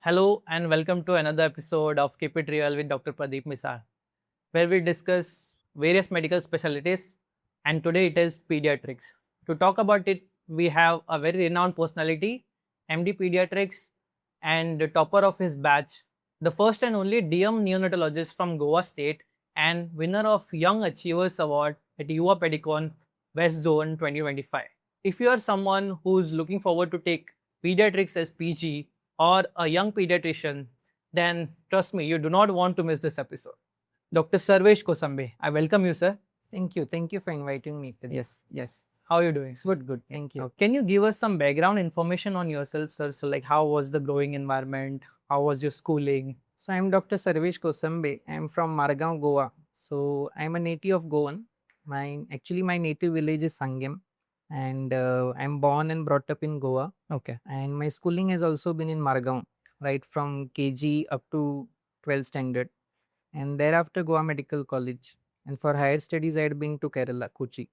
Hello and welcome to another episode of Keep It Real with Dr. Pradeep Misal, where we discuss various medical specialties, and today it is pediatrics. To talk about it, we have a very renowned personality, MD Pediatrics, and the topper of his batch, the first and only DM Neonatologist from Goa State and winner of Young Achievers Award at Yuva Pedicon West Zone 2025. If you are someone who's looking forward to take pediatrics as PG or a young pediatrician, then trust me, you do not want to miss this episode. Dr. Sarvesh Kossambe, I welcome you, sir. Thank you. Thank you for inviting me. Yes. How are you doing? Good. Thank you. Can you give us some background information on yourself, sir? So, like, how was the growing environment? How was your schooling? So I'm Dr. Sarvesh Kossambe. I'm from Margao, Goa. So I'm a native of Goan. My native village is Sangam, and I'm born and brought up in Goa. Okay. And my schooling has also been in Margao, right from KG up to 12th standard, and thereafter Goa Medical College. And for higher studies, I had been to Kerala, Kochi.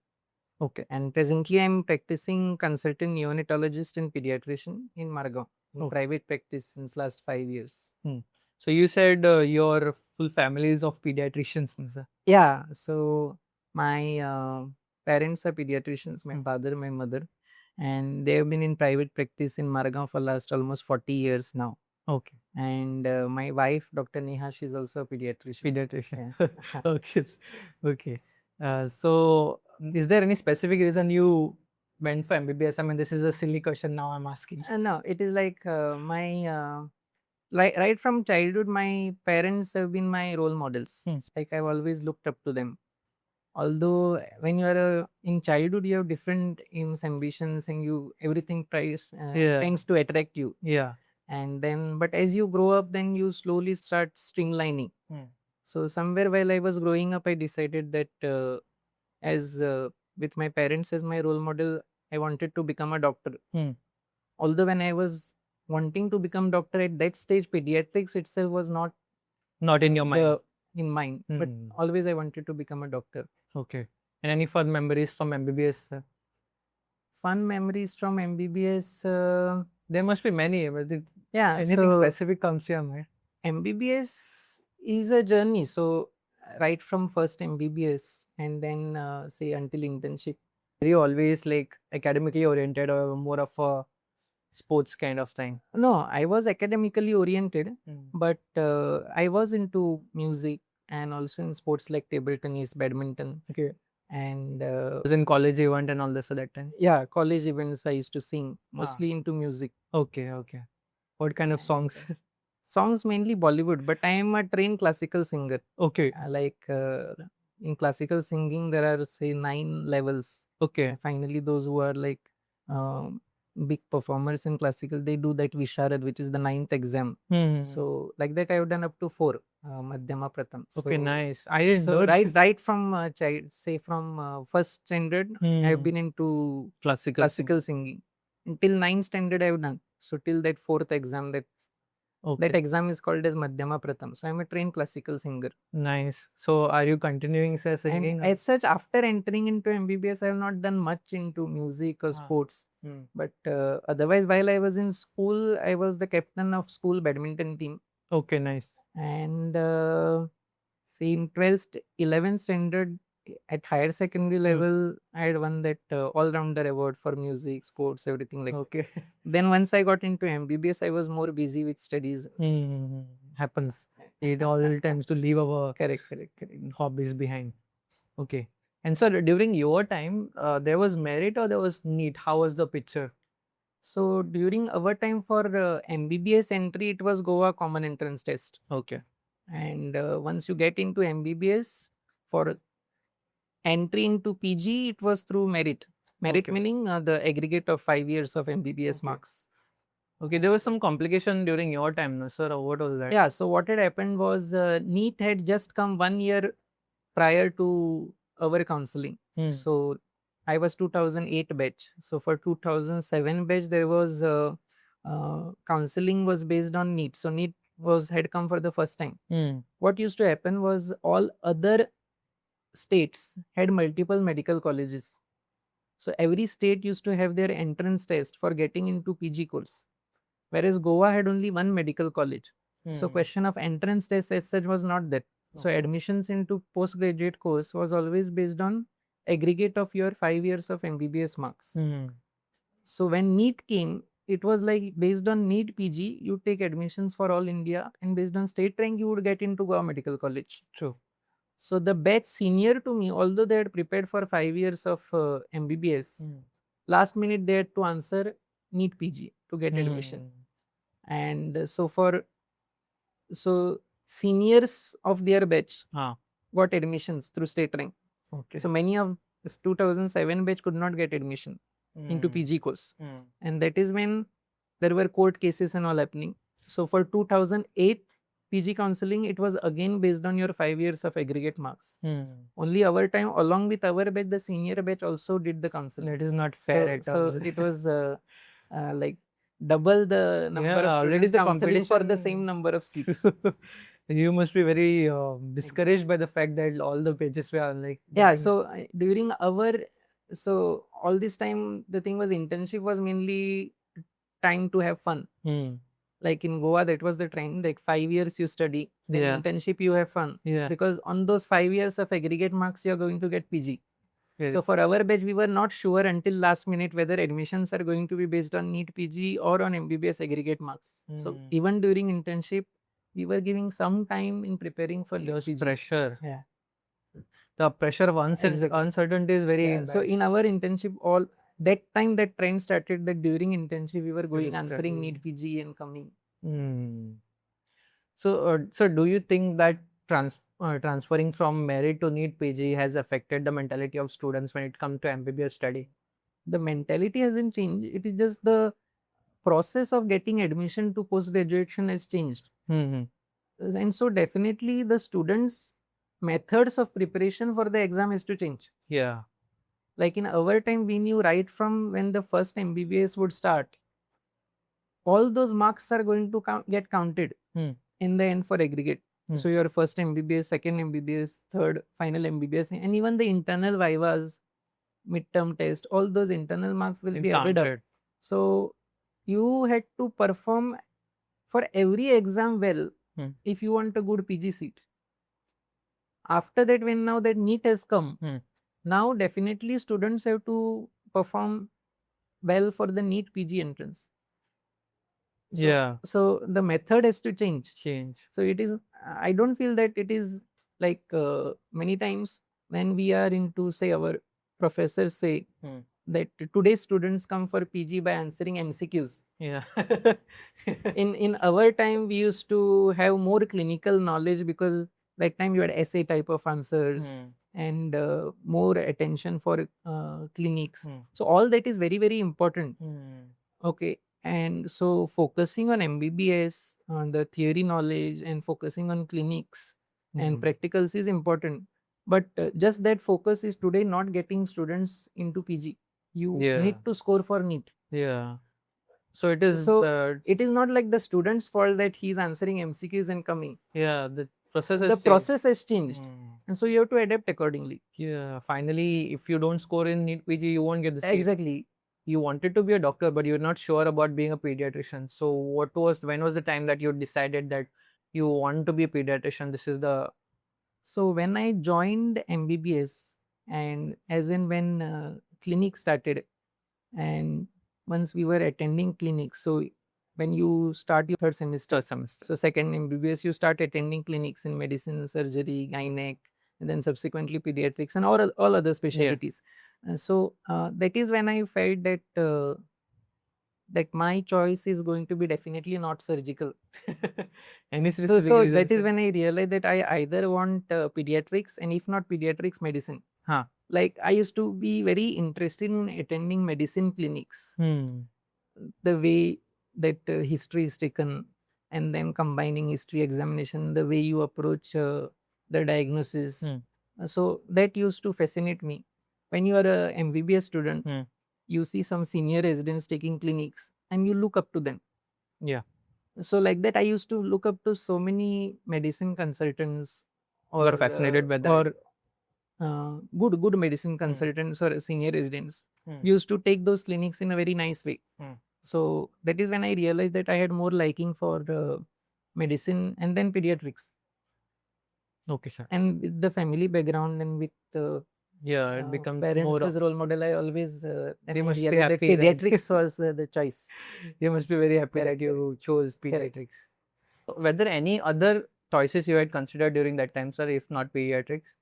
Okay. And presently, I'm practicing consultant neonatologist and pediatrician in Margao, in private practice since last 5 years. So you said your full family is of pediatricians, sir? Yeah. So my parents are pediatricians. My father, my mother, and they have been in private practice in Margao for last almost 40 years now. Okay. And my wife, Dr. Neha, she's also a pediatrician. Pediatrician. Yeah. Okay. Okay. So, is there any specific reason you went for MBBS? I mean, this is a silly question now I'm asking. No, it is like my like right from childhood, my parents have been my role models. Like I've always looked up to them. Although when you are in childhood, you have different aims, ambitions, and everything tends to attract you. Yeah. And then, but as you grow up, then you slowly start streamlining. So somewhere while I was growing up, I decided that as with my parents as my role model, I wanted to become a doctor. Although when I was wanting to become doctor at that stage, pediatrics itself was not in your mind. In mind, but always I wanted to become a doctor. Okay. And any fun memories from MBBS? Fun memories from MBBS? There must be many. But Yeah. anything specific comes to your mind? MBBS is a journey. So right from first MBBS and then say until internship. Are you always like academically oriented or more of a sports kind of thing? No, I was academically oriented, but I was into music and also in sports like table tennis, badminton. Okay. And was in college event and all this at that time? Yeah, college events I used to sing, mostly into music. Okay. What kind of songs? Songs mainly Bollywood, but I am a trained classical singer. Okay. In classical singing, there are say 9 levels. Okay. Finally, those who are like big performers in classical, they do that Visharad, which is the 9th exam. So like that, I have done up to 4 Madhyama Pratham. Okay, nice. I didn't know. Right from child, say from first standard, I have been into classical singing. Until 9th standard, I have done. So till that 4th exam, that exam is called as Madhyama Pratham. So I'm a trained classical singer. Nice. So are you continuing singing? And as such, after entering into MBBS, I have not done much into music or sports. But otherwise, while I was in school, I was the captain of school badminton team. Okay, nice. And see, in 12th, 11th standard, at higher secondary level, I had won that all-rounder award for music, sports, everything like that. Okay. Then once I got into MBBS, I was more busy with studies. Happens. It all tends to leave our Correct. hobbies behind. Okay. And so during your time, there was merit or there was NEET? How was the picture? So during our time for MBBS entry, it was Goa Common Entrance Test. Okay. And once you get into MBBS, for entry into PG, it was through merit. Merit meaning the aggregate of 5 years of MBBS marks. Okay, there was some complication during your time, no, sir? Or what was that? Yeah, so what had happened was NEET had just come 1 year prior to our counseling. So I was 2008 batch. So for 2007 batch, there was counseling was based on NEET. So NEET had come for the first time. What used to happen was all other states had multiple medical colleges. So every state used to have their entrance test for getting into PG course. whereas Goa had only one medical college. So question of entrance test as such was not there. So admissions into postgraduate course was always based on aggregate of your 5 years of MBBS marks. So when NEET came, it was like based on NEET-PG, you take admissions for all India, and based on state rank, you would get into Goa Medical College. True. So the batch senior to me, although they had prepared for 5 years of MBBS, last minute they had to answer NEET-PG to get admission. And so seniors of their batch got admissions through state rank. Okay. So many of this 2007 batch could not get admission into PG course. And that is when there were court cases and all happening. So for 2008 PG counseling, it was again based on your 5 years of aggregate marks. Only our time, along with our batch, the senior batch also did the counseling. That is not fair at all. So it was like double the number of already students the counseling for the competition- same number of seats. You must be very discouraged by the fact that all the pages were like. Yeah, so during so all this time, the thing was internship was mainly time to have fun. Like in Goa, that was the trend, like 5 years you study, then internship you have fun. Because on those 5 years of aggregate marks, you're going to get PG. So for our batch, we were not sure until last minute whether admissions are going to be based on NEET-PG or on MBBS aggregate marks. So even during internship, we were giving some time in preparing for NEET-PG. Pressure. Yeah. The pressure of uncertainty is very bad. So in our internship, all that time that trend started that during internship we were going answering NEET-PG and coming. So do you think that transferring from merit to NEET-PG has affected the mentality of students when it comes to MBBS study? The mentality hasn't changed. It is just the process of getting admission to post-graduation has changed. And so definitely the students' methods of preparation for the exam is to change. Yeah. Like in our time, we knew right from when the first MBBS would start, all those marks are going to get counted in the end for aggregate. So your first MBBS, second MBBS, third, final MBBS, and even the internal vivas, midterm test, all those internal marks will be added up. So you had to perform for every exam well if you want a good PG seat. After that, when now that NEET has come, now definitely students have to perform well for the NEET-PG entrance. So the method has to change. So it is, I don't feel that it is like many times when we are into, say, our professors say that today's students come for PG by answering MCQs. In our time, we used to have more clinical knowledge because that time you had essay type of answers and more attention for clinics. So all that is very, very important. Okay. And so focusing on MBBS, on the theory knowledge and focusing on clinics and practicals is important. But just that focus is today not getting students into PG. You need to score for NEET. So it is. So it is not like the student's fault that he's answering MCQs and coming. The process has the changed. process has changed. And so you have to adapt accordingly. Finally, if you don't score in NEET-PG, you won't get the seat. Exactly. You wanted to be a doctor, but you're not sure about being a pediatrician. So when was the time that you decided that you want to be a pediatrician? This is the. So when I joined MBBS and as in when clinic started and once we were attending clinics, so when you start your third semester, so second MBBS, you start attending clinics in medicine, surgery, gynec, and then subsequently pediatrics and all other specialties. And so that is when I felt that that my choice is going to be definitely not surgical. So that is when I realized that I either want pediatrics and if not pediatrics, medicine. Like I used to be very interested in attending medicine clinics. The way that history is taken and then combining history examination, the way you approach the diagnosis. So that used to fascinate me. When you are a MBBS student, you see some senior residents taking clinics and you look up to them. So like that, I used to look up to so many medicine consultants. Or fascinated by that. Or good medicine consultants or senior residents. We used to take those clinics in a very nice way. So that is when I realized that I had more liking for medicine and then pediatrics. Okay, sir. And with the family background and with Yeah, it becomes parents more as of, role model, I always they must be realized that happy that pediatrics was the choice. you must be very happy Correct, that you chose correct. pediatrics. Whether any other choices you had considered during that time, sir, if not pediatrics?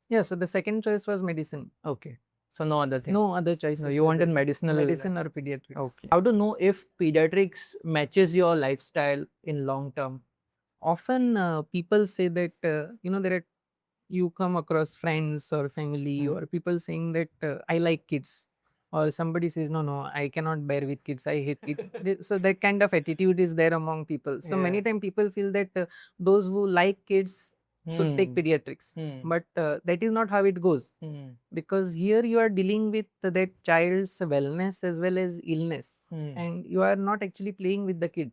Yeah, so the second choice was medicine. Okay. So no other thing. No other choices. No, you wanted medicinal. Medicine or pediatrics. Okay. How to know if pediatrics matches your lifestyle in long term? Often people say that there are, you come across friends or family or people saying that I like kids, or somebody says no, I cannot bear with kids, I hate it. So that kind of attitude is there among people. So many times people feel that those who like kids should take pediatrics, but that is not how it goes, because here you are dealing with that child's wellness as well as illness, and you are not actually playing with the kid.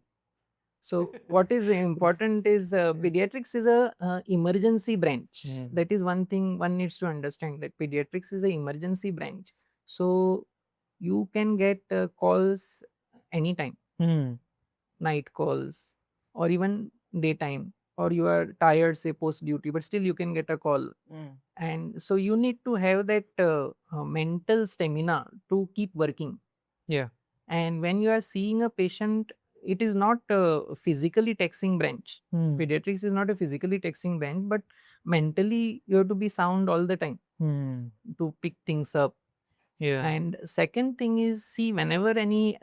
So what is important is pediatrics is a emergency branch. That is one thing one needs to understand, that pediatrics is a emergency branch. So you can get calls anytime, night calls or even daytime, or you are tired say post duty, but still you can get a call. And so you need to have that mental stamina to keep working. Yeah. And when you are seeing a patient, it is not a physically taxing branch. Pediatrics is not a physically taxing branch, but mentally you have to be sound all the time to pick things up. Yeah. And second thing is, see, whenever any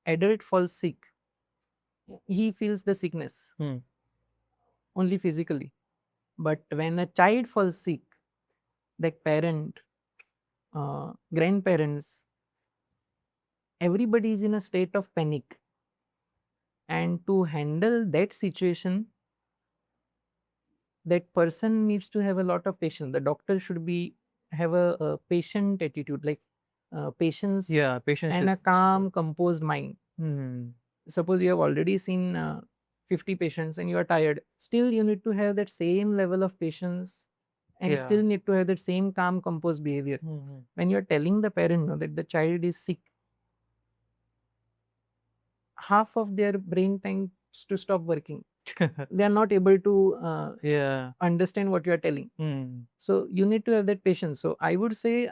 adult falls sick, he feels the sickness only physically. But when a child falls sick, that parent, grandparents, everybody is in a state of panic. And to handle that situation, that person needs to have a lot of patience. The doctor should be have a patient attitude, like patience, Patience and a is. calm, composed mind. Suppose you have already seen 50 patients and you are tired, still you need to have that same level of patience and still need to have that same calm, composed behavior. When you are telling the parent that the child is sick, half of their brain tends to stop working. They are not able to understand what you are telling. So you need to have that patience. So I would say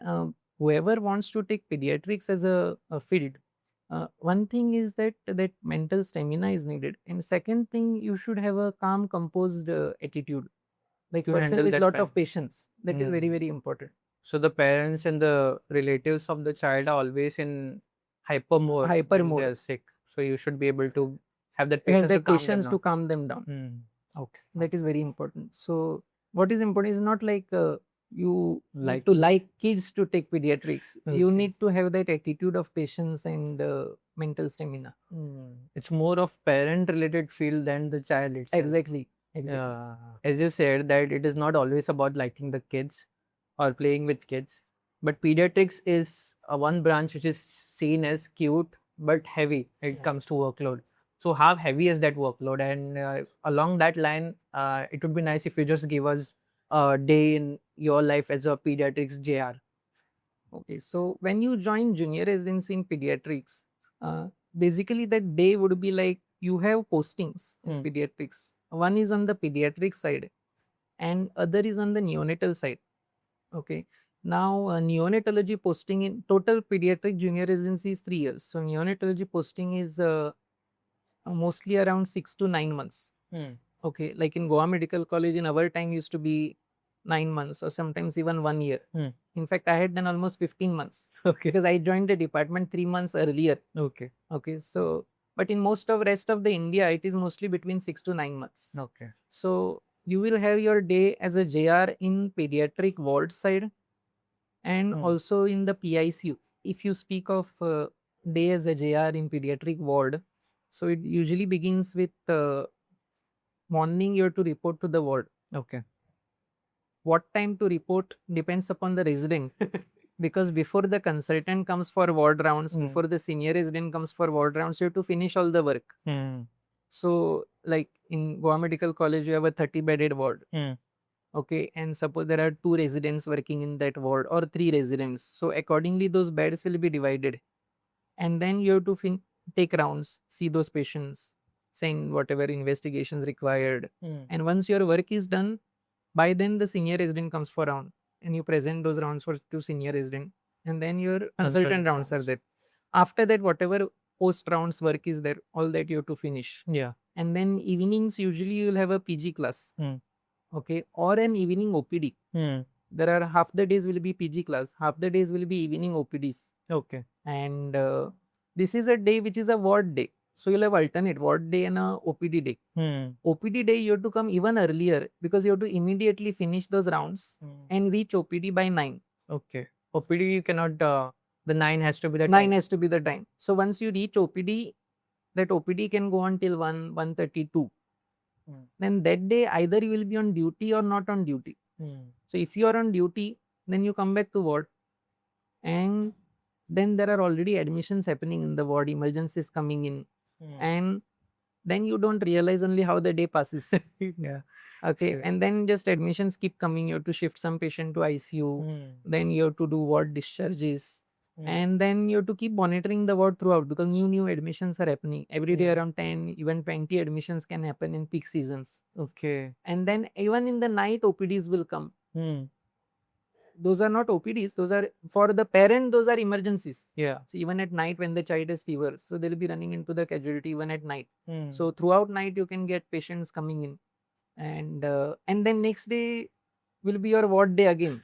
whoever wants to take pediatrics as a field, one thing is that mental stamina is needed, and second thing, you should have a calm, composed attitude, like To person handle with that lot pain. of patience. That is very, very important. So the parents and the relatives of the child are always in hyper mode. Hyper when mode. They are sick. So you should be able to have that Have patience that patience to to calm them down. Okay. That is very important. So what is important is not like you Like- to like kids to take pediatrics. You Okay. need to have that attitude of patience and mental stamina. It's more of parent related field than the child itself. Exactly. Yeah. As you said that it is not always about liking the kids or playing with kids, but pediatrics is a one branch which is seen as cute but heavy when it comes to workload. So how heavy is that workload? And along that line, it would be nice if you just give us a day in your life as a pediatrics JR. Okay, so when you join junior residency in pediatrics, basically that day would be like you have postings in pediatrics. One is on the pediatric side and other is on the neonatal side. Okay, now neonatology posting in total pediatric junior residency is 3 years. So neonatology posting is mostly around 6 to 9 months. Okay, like in Goa Medical College in our time used to be 9 months or sometimes even 1 year. In fact, I had done almost 15 months. Okay. Because I joined the department 3 months earlier. Okay. Okay, so but in most of rest of the India, it is mostly between 6 to 9 months. Okay. So you will have your day as a JR in pediatric ward side and also in the PICU. If you speak of day as a JR in pediatric ward, so it usually begins with morning you have to report to the ward. Okay. What time to report depends upon the resident. Because before the consultant comes for ward rounds, before the senior resident comes for ward rounds, you have to finish all the work. So like in Goa Medical College, you have a 30-bedded ward. Okay, and suppose there are 2 residents working in that ward or 3 residents. So accordingly, those beds will be divided. And then you have to take rounds, see those patients, send whatever investigations required. And once your work is done, by then the senior resident comes for round and you present those rounds to senior resident, and then your consultant rounds are there. After that, whatever post rounds work is there, all that you have to finish. Yeah. And then evenings, usually you will have a PG class. Okay, or an evening OPD. There are half the days will be PG class, half the days will be evening OPDs. Okay. And this is a day which is a ward day. So you'll have alternate ward day and a OPD day. OPD day you have to come even earlier because you have to immediately finish those rounds and reach OPD by 9. Okay. OPD you cannot, the 9 has to be the 9 time. has to be the time. So once you reach OPD, that OPD can go on till 1:32. Then that day either you will be on duty or not on duty. So if you are on duty, then you come back to ward, and then there are already admissions happening in the ward, emergencies coming in, and then you don't realize only how the day passes. Yeah. Okay. Sure. And then just admissions keep coming. You have to shift some patient to ICU. Then you have to do ward discharges. And then you have to keep monitoring the ward throughout because new admissions are happening. Every day around 10, even 20 admissions can happen in peak seasons. Okay. And then even in the night, OPDs will come. Those are not OPDs. Those are for the parent. Those are emergencies. Yeah. So even at night when the child has fever, so they'll be running into the casualty even at night. So throughout night you can get patients coming in, and then next day will be your ward day again.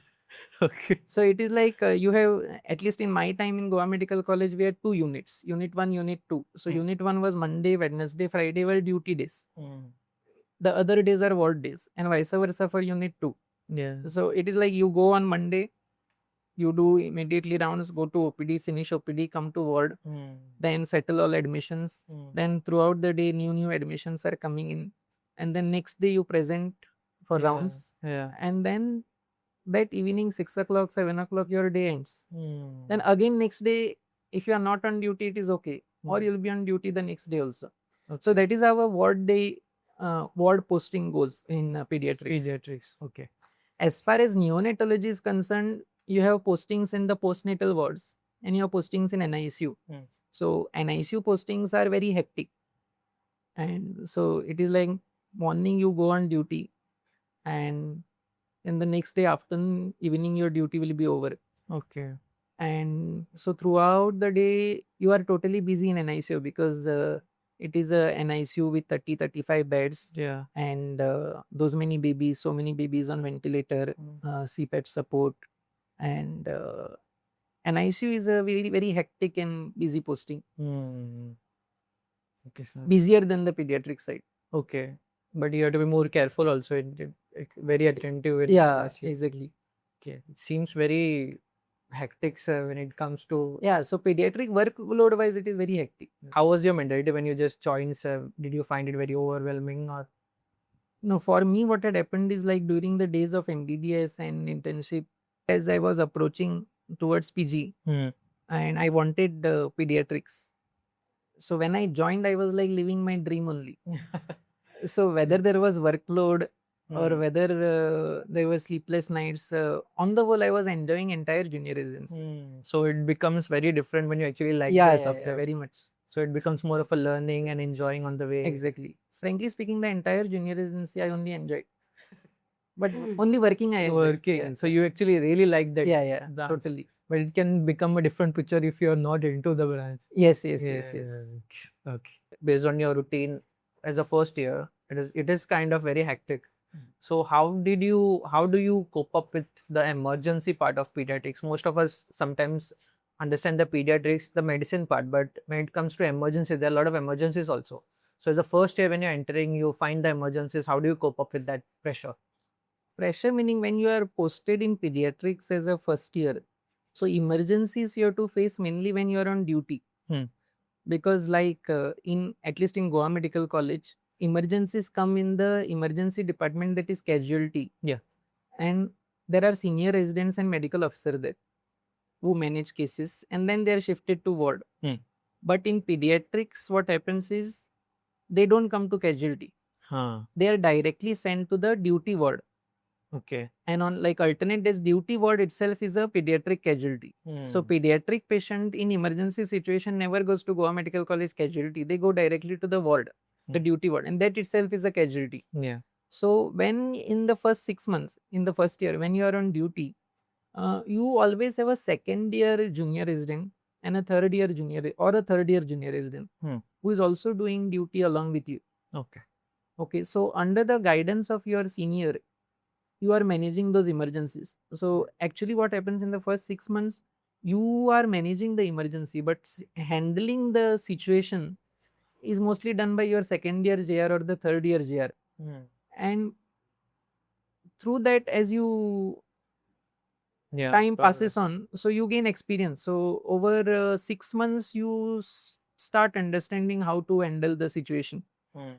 Okay. So it is like you have, at least in my time in Goa Medical College, we had 2 units, Unit 1, Unit 2. So Unit 1 was Monday, Wednesday, Friday were duty days. The other days are ward days, and vice versa for Unit 2. Yeah. So it is like you go on Monday, you do immediately rounds, go to OPD, finish OPD, come to ward, then settle all admissions. Then throughout the day, new admissions are coming in, and then next day you present for rounds. Yeah. And then that evening, 6 o'clock, 7 o'clock, your day ends. Then again next day, if you are not on duty, it is okay, or you'll be on duty the next day also. So that is how a ward day, ward posting goes in pediatrics. Pediatrics. Okay. As far as neonatology is concerned, you have postings in the postnatal wards and you have postings in NICU. So NICU postings are very hectic. And so it is like morning you go on duty, and then the next day afternoon, evening your duty will be over. Okay. And so throughout the day, you are totally busy in NICU because it is a NICU with 30-35 beds. Yeah. And those many babies, so many babies on ventilator, CPAP support. And NICU is a very, very hectic and busy posting. Okay, sir. Busier than the pediatric side. Okay. But you have to be more careful also, very attentive. Yeah, exactly. Okay. It seems very hectic, sir, when it comes to... Yeah, so pediatric workload wise, it is very hectic. How was your mentality when you just joined, sir? Did you find it very overwhelming or... No, for me, what had happened is like during the days of MBBS and internship, as I was approaching towards PG, and I wanted pediatrics. So when I joined, I was like living my dream only. So whether there was workload or whether there were sleepless nights, on the whole, I was enjoying entire junior residency. So it becomes very different when you actually like Yeah, the subject. very much. So it becomes more of a learning and enjoying on the way. Exactly. Frankly speaking, the entire junior residency I only enjoyed. But only working I enjoyed. Working. Yeah. So you actually really like that. Yeah, branch. totally. But it can become a different picture if you're not into the branch. Yes. Okay. Based on your routine as a first year, it is kind of very hectic. So how do you cope up with the emergency part of pediatrics? Most of us sometimes understand the pediatrics, the medicine part, but when it comes to emergencies, there are a lot of emergencies also. So as a first year, when you're entering, you find the emergencies. How do you cope up with that pressure? Pressure meaning when you are posted in pediatrics as a first year. So emergencies you have to face mainly when you are on duty. Because like at least in Goa Medical College, emergencies come in the emergency department that is casualty. Yeah. And there are senior residents and medical officers there who manage cases, and then they are shifted to ward. But in pediatrics, what happens is they don't come to casualty. They are directly sent to the duty ward. Okay. And on like alternate days, duty ward itself is a pediatric casualty. So pediatric patient in emergency situation never goes to Goa Medical College casualty. They go directly to the ward, the duty ward, and that itself is a casualty. Yeah. So when in the first 6 months, in the first year, when you are on duty, you always have a second year junior resident and a third year junior or a third year junior resident who is also doing duty along with you. Okay. Okay, so under the guidance of your senior, you are managing those emergencies. So actually what happens in the first 6 months, you are managing the emergency, but handling the situation is mostly done by your second year JR or the third year JR. And through that, as you time passes on, so you gain experience. So over 6 months, you start understanding how to handle the situation,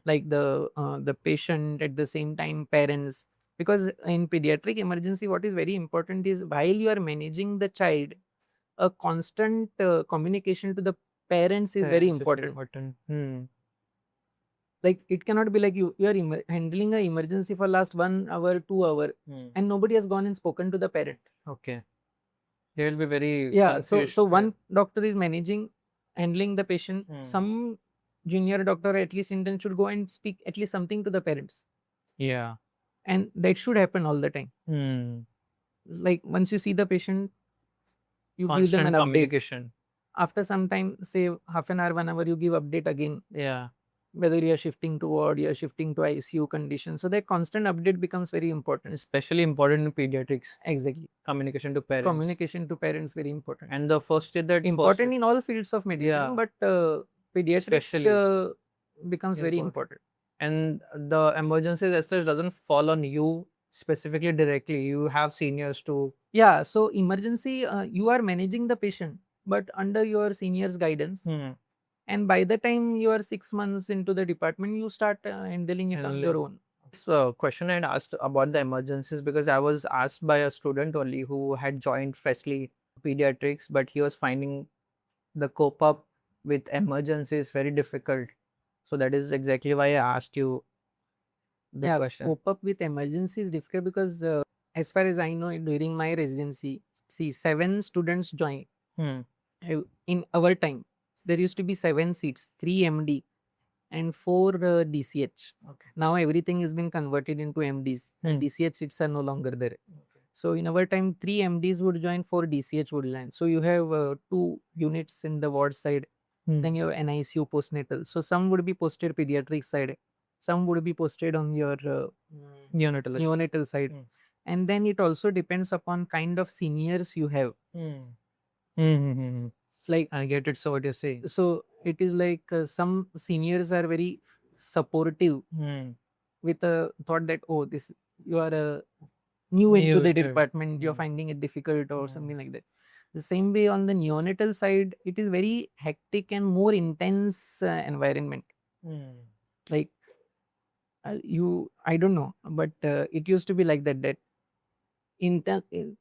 like the patient, at the same time parents. Because in pediatric emergency, what is very important is while you are managing the child, a constant communication to the parents is very important. Like it cannot be like you are handling an emergency for last 1 hour, 2 hour, and nobody has gone and spoken to the parent. Okay. They will be very So one doctor is handling the patient. Some junior doctor, at least intern, should go and speak at least something to the parents. Yeah. And that should happen all the time. Like once you see the patient, you give them an update. Communication. After some time, say half an hour, 1 hour, you give update again. Yeah. Whether you are shifting to ward, you are shifting to ICU condition. So that constant update becomes very important. Especially important in pediatrics. Exactly. Communication to parents. Communication to parents very important. And the first year that important in all fields of medicine, but pediatrics becomes very important. And the emergencies as such doesn't fall on you specifically directly. You have seniors to. Yeah. So emergency, you are managing the patient, but under your seniors' guidance. And by the time you are 6 months into the department, you start handling it on your own. This question I had asked about the emergencies because I was asked by a student only who had joined freshly pediatrics, but he was finding the cope up with emergencies very difficult. So that is exactly why I asked you the question. Cope up with emergency is difficult because as far as I know, during my residency, 7 students joined. In our time, there used to be 7 seats, 3 MD and 4 DCH. Okay. Now everything has been converted into MDs and DCH seats are no longer there. So in our time, 3 MDs would join, 4 DCH would join. So you have 2 units in the ward side. Then you have NICU postnatal. So some would be posted pediatric side. Some would be posted on your neonatal side. And then it also depends upon kind of seniors you have. Like I get it. So what you're saying. So it is like some seniors are very supportive with a thought that, oh, this you are new into the department, you're finding it difficult or something like that. The same way on the neonatal side, it is very hectic and more intense environment. Like I don't know, but it used to be like that. That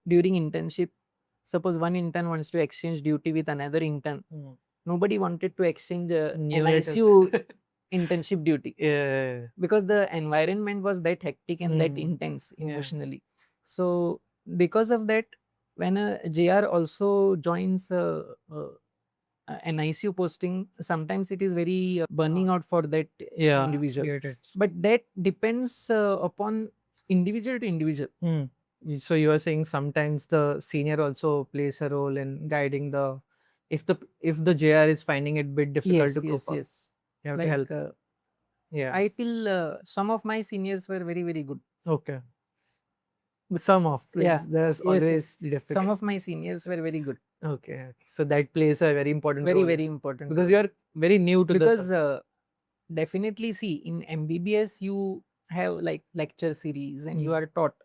during internship, suppose one intern wants to exchange duty with another intern. Nobody wanted to exchange NICU internship duty. Because the environment was that hectic and that intense emotionally. So because of that, when a JR also joins an ICU posting, sometimes it is very burning out for that individual. But that depends upon individual to individual. So you are saying sometimes the senior also plays a role in guiding the if the JR is finding it a bit difficult to cope up. Yes. You have Like, to help. I feel some of my seniors were very, very good. Okay. Some of there's always difficult. Some of my seniors were very good. Okay. So that plays a very important role. Very important. Because you are very new to because definitely see in MBBS you have like lecture series and you are taught.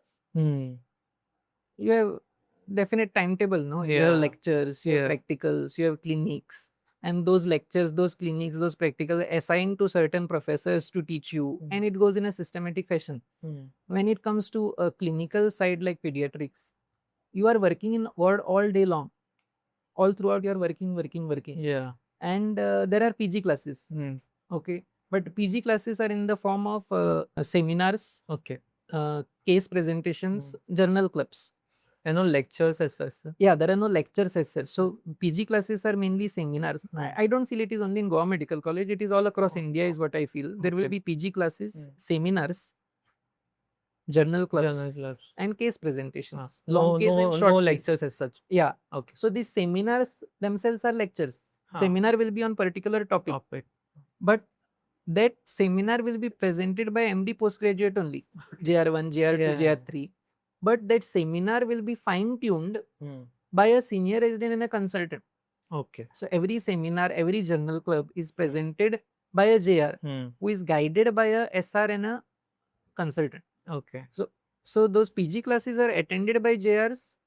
You have definite timetable, no? You have lectures, you have practicals, you have clinics. And those lectures, those clinics, those practicals assigned to certain professors to teach you. And it goes in a systematic fashion. When it comes to a clinical side like pediatrics, you are working in ward all day long. All throughout you are working. Yeah. And there are PG classes. Okay. But PG classes are in the form of seminars. Okay. case presentations, journal clubs. Lectures as such. Yeah, there are no lectures as such. So PG classes are mainly seminars. I don't feel it is only in Goa Medical College. It is all across India is what I feel. There will be PG classes, seminars, journal clubs, and case presentations. Long case and short lectures as such. Yeah. Okay. So these seminars themselves are lectures. Seminar will be on particular topic. But that seminar will be presented by MD postgraduate only. JR1, JR2, JR3. But that seminar will be fine-tuned by a senior resident and a consultant. Okay. So every seminar, every journal club is presented by a JR who is guided by a SR and a consultant. Okay. So those PG classes are attended by JRs,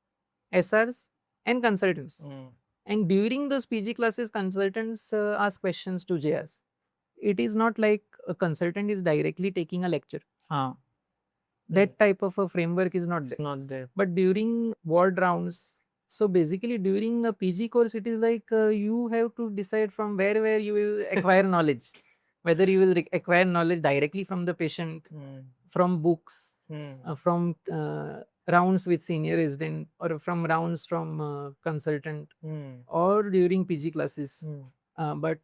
SRs and consultants. And during those PG classes, consultants ask questions to JRs. It is not like a consultant is directly taking a lecture. That type of a framework is not there. But during ward rounds, so basically during a PG course, it is like you have to decide from where you will acquire knowledge. Whether you will acquire knowledge directly from the patient, from books, from rounds with senior resident, or from rounds from consultant, or during PG classes. But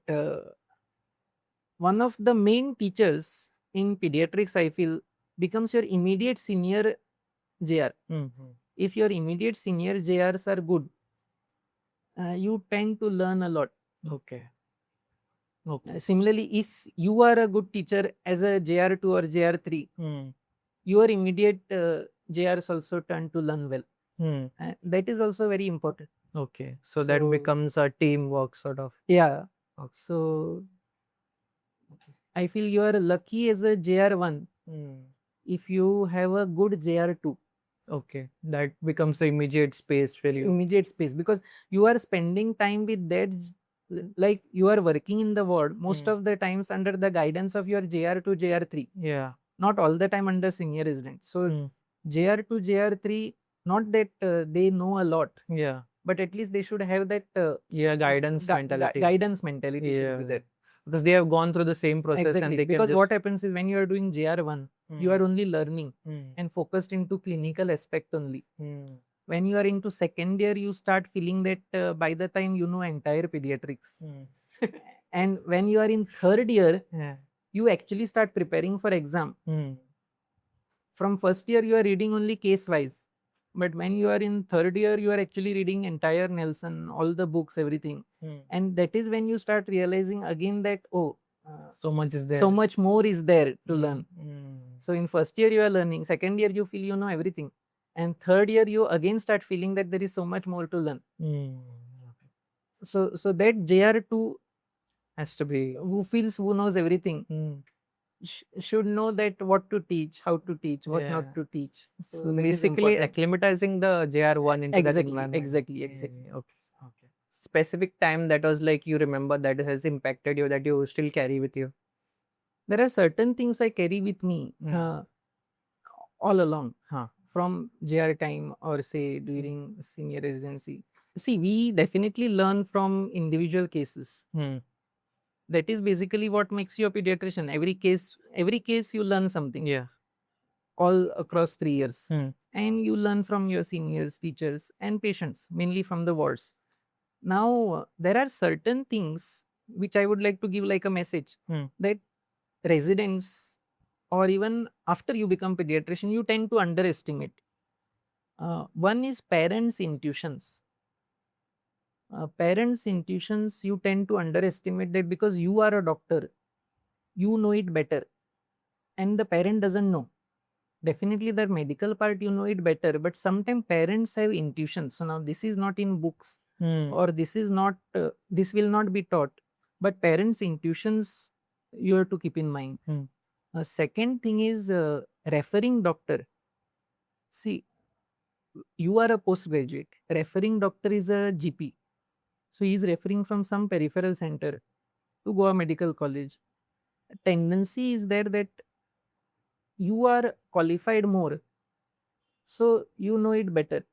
one of the main teachers in pediatrics, I feel, becomes your immediate senior JR. If your immediate senior JRs are good, you tend to learn a lot. Okay. Similarly, if you are a good teacher as a JR2 or JR3, your immediate JRs also tend to learn well. That is also very important. Okay. So that becomes a teamwork sort of. Yeah. Okay. So I feel you are lucky as a JR1 if you have a good JR2. Okay. That becomes the immediate space for you. Immediate space, because you are spending time with that, like you are working in the ward most of the times under the guidance of your JR2, JR3. Yeah. Not all the time under senior resident. So JR2, JR3, not that they know a lot. Yeah. But at least they should have that guidance mentality. Guidance mentality should be there. Because they have gone through the same process. Exactly. And they because can what happens is when you are doing JR1, you are only learning and focused into clinical aspect only. When you are into second year, you start feeling that by the time you know entire pediatrics. And when you are in third year, you actually start preparing for exam. From first year, you are reading only case wise. But when you are in third year, you are actually reading entire Nelson, all the books, everything. And that is when you start realizing again that, so much is there. So much more is there to learn. So in first year, you are learning. Second year, you feel you know everything. And third year, you again start feeling that there is so much more to learn. So that JR2 has to be, who knows everything, should know that what to teach, how to teach, what not to teach. So basically acclimatizing the JR1 into that environment. Exactly. Okay. Specific time that was like you remember that has impacted you, that you still carry with you? There are certain things I carry with me all along from JR time or say during senior residency. See, we definitely learn from individual cases. That is basically what makes you a pediatrician. Every case you learn something. Yeah. All across 3 years. And you learn from your seniors, teachers and patients, mainly from the wards. Now, there are certain things which I would like to give like a message that residents or even after you become pediatrician, you tend to underestimate. One is parents' intuitions. Parents' intuitions, you tend to underestimate that because you are a doctor, you know it better. And the parent doesn't know. Definitely the medical part, you know it better. But sometimes parents have intuition. So now this is not in books or this is not, this will not be taught. But parents' intuitions, you have to keep in mind. Second thing is referring doctor. See, you are a postgraduate. Referring doctor is a GP. So he is referring from some peripheral center to Goa Medical College. Tendency is there that you are qualified more. So you know it better.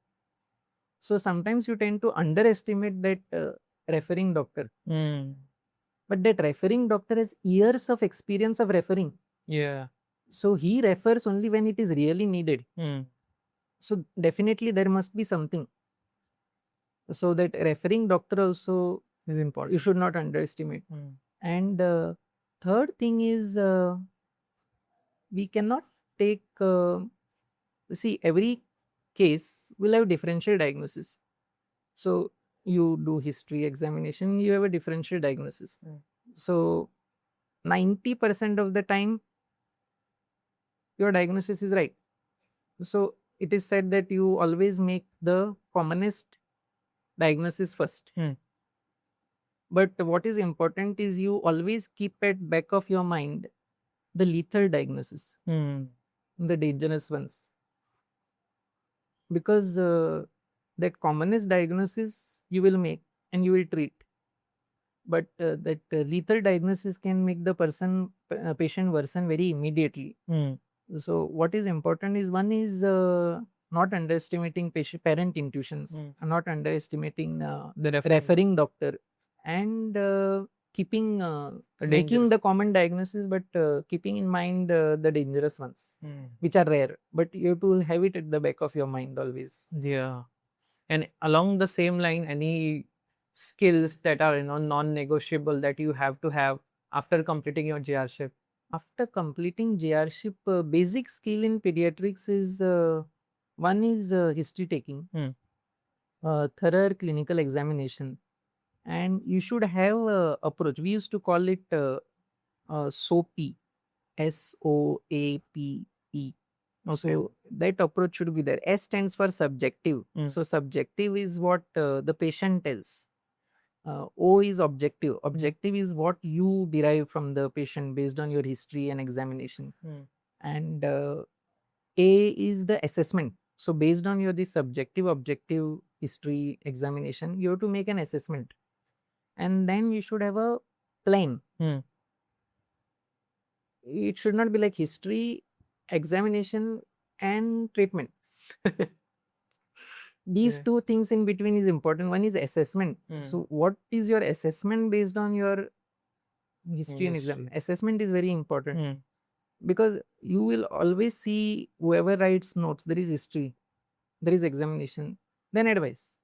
So sometimes you tend to underestimate that referring doctor. But that referring doctor has years of experience of referring. Yeah. So he refers only when it is really needed. So definitely there must be something. So that referring doctor also Is important. you should not underestimate. And third thing is we cannot take see, every case will have differential diagnosis. So you do history examination, you have a differential diagnosis. So 90% of the time your diagnosis is right. So it is said that you always make the commonest diagnosis first. But what is important is you always keep at back of your mind the lethal diagnosis, the dangerous ones, because that commonest diagnosis you will make and you will treat, but that lethal diagnosis can make the patient worsen very immediately. So what is important is, one is not underestimating parent intuitions, not underestimating The referring doctor, and keeping making the common diagnosis, but keeping in mind the dangerous ones, which are rare, but you have to have it at the back of your mind always. Yeah. And along the same line, any skills that are non-negotiable that you have to have after completing your GRship? After completing GRship, basic skill in pediatrics is one is history taking, thorough clinical examination, and you should have approach. We used to call it SOAPE, SOAPE. Okay. So that approach should be there. S stands for subjective. So subjective is what the patient tells. O is objective. Objective is what you derive from the patient based on your history and examination. And A is the assessment. So based on your this subjective, objective history examination, you have to make an assessment, and then you should have a plan. It should not be like history, examination, and treatment. These two things in between is important. One is assessment. So what is your assessment based on your history and exam? Assessment is very important, because you will always see whoever writes notes, there is history, there is examination, then advice.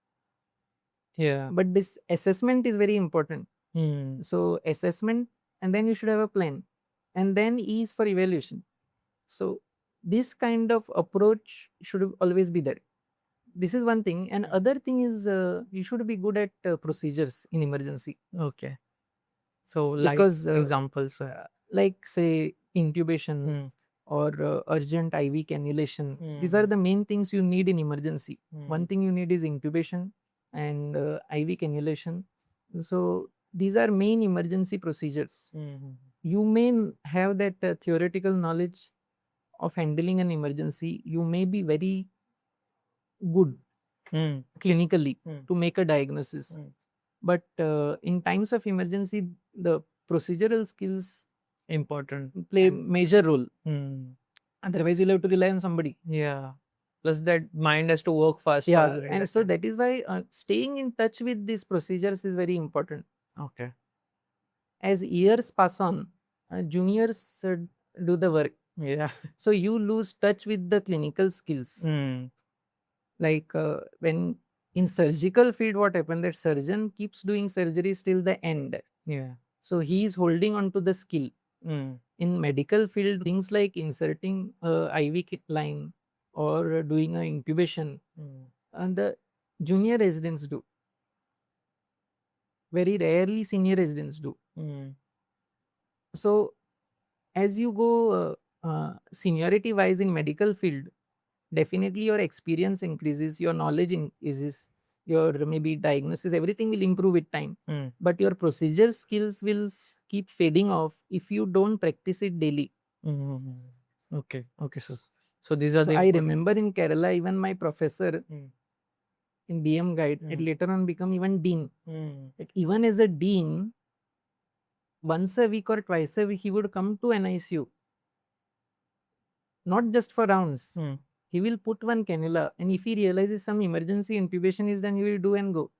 Yeah. But this assessment is very important. So assessment, and then you should have a plan, and then E is for evaluation. So this kind of approach should always be there. This is one thing, and other thing is you should be good at procedures in emergency. Okay. So like Because examples. like say intubation or urgent IV cannulation. These are the main things you need in emergency. One thing you need is intubation and IV cannulation. So these are main emergency procedures. You may have that theoretical knowledge of handling an emergency. You may be very good clinically to make a diagnosis. But in times of emergency, the procedural skills Important. play major role. Otherwise, you'll have to rely on somebody. Yeah. Plus that mind has to work fast. Yeah, and so that is why staying in touch with these procedures is very important. Okay. As years pass on, juniors do the work. Yeah. So you lose touch with the clinical skills. Like when in surgical field, what happened, that surgeon keeps doing surgeries till the end. Yeah. So he is holding on to the skill. In medical field, things like inserting a IV kit line or doing a incubation, and the junior residents do. Very rarely senior residents do. So as you go seniority wise in medical field, definitely your experience increases, your knowledge increases, your maybe diagnosis, everything will improve with time. But your procedure skills will keep fading off if you don't practice it daily. Okay. Okay, so these are So I remember in Kerala, even my professor in DM guide, it later on become even dean. Even as a dean, once a week or twice a week, he would come to NICU. Not just for rounds. He will put one cannula, and if he realizes some emergency intubation is done, he will do and go.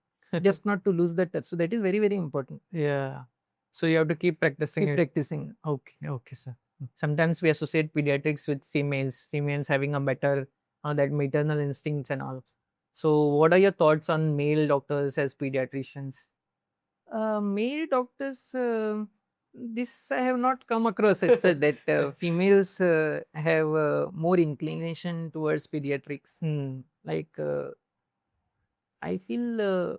Just not to lose the touch. So that is very, very important. Yeah. So you have to keep practicing. Keep practicing. Okay. Okay, sir. Sometimes we associate pediatrics with females having a better that maternal instincts and all. So, what are your thoughts on male doctors as pediatricians? Male doctors, this I have not come across as such that females have more inclination towards pediatrics. Like, I feel.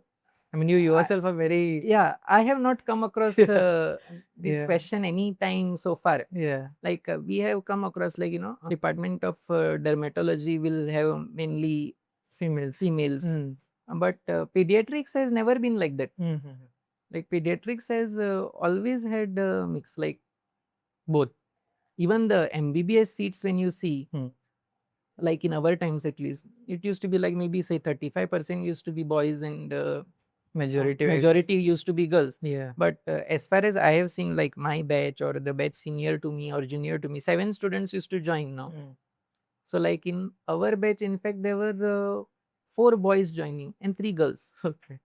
I mean, you yourself are very. Yeah, I have not come across this question any time so far. Yeah. Like, we have come across, like, Department of Dermatology will have mainly females. But pediatrics has never been like that. Like, pediatrics has always had a mix, like both. Even the MBBS seats, when you see, like in our times at least, it used to be like maybe say 35% used to be boys and majority used to be girls. Yeah. But as far as I have seen, like my batch or the batch senior to me or junior to me, 7 students used to join now. So like in our batch, in fact, there were 4 boys joining and 3 girls. Okay.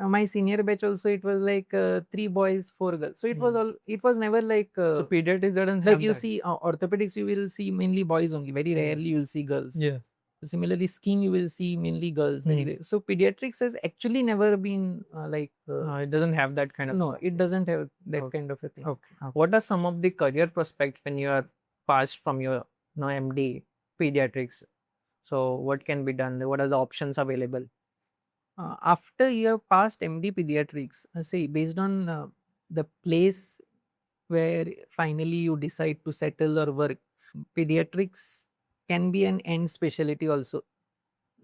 My senior batch also, it was like 3 boys, 4 girls. So it was all. It was never like. So pediatrics doesn't like have you that. see orthopedics, you will see mainly boys only. Very rarely you will see girls. Yeah. Similarly, skin you will see mainly girls. Very rare. So pediatrics has actually never been like. It doesn't have that kind of. No, it doesn't have that kind of a thing. Okay. What are some of the career prospects when you are passed from your MD pediatrics? So what can be done? What are the options available? After you have passed MD pediatrics, say based on the place where finally you decide to settle or work, pediatrics can be an end specialty also.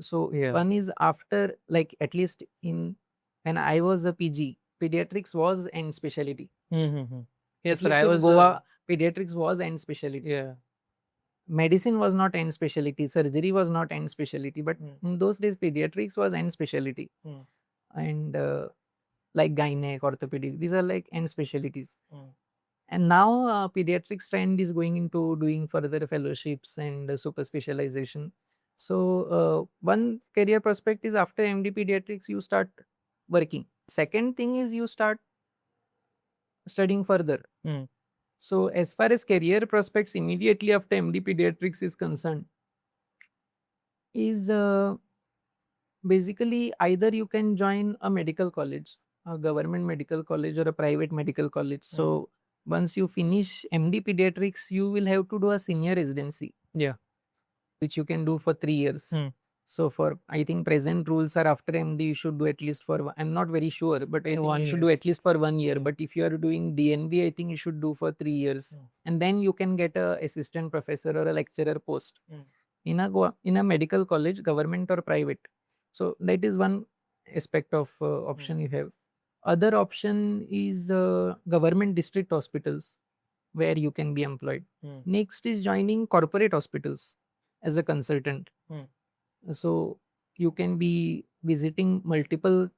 So one is after, like at least in when I was a PG, pediatrics was end specialty. Yes, At sir. least I in was Goa, pediatrics was end specialty. Yeah. Medicine was not end specialty, surgery was not end specialty, but in those days pediatrics was end specialty. And like gynec, orthopedic, these are like end specialties. And now pediatrics trend is going into doing further fellowships and super specialization. So one career prospect is after MD pediatrics, you start working. Second thing is you start studying further. So as far as career prospects immediately after MD pediatrics is concerned, is basically either you can join a medical college, a government medical college or a private medical college. So once you finish MD pediatrics, you will have to do a senior residency. Yeah. Which you can do for 3 years. So for, I think present rules are after MD you should do at least for, I'm not very sure, but I think you should do at least for 1 year. But if you are doing DNB, I think you should do for 3 years. And then you can get a assistant professor or a lecturer post in a medical college, government or private. So that is one aspect of option you have. Other option is government district hospitals where you can be employed. Next is joining corporate hospitals as a consultant. So you can be visiting multiple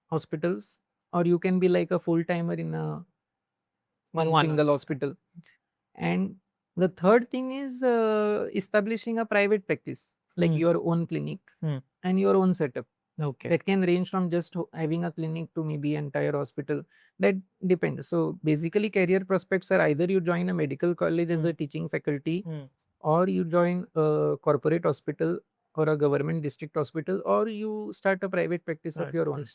hospitals, or you can be like a full timer in a one single hospital. And the third thing is establishing a private practice, like your own clinic and your own setup. Okay. That can range from just having a clinic to maybe entire hospital. That depends. So basically career prospects are either you join a medical college as a teaching faculty, or you join a corporate hospital or a government district hospital, or you start a private practice of your own.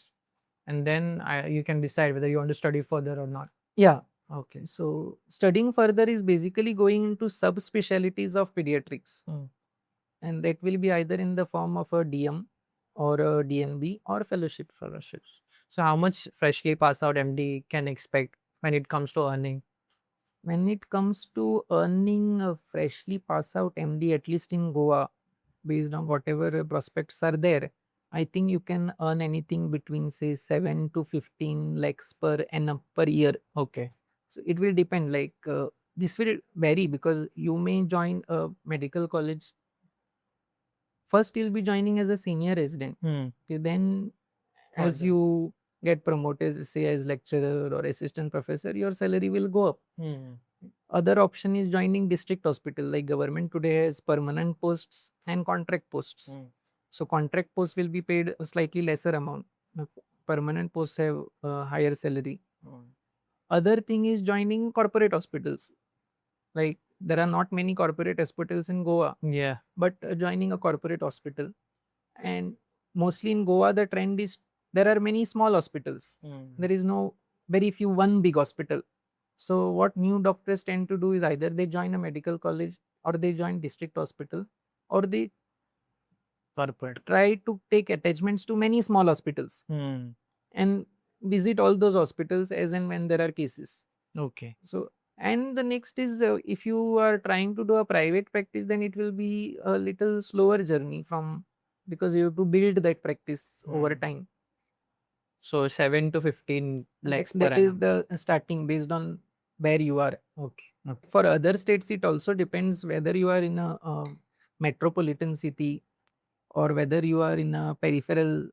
And then you can decide whether you want to study further or not. Yeah. Okay. So studying further is basically going into subspecialties of pediatrics. And that will be either in the form of a DM or a DNB or fellowships. So how much freshly passed out MD can expect when it comes to earning? When it comes to earning a freshly passed out MD, at least in Goa, based on whatever prospects are there, I think you can earn anything between say 7 to 15 lakhs per annum per year. Okay. So it will depend, like this will vary because you may join a medical college. First you'll be joining as a senior resident. Okay, then as you get promoted, say as lecturer or assistant professor, your salary will go up. Other option is joining district hospital, like government today has permanent posts and contract posts. So contract posts will be paid a slightly lesser amount. Permanent posts have a higher salary. Other thing is joining corporate hospitals. Like there are not many corporate hospitals in Goa, Yeah. but joining a corporate hospital. And mostly in Goa, the trend is there are many small hospitals. There is no very few one big hospital. So what new doctors tend to do is either they join a medical college or they join district hospital, or they Corporate. try to take attachments to many small hospitals and visit all those hospitals as and when there are cases. Okay. So, and the next is if you are trying to do a private practice, then it will be a little slower journey from, because you have to build that practice over time. So 7 to 15 lakhs per That is annum. the starting based on where you are. Okay. For other states, it also depends whether you are in a metropolitan city or whether you are in a peripheral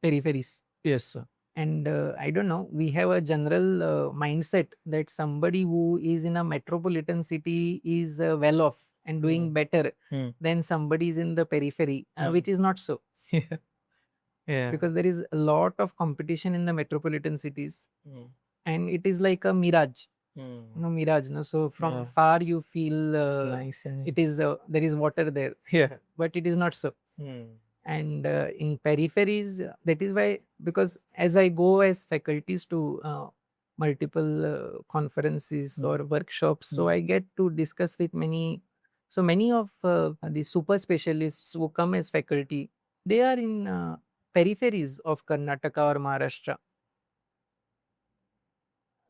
peripheries. Yes, sir. And I don't know, we have a general mindset that somebody who is in a metropolitan city is well off and doing better than somebody is in the periphery, which is not so. Yeah. Because there is a lot of competition in the metropolitan cities, and it is like a mirage. Mirage. No? So from far you feel Nice. it is there is water there, Yeah. but it is not so. And in peripheries, that is why, because as I go as faculties to multiple conferences or workshops, so I get to discuss with many. So many of the super specialists who come as faculty, they are in peripheries of Karnataka or Maharashtra.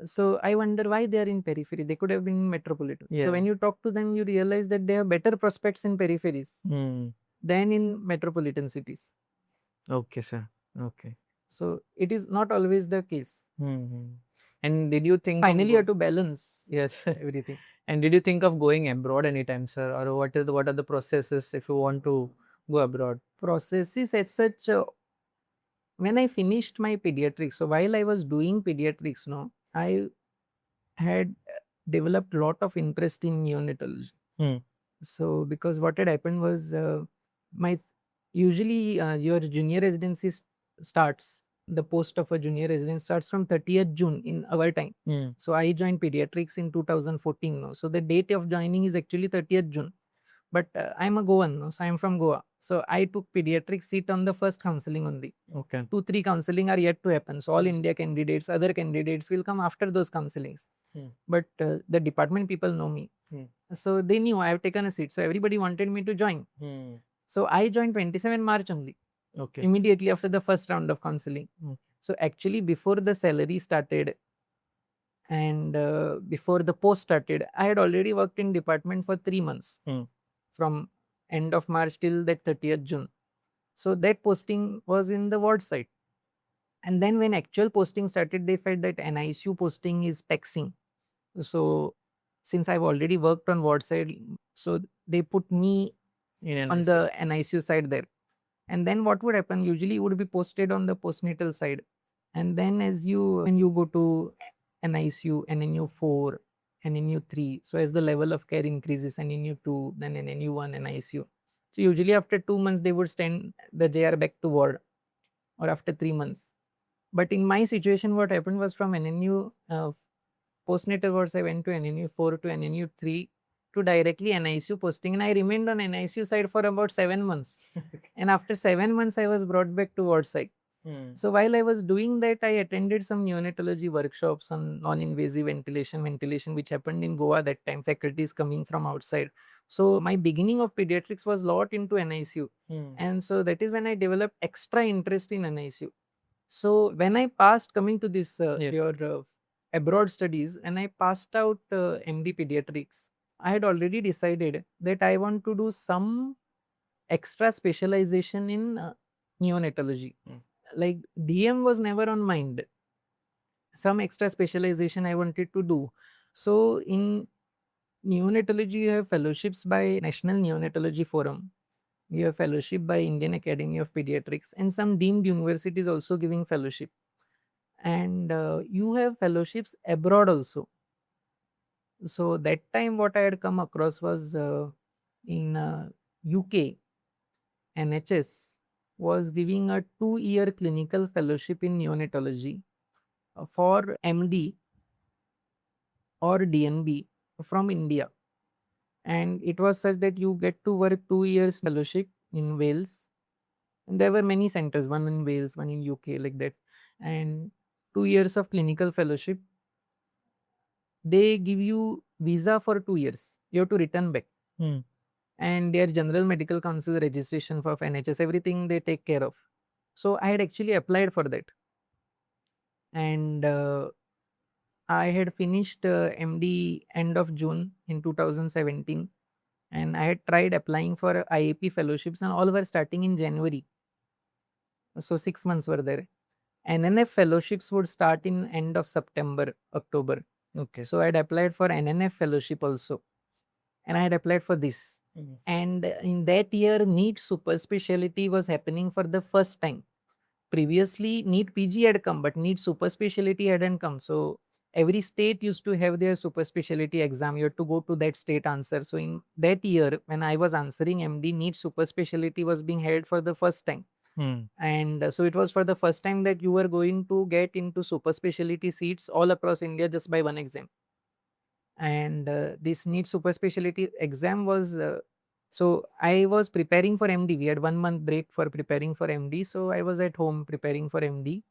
So I wonder why they are in periphery. They could have been in metropolitan. So when you talk to them, you realize that they have better prospects in peripheries than in metropolitan cities. Okay, sir. Okay. So it is not always the case. And did you think Finally, you have to balance yes everything. And did you think of going abroad anytime, sir, or what are the processes if you want to go abroad? Processes as such, when I finished my pediatrics, so while I was doing pediatrics, no, I had developed a lot of interest in neonatology. So because what had happened was my usually your junior residency starts, the post of a junior resident starts from 30th June in our time. So I joined pediatrics in 2014. No? So the date of joining is actually 30th June. But I'm a Goan, no? So I'm from Goa. So I took pediatric seat on the first counseling only. Okay. 2-3 counseling are yet to happen. So all India candidates, other candidates will come after those counselings. But the department people know me. So they knew I have taken a seat. So everybody wanted me to join. So I joined 27 March only. Okay. Immediately after the first round of counseling. So actually before the salary started and before the post started, I had already worked in department for 3 months. From end of March till that 30th June. So that posting was in the ward side. And then when actual posting started, they felt that NICU posting is taxing. So since I've already worked on ward side, so they put me on the NICU side there. And then what would happen? Usually it would be posted on the postnatal side. And then when you go to NICU, NNU4, NNU3, so as the level of care increases, NNU2, then NNU1, NICU. So usually after 2 months, they would send the JR back to ward, or after 3 months. But in my situation, what happened was from NNU postnatal wards, I went to NNU4 to NNU3 to directly NICU posting, and I remained on NICU side for about 7 months. And after 7 months, I was brought back to ward side. So while I was doing that, I attended some neonatology workshops on non-invasive ventilation, which happened in Goa that time, faculties coming from outside. So my beginning of pediatrics was lot into NICU. And so that is when I developed extra interest in NICU. So when I passed, coming to this your abroad studies, and I passed out MD Pediatrics, I had already decided that I want to do some extra specialization in neonatology. Like DM was never on mind. Some extra specialization I wanted to do. So in neonatology, you have fellowships by National Neonatology Forum. You have fellowship by Indian Academy of Pediatrics, and some deemed universities also giving fellowship. And you have fellowships abroad also. So that time what I had come across was in UK, NHS was giving a 2-year clinical fellowship in neonatology for MD or DNB from India. And it was such that you get to work 2 years fellowship in Wales. And there were many centers, one in Wales, one in UK, like that. And 2 years of clinical fellowship. They give you visa for 2 years. You have to return back. And their general medical council registration for NHS, everything they take care of. So I had actually applied for that. And I had finished MD end of June in 2017. And I had tried applying for IAP fellowships, and all were starting in January. So 6 months were there. NNF fellowships would start in end of September, October. Okay. So I had applied for NNF fellowship also. And I had applied for this. And in that year, NEET super specialty was happening for the first time. Previously, NEET-PG had come, but NEET super specialty hadn't come. So every state used to have their super specialty exam. You had to go to that state answer. So in that year, when I was answering MD, NEET super specialty was being held for the first time. And so it was for the first time that you were going to get into super specialty seats all across India just by one exam. And this NEET super specialty exam was so I was preparing for MD. We had 1 month break for preparing for MD. So I was at home preparing for MD.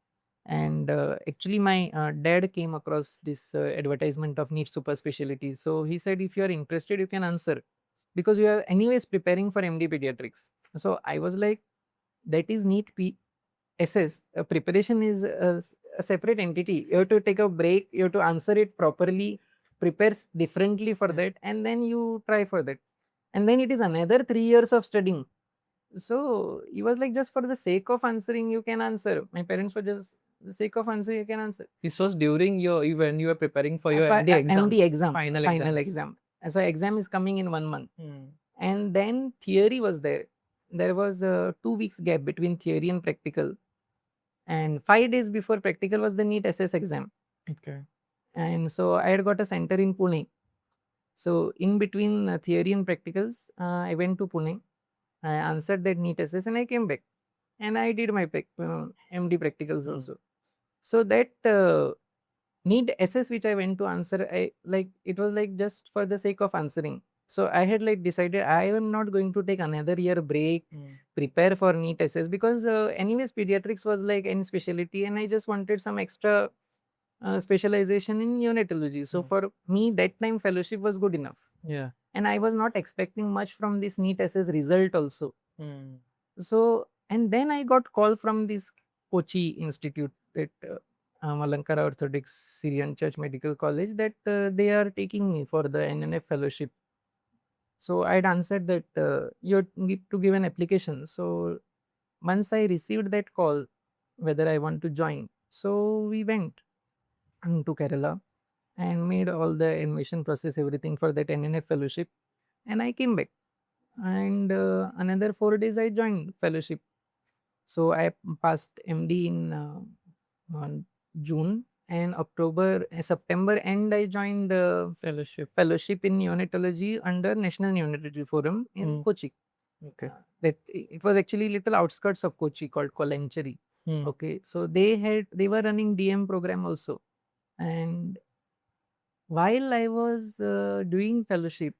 And actually my dad came across this advertisement of NEET super specialty. So he said, if you are interested, you can answer, because you are anyways preparing for MD pediatrics. So I was like, that is NEET-SS. Preparation is a separate entity. You have to take a break. You have to answer it properly, prepares differently for that, and then you try for that. And then it is another 3 years of studying. So he was like, just for the sake of answering, you can answer. My parents were just, the sake of answering, you can answer. This was during when you were preparing for your MD exam. MD exam. Final exam. So exam is coming in 1 month. And then theory was there. There was a 2 weeks gap between theory and practical. And 5 days before practical was the NEET-SS exam. Okay. And so I had got a center in Pune. So in between theory and practicals, I went to Pune. I answered that NEET-SS and I came back. And I did my MD practicals also. So that NEET-SS which I went to answer, it was like just for the sake of answering. So I had like decided I am not going to take another year break, prepare for NEET-SS, because anyways pediatrics was like any specialty, and I just wanted some extra specialization in neonatology. So for me, that time fellowship was good enough. Yeah. And I was not expecting much from this NEET-SS result also. So, and then I got call from this Kochi Institute, that Malankara Orthodox Syrian Church Medical College, that they are taking me for the NNF fellowship. So I had answered that you need to give an application. So once I received that call, whether I want to join, so we went to Kerala and made all the admission process, everything for that NNF fellowship, and I came back. And another 4 days I joined fellowship. So I passed MD in on June, and September end I joined fellowship in neonatology under National Neonatology Forum in Kochi. Okay. That it was actually little outskirts of Kochi called Kolancheri. Okay, so they were running DM program also. And while I was doing fellowship,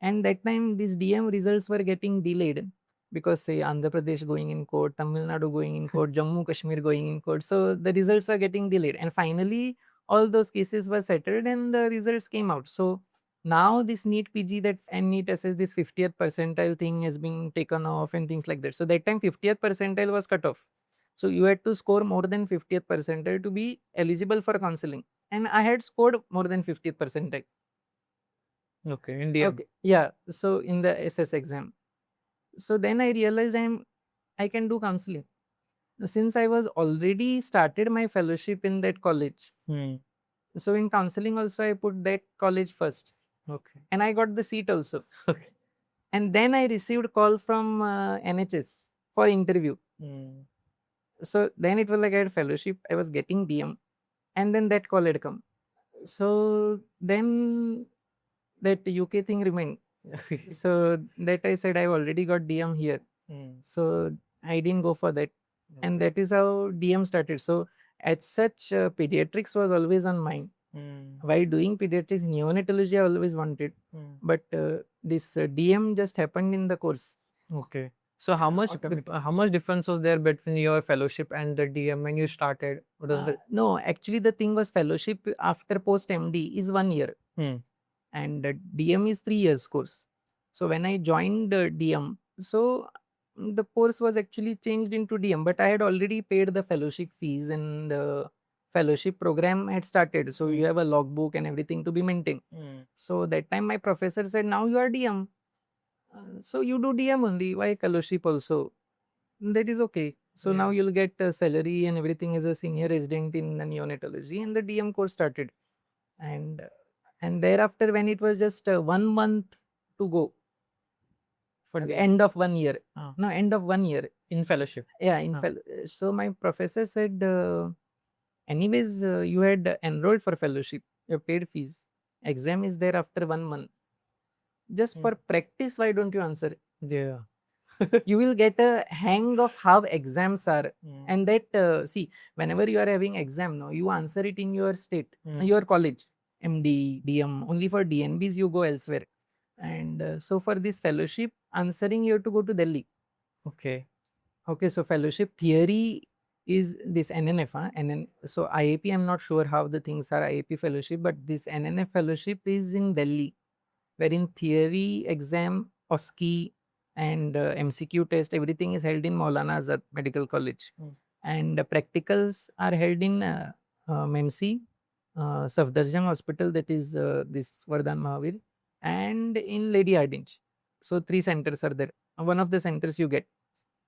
and that time these DM results were getting delayed, because say Andhra Pradesh going in court, Tamil Nadu going in court, Jammu Kashmir going in court. So the results were getting delayed, and finally all those cases were settled and the results came out. So now this NEET-PG that and NEET-SS, this 50th percentile thing has been taken off and things like that. So that time 50th percentile was cut off. So you had to score more than 50th percentile to be eligible for counseling. And I had scored more than 50th percentile. Okay, in DM. Okay, yeah. So in the SS exam. So then I realized I can do counseling. Since I was already started my fellowship in that college. So in counseling also I put that college first. Okay. And I got the seat also. Okay. And then I received call from NHS for interview. So then it was like I had fellowship, I was getting DM, and then that call had come. So then that UK thing remained. So that I said I've already got DM here. So I didn't go for that. And that is how DM started. So as such, pediatrics was always on mind. While doing pediatrics, neonatology I always wanted, but this DM just happened in the course. Okay. So how much difference was there between your fellowship and the DM when you started? What was the No, actually the thing was fellowship after post MD is 1 year and DM is 3 years course. So when I joined DM, so the course was actually changed into DM, but I had already paid the fellowship fees and fellowship program had started. So you have a logbook and everything to be maintained. So that time my professor said, now you are DM. So you do DM only, why fellowship also? That is okay. So now you'll get a salary and everything as a senior resident in neonatology, and the DM course started. And thereafter, when it was just 1 month to go, for the end of 1 year, no, end of 1 year in fellowship? Yeah, in so my professor said, anyways, you had enrolled for fellowship, you paid fees. Exam is there after 1 month. Just for practice, why don't you answer? Yeah. You will get a hang of how exams are, and that see, whenever you are having exam, no, you answer it in your state, your college, MD, DM. Only for DNBs you go elsewhere, and so for this fellowship, answering you have to go to Delhi. Okay. Okay, so fellowship theory is this NNF, so IAP, I'm not sure how the things are IAP fellowship, but this NNF fellowship is in Delhi, wherein theory exam, OSCE and MCQ test, everything is held in Maulana Azad Medical College. And practicals are held in MEMC, Safdarjung Hospital, that is this Vardhan Mahavir, and in Lady Hardinge. So 3 centers are there. One of the centers you get.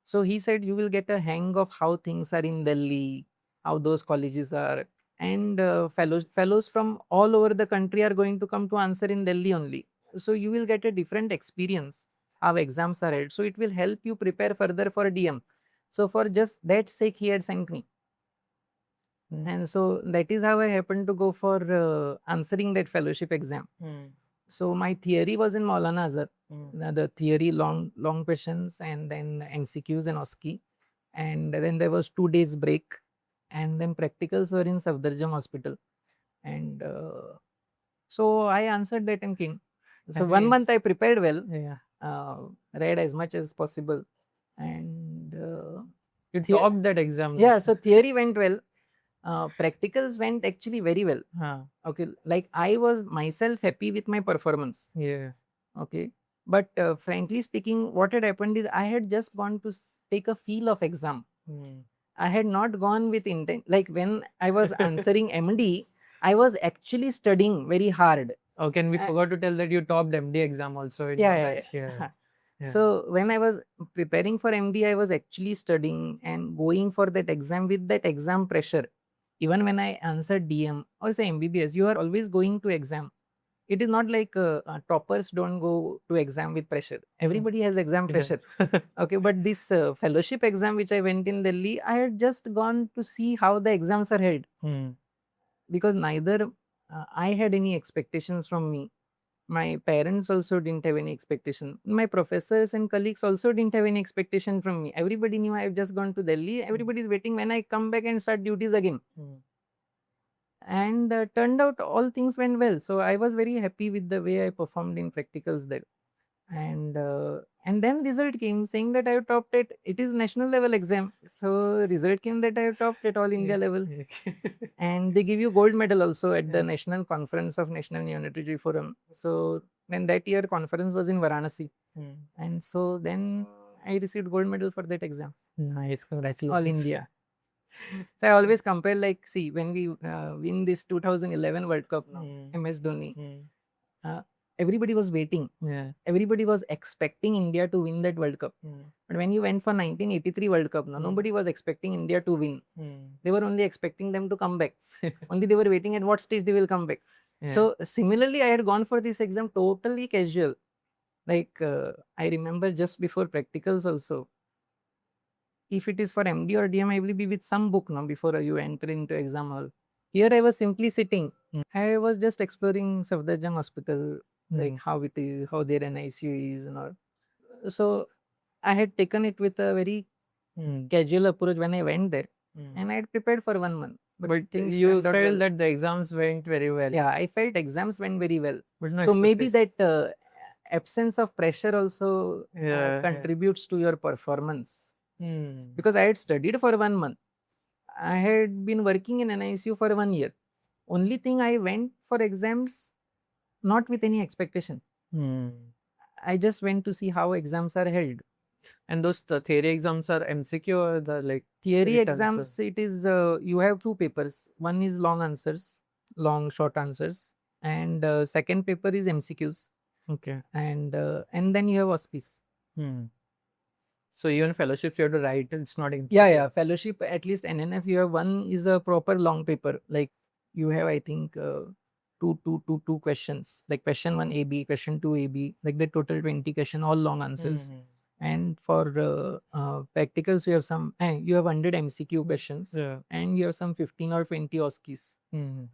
So he said you will get a hang of how things are in Delhi, how those colleges are, and fellows from all over the country are going to come to answer in Delhi only. So you will get a different experience how exams are held. So it will help you prepare further for DM. So for just that sake, he had sent me. And so that is how I happened to go for answering that fellowship exam. So my theory was in Maulana Azad. The theory, long questions, and then MCQs and OSCE. And then there was 2 days break. And then practicals were in Safdarjung Hospital. And so I answered that and came. So 1 month I prepared well, read as much as possible. And you topped that exam. Yeah, so theory went well. Practicals went actually very well. Okay, like I was myself happy with my performance. Yeah. Okay, but frankly speaking, what had happened is I had just gone to take a feel of exam. I had not gone with intent. Like when I was answering MD, I was actually studying very hard. Okay, and we forgot to tell that you topped MD exam also. Yeah. So when I was preparing for MD, I was actually studying and going for that exam with that exam pressure. Even when I answered DM or say MBBS, you are always going to exam. It is not like toppers don't go to exam with pressure. Everybody has exam pressure. Okay, but this fellowship exam which I went in Delhi, I had just gone to see how the exams are held. Because neither I had any expectations from me. My parents also didn't have any expectation. My professors and colleagues also didn't have any expectation from me. Everybody knew I have just gone to Delhi. Everybody is waiting when I come back and start duties again. And turned out all things went well. So I was very happy with the way I performed in practicals there. And then result came saying that I have topped it. It is national level exam. So result came that I have topped at all India level. And they give you gold medal also at the national conference of National Neonatology Forum. So then that year conference was in Varanasi. And so then I received gold medal for that exam. Nice, congratulations. All India. So I always compare, like, see, when we win this 2011 World Cup now, MS Dhoni, everybody was waiting. Everybody was expecting India to win that World Cup. But when you went for 1983 World Cup, nobody was expecting India to win. They were only expecting them to come back. Only they were waiting at what stage they will come back. So similarly, I had gone for this exam totally casual. Like I remember just before practicals also, if it is for MD or DM, I will be with some book now before you enter into exam hall. Here I was simply sitting. I was just exploring Safdarjung Hospital, like how it is, how their NICU is and all. So I had taken it with a very casual approach when I went there. And I had prepared for 1 month. But things you turned out felt well. that the exams went very well. Yeah, I felt exams went very well. But no So maybe expectation. that absence of pressure also Yeah. contributes to your performance. Hmm. Because I had studied for 1 month. I had been working in NICU for 1 year. Only thing I went for exams not with any expectation. Hmm. I just went to see how exams are held. And those theory exams are MCQ or the like Theory written, exams, it is you have two papers. One is long answers, long short answers, and second paper is MCQs, Okay. and then you have OSCEs. Hmm. So even fellowships you have to write. It's not MCQ. Yeah. Fellowship, at least NNF, you have one is a proper long paper. Like you have, I think, two questions. Like question 1 AB, question 2 AB, like the total 20 question, all long answers. Mhm. And for practicals, you have you have 100 MCQ questions, Yeah. and you have some 15 or 20 OSCEs. Mhm.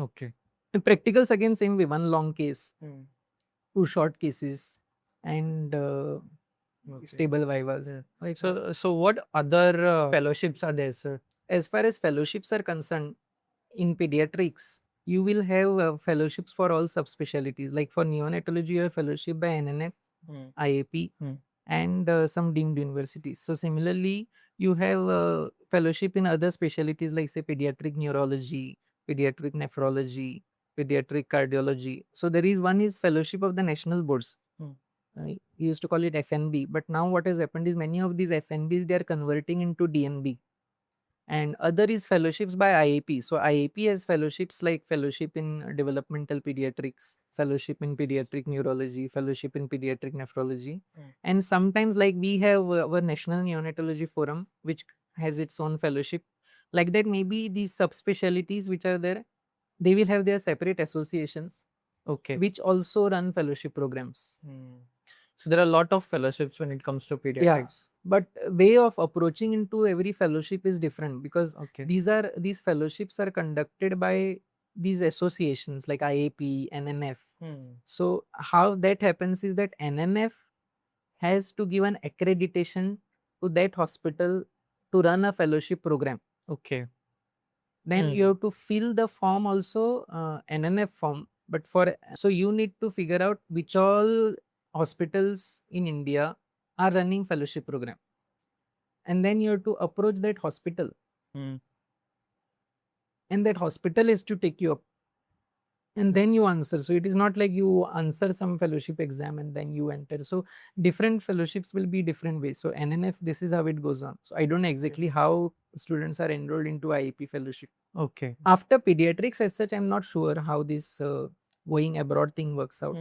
Okay. And practicals again same way, one long case, Hmm. two short cases, and Okay. stable vivas. Yeah. Like So what other fellowships are there, sir? as far as fellowships are concerned, in pediatrics, you will have fellowships for all subspecialties. Like for neonatology, you have fellowship by NNF, Hmm. IAP, Hmm. and some deemed universities. So similarly, you have fellowship in other specialties like say pediatric neurology, pediatric nephrology, pediatric cardiology. So there is one is fellowship of the national boards. Hmm. We used to call it FNB, but now what has happened is many of these FNBs they are converting into DNB, and other is fellowships by IAP. So IAP has fellowships like fellowship in developmental pediatrics, fellowship in pediatric neurology, fellowship in pediatric nephrology, and sometimes like we have our National Neonatology Forum, which has its own fellowship. Like that, maybe these subspecialties which are there, they will have their separate associations, Okay. which also run fellowship programs. Hmm. So there are a lot of fellowships when it comes to Yeah, pediatrics. but way of approaching into every fellowship is different because Okay. these fellowships are conducted by these associations like IAP, NNF. Hmm. So how that happens is that NNF has to give an accreditation to that hospital to run a fellowship program. Okay. Then you have to fill the form also, NNF form. But so you need to figure out which all hospitals in India are running fellowship program, and then you have to approach that hospital, Hmm. and that hospital is to take you up, and then you answer. So it is not like you answer some fellowship exam and then you enter. So different fellowships will be different ways. So NNF, this is how it goes on. So I don't know exactly how students are enrolled into IEP fellowship. Okay. After pediatrics as such, I'm not sure how this going abroad thing works out.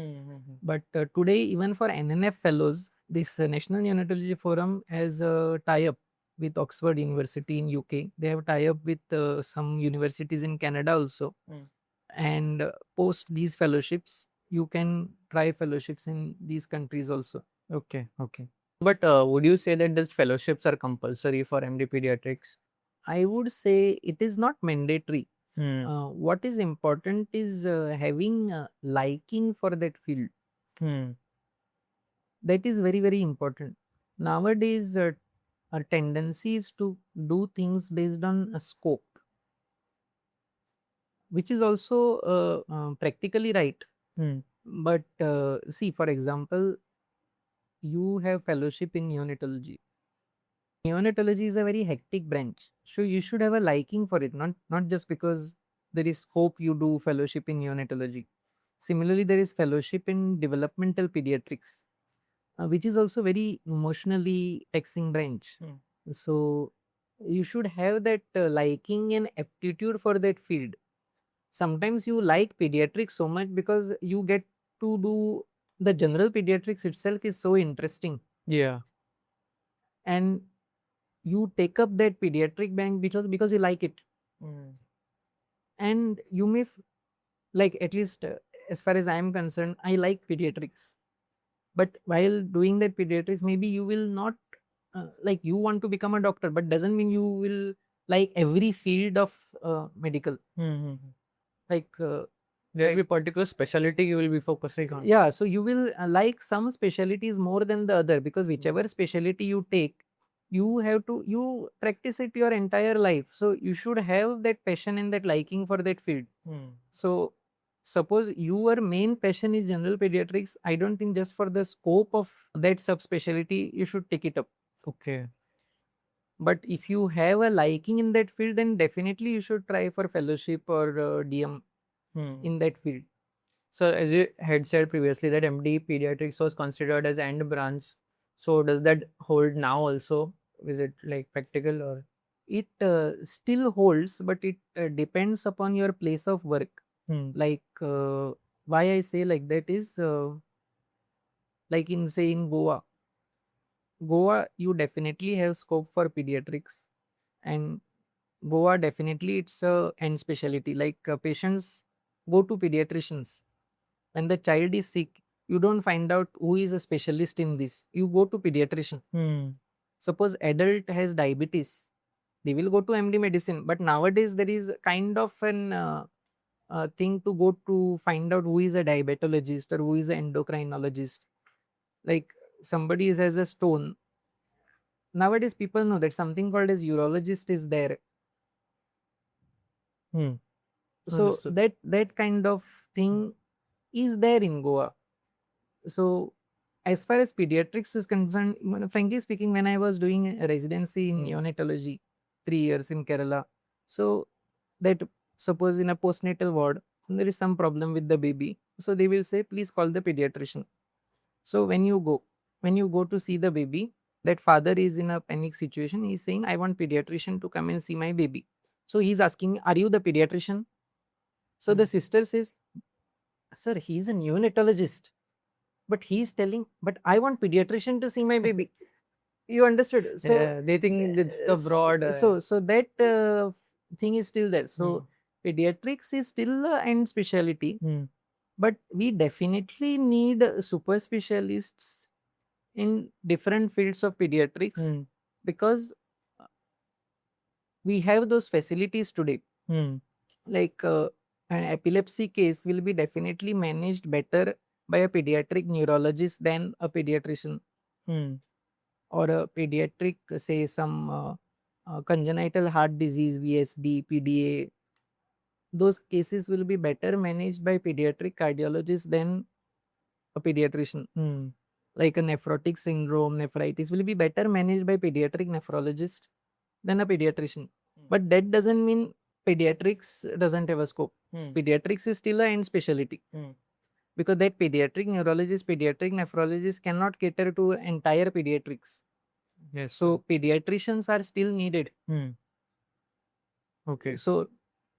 But today, even for NNF fellows, this National Neonatology Forum has a tie-up with Oxford University in UK. They have tie-up with some universities in Canada also. And post these fellowships, you can try fellowships in these countries also. Okay. But would you say that these fellowships are compulsory for MD pediatrics? I would say it is not mandatory. Hmm. What is important is having liking for that field. Hmm. That is very, very important. Nowadays, our tendency is to do things based on a scope, which is also practically right. Hmm. But see, for example, you have fellowship in neonatology. Neonatology is a very hectic branch, so you should have a liking for it, not just because there is scope you do fellowship in neonatology. Similarly, there is fellowship in developmental pediatrics, which is also very emotionally taxing branch. So you should have that liking and aptitude for that field. Sometimes you like pediatrics so much because you get to do the general pediatrics itself is so interesting, Yeah. and you take up that pediatric bank because you like it, and you may like, at least as far as I am concerned, I like pediatrics. But while doing that pediatrics, maybe you will not like, you want to become a doctor, but doesn't mean you will like every field of medical. Like There will be particular specialty you will be focusing on. so you will like some specialties more than the other, because whichever specialty you take, you have to, you practice it your entire life. So you should have that passion and that liking for that field. So suppose your main passion is general pediatrics, I don't think just for the scope of that subspecialty you should take it up. Okay. But if you have a liking in that field, then definitely you should try for fellowship or DM in that field. So as you had said previously that MD Pediatrics was considered as end branch. So does that hold now also? Is it like practical or? It still holds, but it depends upon your place of work. Like why I say like that is like in say in Goa you definitely have scope for pediatrics, and Goa definitely it's a end specialty. Like patients go to pediatricians when the child is sick. You don't find out who is a specialist in this. You go to pediatrician. Suppose adult has diabetes, they will go to MD medicine. But nowadays there is kind of an thing to go to find out who is a diabetologist or who is an endocrinologist. Like somebody has a stone. Nowadays people know that something called as urologist is there. So Understood. that kind of thing is there in Goa. So as far as pediatrics is concerned, frankly speaking, when I was doing a residency in neonatology 3 years in Kerala, so that suppose in a postnatal ward there is some problem with the baby, so they will say please call the pediatrician. So when you go to see the baby, that father is in a panic situation. He's saying, I want pediatrician to come and see my baby. So he's asking, are you the pediatrician? So the sister says, sir, he's a neonatologist, but he's telling, but I want pediatrician to see my baby. You understood? So they think it's the broad. so that thing is still there. So pediatrics is still an end specialty, but we definitely need super specialists in different fields of pediatrics because we have those facilities today. Like an epilepsy case will be definitely managed better by a pediatric neurologist than a pediatrician. Or a pediatric, say some congenital heart disease, VSD, PDA. Those cases will be better managed by pediatric cardiologists than a pediatrician. Like a nephrotic syndrome, nephritis will be better managed by pediatric nephrologist than a pediatrician. But that doesn't mean pediatrics doesn't have a scope. Pediatrics is still a end specialty. Because that pediatric neurologist, pediatric nephrologist cannot cater to entire pediatrics. Yes. So pediatricians are still needed. Okay. So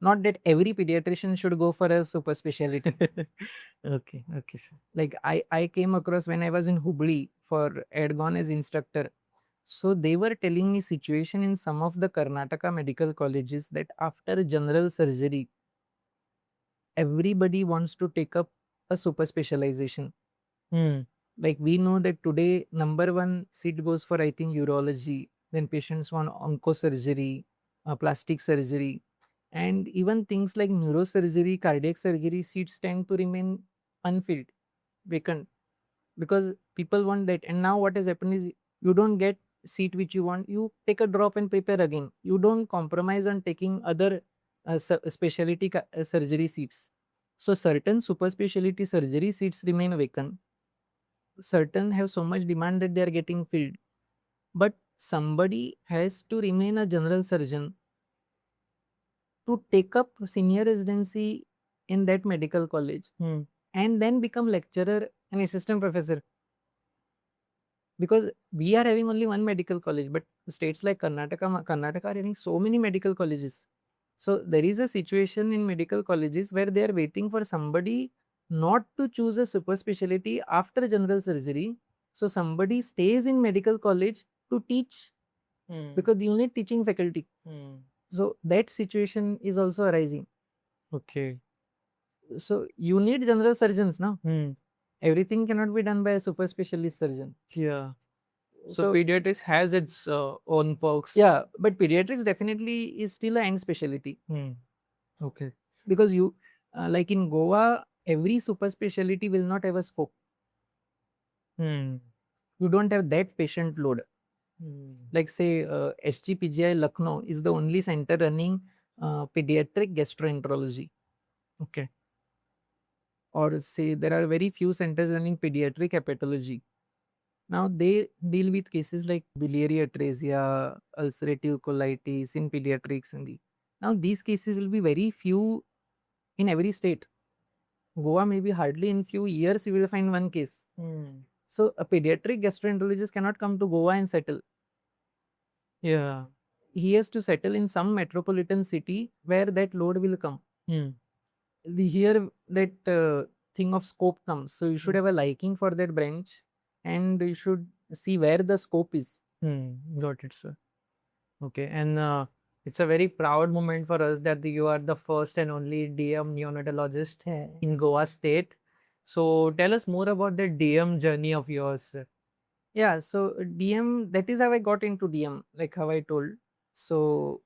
not that every pediatrician should go for a super specialty. Okay. Sir. Like I came across when I was in Hubli for Adgon as instructor. So they were telling me situation in some of the Karnataka medical colleges that after general surgery, everybody wants to take up a super specialization. Like we know that today number one seat goes for I think urology, then patients want oncosurgery, plastic surgery, and even things like neurosurgery, cardiac surgery seats tend to remain unfilled, vacant, because people want that. And now what has happened is you don't get seat which you want, you take a drop and prepare again. You don't compromise on taking other specialty surgery seats. So certain super specialty surgery seats remain vacant. Certain have so much demand that they are getting filled. But somebody has to remain a general surgeon to take up senior residency in that medical college and then become lecturer and assistant professor. Because we are having only one medical college, but states like Karnataka are having so many medical colleges. So there is a situation in medical colleges where they are waiting for somebody not to choose a super specialty after general surgery. So somebody stays in medical college to teach because you need teaching faculty. So that situation is also arising. Okay. So you need general surgeons now. Everything cannot be done by a super specialist surgeon. Yeah. So pediatrics has its own perks. Yeah, but pediatrics definitely is still an end specialty. Okay. Because you, like in Goa, every super specialty will not have a scope. You don't have that patient load. Like say SGPGI Lucknow is the only center running pediatric gastroenterology. Okay. Or say there are very few centers running pediatric hepatology. Now they deal with cases like biliary atresia, ulcerative colitis in pediatrics. Now these cases will be very few in every state. Goa maybe hardly in few years you will find one case. So a pediatric gastroenterologist cannot come to Goa and settle. Yeah. He has to settle in some metropolitan city where that load will come. Here that thing of scope comes. So you should have a liking for that branch and you should see where the scope is. Got it, sir. Okay, and it's a very proud moment for us that you are the first and only DM neonatologist in Goa state. So tell us more about the DM journey of yours, sir. Yeah, so DM, that is how I got into DM, like how I told. So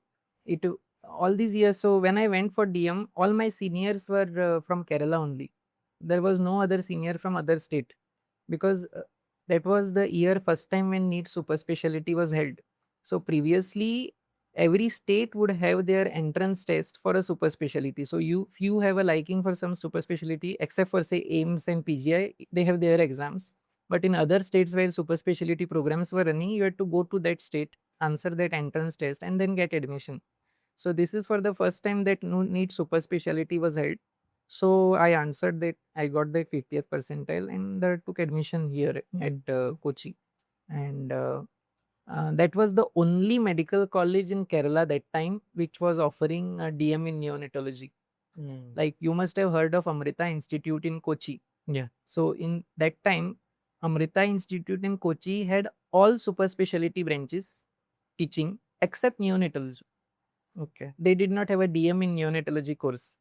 it all these years, so when I went for DM, all my seniors were from Kerala only. There was no other senior from other state because that was the year first time when NEET super specialty was held. So previously, every state would have their entrance test for a super specialty. So if you have a liking for some super specialty, except for say AIMS and PGI, they have their exams. But in other states where super specialty programs were running, you had to go to that state, answer that entrance test, and then get admission. So this is for the first time that NEET super specialty was held. So I answered that, I got the 50th percentile and took admission here at Kochi. And that was the only medical college in Kerala that time which was offering a DM in neonatology. Like you must have heard of Amrita Institute in Kochi. Yeah. So in that time, Amrita Institute in Kochi had all super specialty branches teaching except neonatology. Okay. They did not have a DM in neonatology course.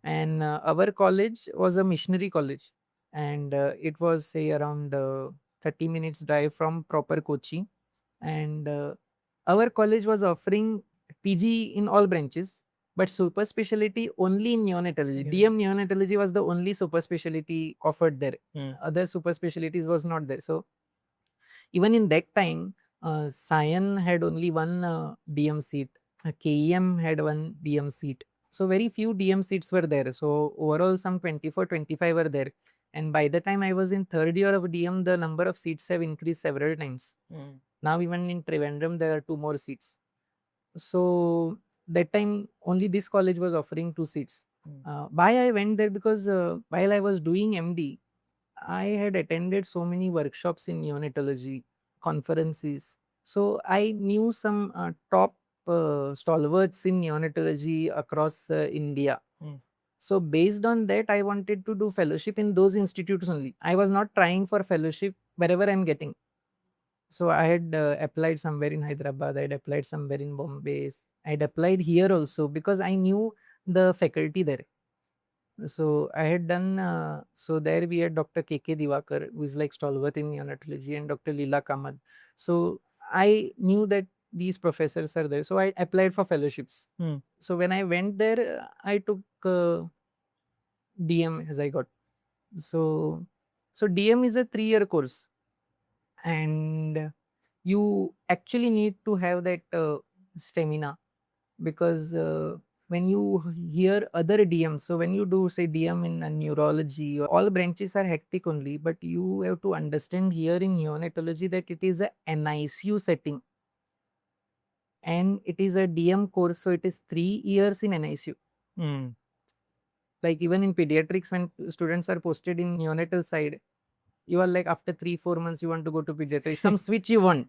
And our college was a missionary college. And it was say around 30 minutes drive from proper Kochi. And our college was offering PG in all branches, but super specialty only in neonatology. DM neonatology was the only super specialty offered there. Other super specialties was not there. So even in that time, Sion had only one DM seat. KEM had one DM seat. So very few DM seats were there. So overall some 24, 25 were there. And by the time I was in third year of DM, the number of seats have increased several times. Now even in Trivandrum, there are 2 more seats. So that time only this college was offering 2 seats. Why I went there? Because while I was doing MD, I had attended so many workshops in neonatology, conferences. So I knew some top stalwarts in neonatology across India. So based on that, I wanted to do fellowship in those institutes only. I was not trying for fellowship wherever I'm getting. So I had applied somewhere in Hyderabad. I had applied somewhere in Bombay. I had applied here also because I knew the faculty there. So I had done, so there we had Dr. KK Divakar, who is like stalwart in neonatology, and Dr. Leela Kamal. So I knew that these professors are there. So I applied for fellowships. So when I went there, I took DM as I got. So DM is a 3-year course. And you actually need to have that stamina because when you hear other DMs, so when you do say DM in neurology, all branches are hectic only, but you have to understand here in neonatology that it is a NICU setting and it is a DM course, so it is 3 years in NICU. Like even in pediatrics, when students are posted in neonatal side, you are like after 3-4 months you want to go to pediatrics, some switch you want.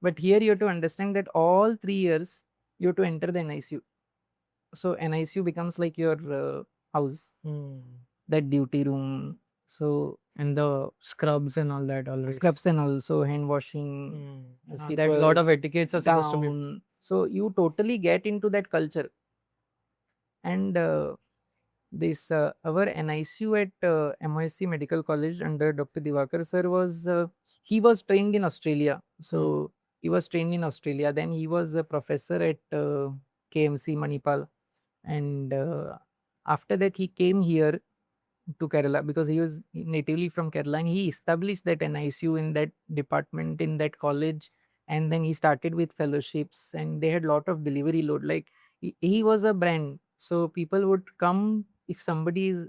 But here you have to understand that all 3 years you have to enter the NICU. So NICU becomes like your house, that duty room. So and the scrubs and all that always. Scrubs and also hand washing, that lot of etiquettes are supposed to be. So you totally get into that culture. And this our NICU at MIC Medical College under Dr. Divakar sir was he was trained in Australia. So he was trained in Australia. Then he was a professor at KMC Manipal. And after that he came here to Kerala because he was natively from Kerala and he established that NICU in that department in that college. and then he started with fellowships, and they had lot of delivery load. Like he was a brand, so people would come if somebody is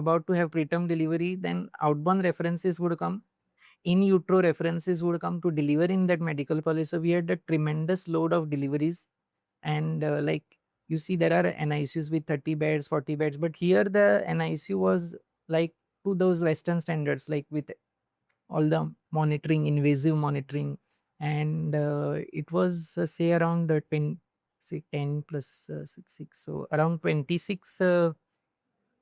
about to have preterm delivery, then outbound references would come, in utero references would come to deliver in that medical college. So we had a tremendous load of deliveries, and like you see, there are NICUs with 30 beds, 40 beds, but here the NICU was like to those Western standards, like with all the monitoring, invasive monitoring, and it was say around 10, say 10 plus 6, so around 26,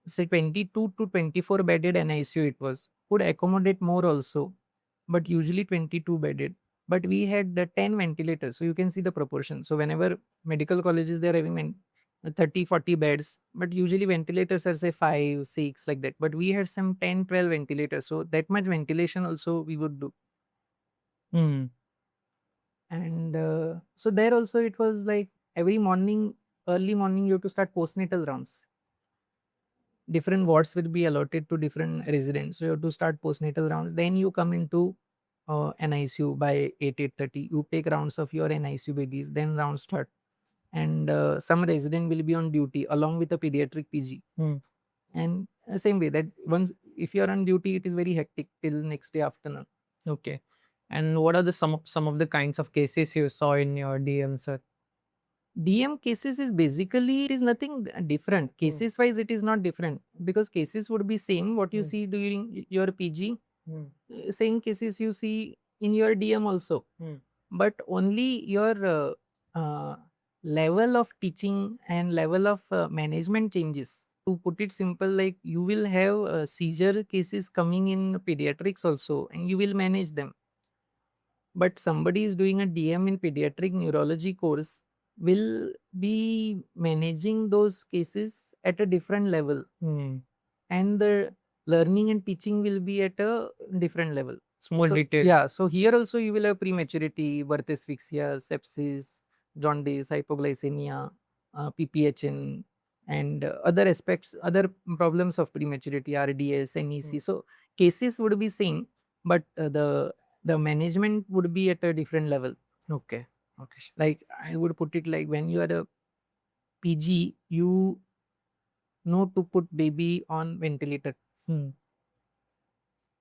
say 22 to 24 bedded NICU it was. Could accommodate more also, but usually 22 bedded. But we had the 10 ventilators, so you can see the proportion. So whenever medical colleges, they're having 30, 40 beds, but usually ventilators are say 5, 6 like that. But we had some 10, 12 ventilators, so that much ventilation also we would do. Hmm. And so there also it was like every morning, early morning, you have to start postnatal rounds. Different wards will be allotted to different residents, so you have to start postnatal rounds. Then you come into NICU by 8:30. You take rounds of your NICU babies, then rounds start, and some resident will be on duty along with a pediatric PG. Hmm. And same way that once if you are on duty, it is very hectic till next day afternoon. Okay. And what are the some of the kinds of cases you saw in your DM, sir? DM cases is basically, it is nothing different. Cases wise, it is not different, because cases would be same what you see during your PG. Same cases you see in your DM also, but only your level of teaching and level of management changes. To put it simple, like you will have seizure cases coming in pediatrics also, and you will manage them. But somebody is doing a DM in pediatric neurology course will be managing those cases at a different level, and the learning and teaching will be at a different level. It's more detailed. Yeah, so here also you will have prematurity, birth asphyxia, sepsis, jaundice, hypoglycemia, PPHN, and other aspects, other problems of prematurity, RDS, NEC. So cases would be same, but the management would be at a different level. Okay. Okay. Like I would put it like, when you are a PG, you know to put baby on ventilator.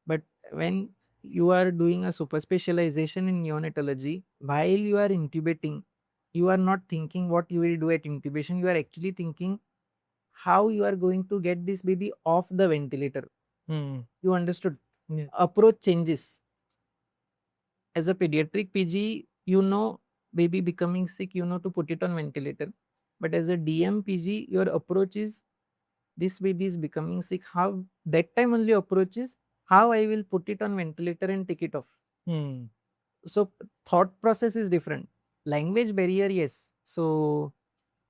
But when you are doing a super specialization in neonatology, while you are intubating, you are not thinking what you will do at intubation. You are actually thinking how you are going to get this baby off the ventilator. You understood? Yeah. Approach changes. As a pediatric PG, you know baby becoming sick, you know to put it on ventilator. But as a DM PG, your approach is, this baby is becoming sick. How that time only approach is, how I will put it on ventilator and take it off. So thought process is different. Language barrier, yes. So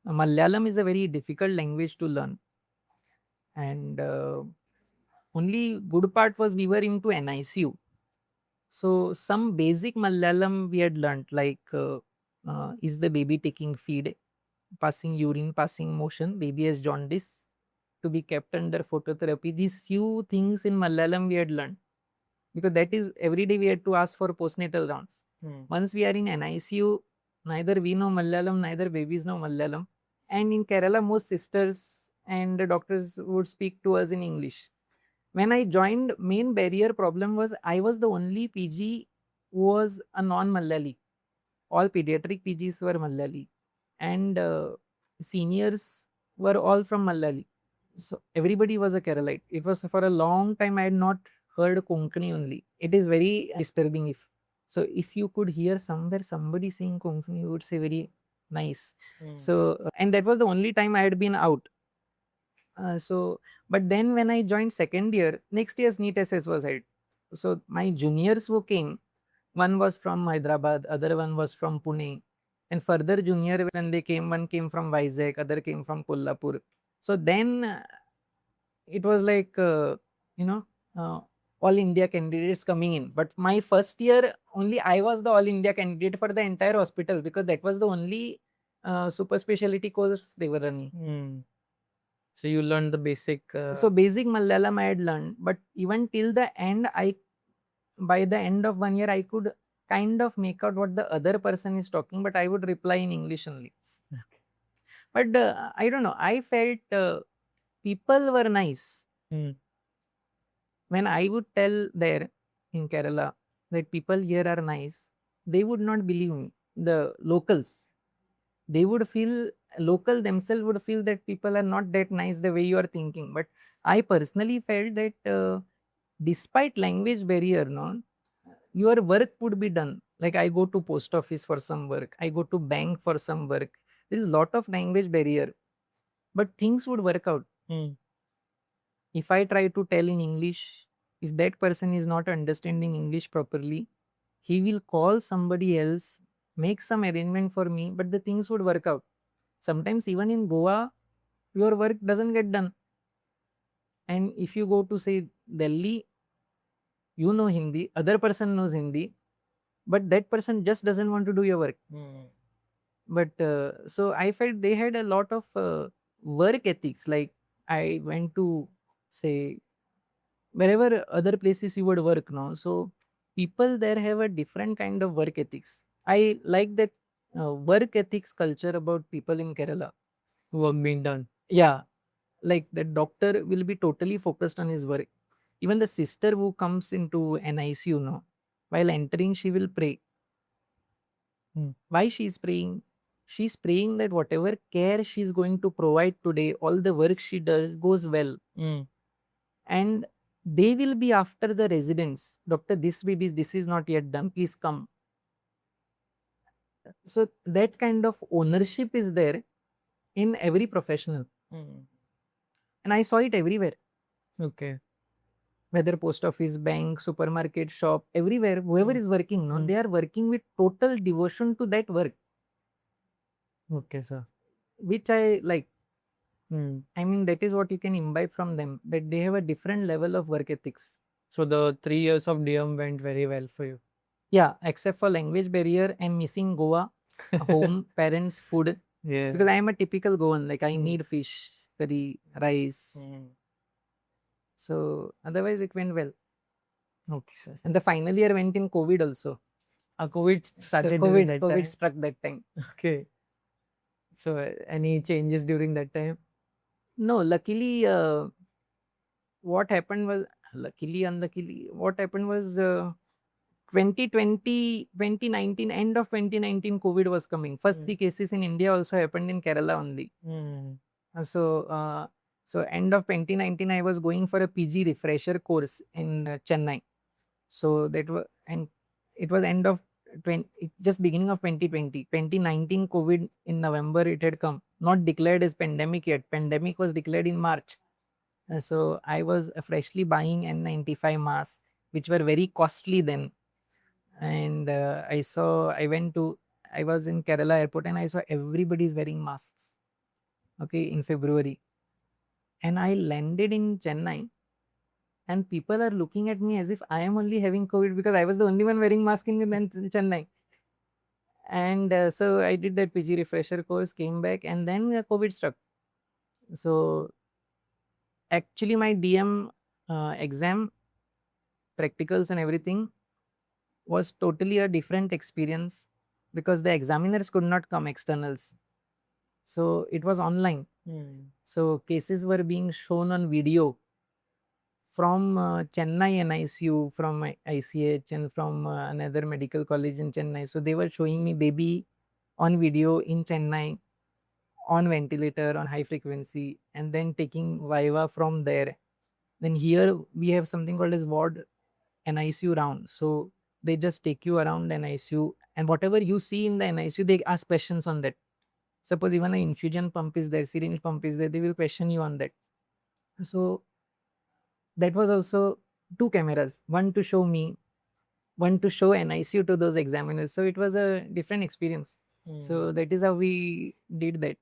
Malayalam is a very difficult language to learn, and only good part was we were into NICU. So some basic Malayalam we had learned, like is the baby taking feed, passing urine, passing motion, baby has jaundice, to be kept under phototherapy. These few things in Malayalam we had learned, because that is every day we had to ask for postnatal rounds. Once we are in NICU, neither we know Malayalam, neither babies know Malayalam. And in Kerala, most sisters and doctors would speak to us in English. When I joined, main barrier problem was I was the only PG who was a non-Malayali. All pediatric PGs were Malayali, and seniors were all from Malayali. So everybody was a Keralite. It was for a long time I had not heard Konkani only. It is very disturbing. If you could hear somewhere somebody saying Konkani, you would say very nice. So and that was the only time I had been out. But then when I joined second year, next year's NEET SS was held. So my juniors who came, one was from Hyderabad, other one was from Pune, and further junior when they came, one came from Vizag, other came from Kolhapur. So then it was like all India candidates coming in. But my first year only I was the all India candidate for the entire hospital, because that was the only super specialty course they were running. So you learned the basic. So basic Malayalam I had learned, but even till the end, by the end of 1 year, I could kind of make out what the other person is talking, but I would reply in English only. But I don't know, I felt people were nice. When I would tell there in Kerala that people here are nice, they would not believe me. The locals, they would feel, local themselves would feel that people are not that nice the way you are thinking. But I personally felt that despite language barrier, no, your work would be done. Like I go to post office for some work, I go to bank for some work. There is a lot of language barrier, but things would work out. If I try to tell in English, if that person is not understanding English properly, he will call somebody else, make some arrangement for me, but the things would work out. Sometimes even in Goa, your work doesn't get done. And if you go to say Delhi, you know Hindi, other person knows Hindi, but that person just doesn't want to do your work. But so I felt they had a lot of work ethics. Like I went to say wherever other places you would work now, so people there have a different kind of work ethics. I like that work ethics culture about people in Kerala. Work being done. Yeah, like the doctor will be totally focused on his work. Even the sister who comes into an ICU now, while entering, she will pray. Why she is praying? She's praying that whatever care she's going to provide today, all the work she does goes well. And they will be after the residents. Doctor, this baby, this is not yet done. Please come. So that kind of ownership is there in every professional. And I saw it everywhere. Okay. Whether post office, bank, supermarket, shop, everywhere, whoever is working, no, they are working with total devotion to that work. Okay, sir. Which I like. I mean, that is what you can imbibe from them, that they have a different level of work ethics. So the 3 years of DM went very well for you. Yeah, except for language barrier and missing Goa, home, parents, food. Yeah. Because I am a typical Goan, like I need fish, curry, rice. So otherwise it went well. Okay, sir. And the final year went in COVID also. COVID started during that COVID time. Struck that time. Okay. So any changes during that time? No, luckily, what happened was, luckily, unluckily, what happened was 2020, 2019, end of 2019, COVID was coming. First 3 cases in India also happened in Kerala only. So end of 2019, I was going for a PG refresher course in Chennai. So that was, and it was end of just beginning of 2020. 2019 COVID in November it had come. Not declared as pandemic yet. Pandemic was declared in March. So I was freshly buying N95 masks, which were very costly then. And I was in Kerala airport and I saw everybody is wearing masks. Okay, in February. And I landed in Chennai and people are looking at me as if I am only having COVID because I was the only one wearing mask in Chennai. And so I did that PG refresher course, came back, and then COVID struck. So actually my DM exam, practicals and everything was totally a different experience because the examiners could not come, externals. So it was online. So cases were being shown on video from Chennai NICU, from ICH, and from another medical college in Chennai. So they were showing me baby on video in Chennai, on ventilator, on high frequency, and then taking Viva from there. Then here we have something called as ward NICU round. So they just take you around NICU, and whatever you see in the NICU, they ask questions on that. Suppose even an infusion pump is there, syringe pump is there, they will question you on that. So that was also 2 cameras, one to show me, one to show NICU to those examiners. So it was a different experience. So that is how we did that.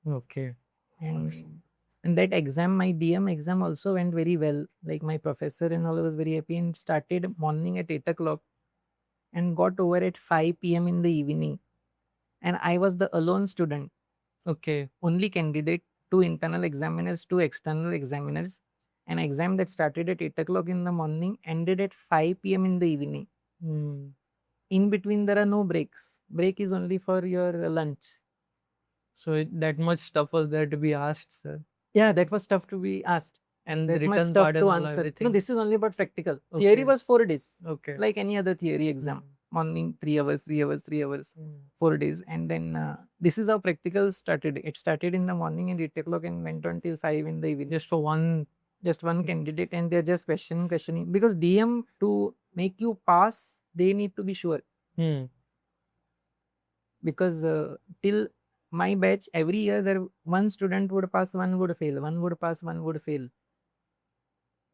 Okay. And that exam, my DM exam also went very well. Like my professor and all was very happy and started morning at 8 o'clock and got over at 5 p.m. in the evening. And I was the alone student. Okay. Only candidate, 2 internal examiners, 2 external examiners. An exam that started at 8 o'clock in the morning ended at 5 p.m. in the evening. in between there are no breaks. Break is only for your lunch. So that much stuff was there to be asked, sir. Yeah, that was tough to be asked. And That the much written stuff part to and all answer. No, everything. this is only about practical. Okay. Theory was 4 days. Okay. Like any other theory exam. Morning 3 hours, 3 hours, 3 hours, 4 days. And then this is how practical started. It started in the morning at 8 o'clock and went on till 5 in the evening. Just for one. Just one candidate, and they're just questioning. Because DM, to make you pass, they need to be sure. Because till my batch, every year there one student would pass, one would fail, one would pass, one would fail.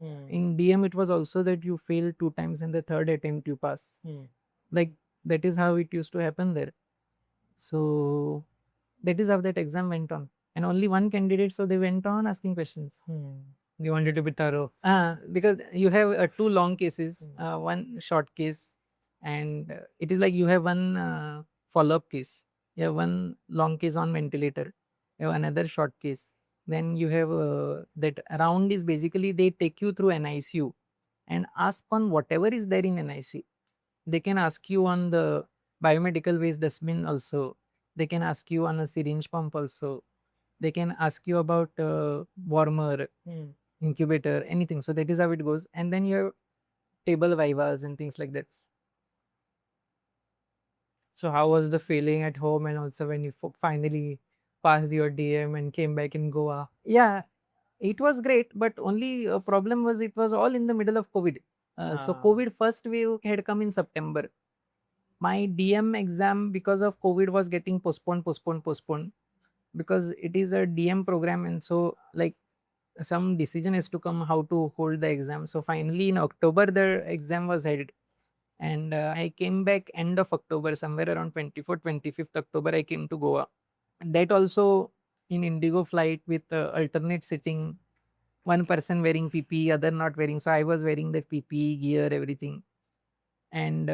In DM, it was also that you fail 2 times and the third attempt you pass. Like that is how it used to happen there. So that is how that exam went on. And only one candidate, so they went on asking questions. They wanted to be thorough. Because you have 2 long cases, one short case, and it is like you have one follow-up case. You have one long case on ventilator. You have another short case. Then you have that round is basically they take you through NICU and ask on whatever is there in NICU. They can ask you on the biomedical waste dustbin also. They can ask you on a syringe pump also. They can ask you about warmer, incubator, anything. So that is how it goes. And then you have table vivas and things like that. So how was the feeling at home, and also when you finally passed your DM and came back in Goa? Yeah, it was great, but only problem was it was all in the middle of COVID. So COVID first wave had come in September. My DM exam because of COVID was getting postponed because it is a DM program, and so like some decision has to come how to hold the exam. So finally in October the exam was held, and I came back end of October, somewhere around 24th, 25th October I came to Goa. That also in Indigo flight with alternate sitting, one person wearing PPE, other not wearing. So I was wearing the PPE gear, everything. And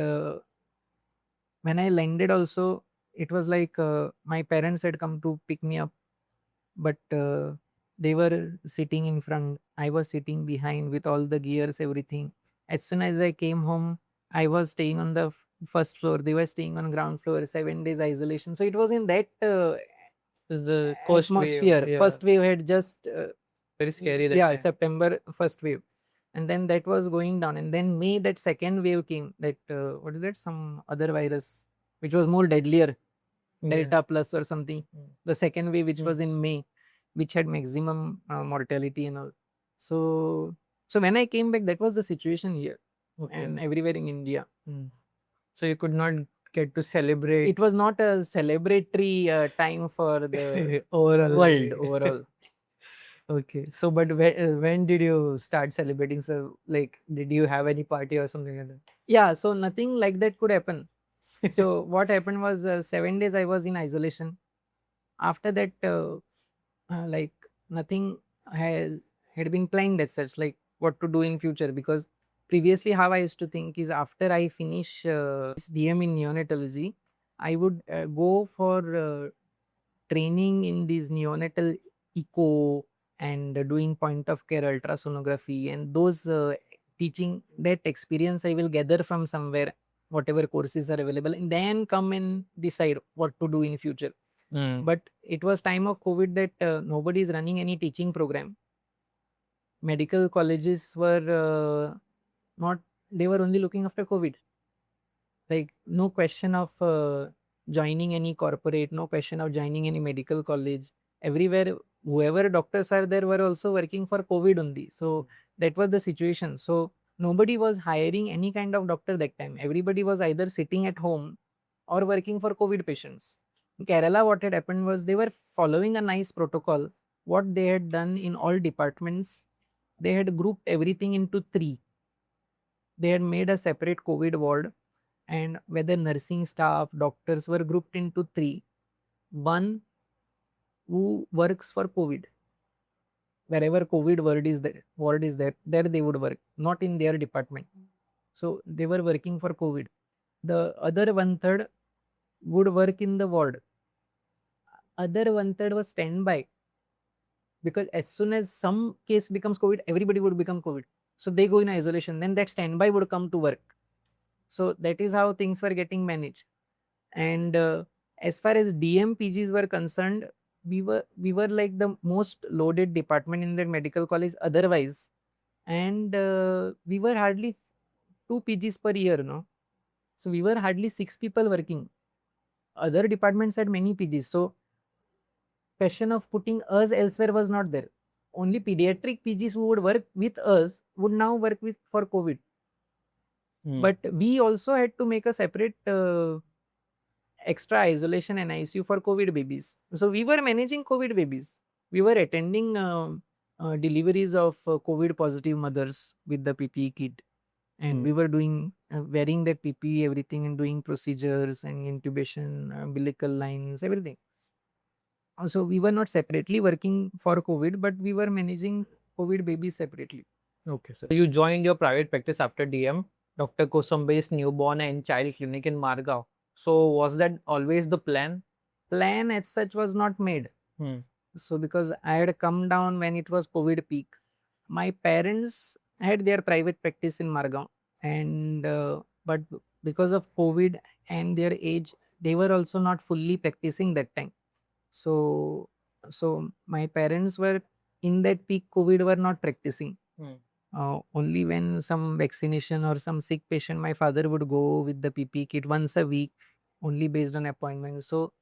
when I landed also, it was like my parents had come to pick me up, but they were sitting in front. I was sitting behind with all the gears, everything. As soon as I came home, I was staying on the first floor. They were staying on ground floor, 7 days isolation. So it was in that This is the first atmosphere. wave. Yeah. First wave had just Very scary. That yeah, time. September first wave, and then that was going down, and then May that second wave came. That what is that? Some other virus which was more deadlier, Delta plus or something. The second wave, which was in May, which had maximum mortality and all. So when I came back, that was the situation here and everywhere in India. So you could not get to celebrate. It was not a celebratory time for the overall. world overall. Okay. So, but when did you start celebrating? So, like, did you have any party or something like that? Yeah. So nothing like that could happen. So what happened was 7 days I was in isolation. After that, like nothing had been planned as such, like what to do in future. Because previously, how I used to think is after I finish this DM in neonatology, I would go for training in these neonatal echo and doing point of care ultrasonography, and those teaching, that experience I will gather from somewhere, whatever courses are available, and then come and decide what to do in future. But it was time of COVID that nobody is running any teaching program. Medical colleges were not, they were only looking after COVID. Like no question of joining any corporate, no question of joining any medical college. Everywhere, whoever doctors are there were also working for COVID only. So that was the situation. So nobody was hiring any kind of doctor that time. Everybody was either sitting at home or working for COVID patients. In Kerala, what had happened was they were following a nice protocol. What they had done in all departments, they had grouped everything into 3. They had made a separate COVID ward, and whether nursing staff, doctors were grouped into 3. One who works for COVID. Wherever COVID ward is there they would work, not in their department. So they were working for COVID. The other 1/3 would work in the ward. Other 1/3 was standby, because as soon as some case becomes COVID, everybody would become COVID. So they go in isolation. Then that standby would come to work. So that is how things were getting managed. And as far as DMPGs were concerned, we were like the most loaded department in the medical college otherwise, and we were hardly 2 PGs per year, no. So we were hardly 6 people working. Other departments had many PGs, so question of putting us elsewhere was not there. Only pediatric PGs who would work with us would now work with for COVID. But we also had to make a separate extra isolation and ICU for COVID babies. So we were managing COVID babies. We were attending deliveries of COVID positive mothers with the PPE kit, and we were doing wearing that PPE, everything, and doing procedures and intubation, umbilical lines, everything. So we were not separately working for COVID, but we were managing COVID babies separately. Okay, sir. You joined your private practice after DM, Dr. Kosambe's newborn and child clinic in Margao. So was that always the plan? Plan as such was not made. So because I had come down when it was COVID peak, my parents had their private practice in Margao, and but because of COVID and their age, they were also not fully practicing that time. So my parents were in that peak COVID were not practicing. Only when some vaccination or some sick patient, my father would go with the PPE kit once a week, only based on appointment. So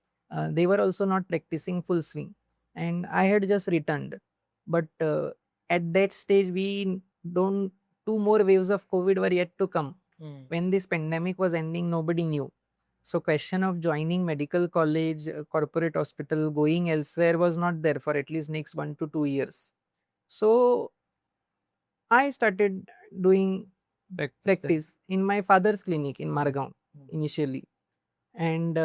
they were also not practicing full swing, and I had just returned. But at that stage, we don't. 2 more waves of COVID were yet to come. When this pandemic was ending, nobody knew. So question of joining medical college, corporate hospital, going elsewhere was not there for at least next 1 to 2 years. So I started doing practice in my father's clinic in Margao initially. And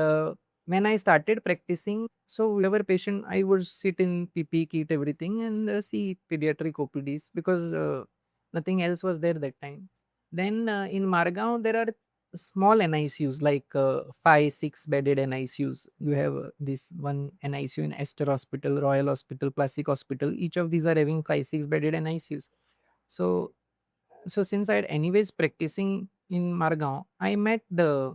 when I started practicing, so whatever patient, I would sit in PPE kit, everything, and see pediatric OPDs because nothing else was there that time. Then in Margao, there are small NICUs like 5-6 bedded NICUs. You have this one NICU in Esther Hospital, Royal Hospital, Classic Hospital. Each of these are having 5-6 bedded NICUs. So since I had anyways practicing in Margao, I met the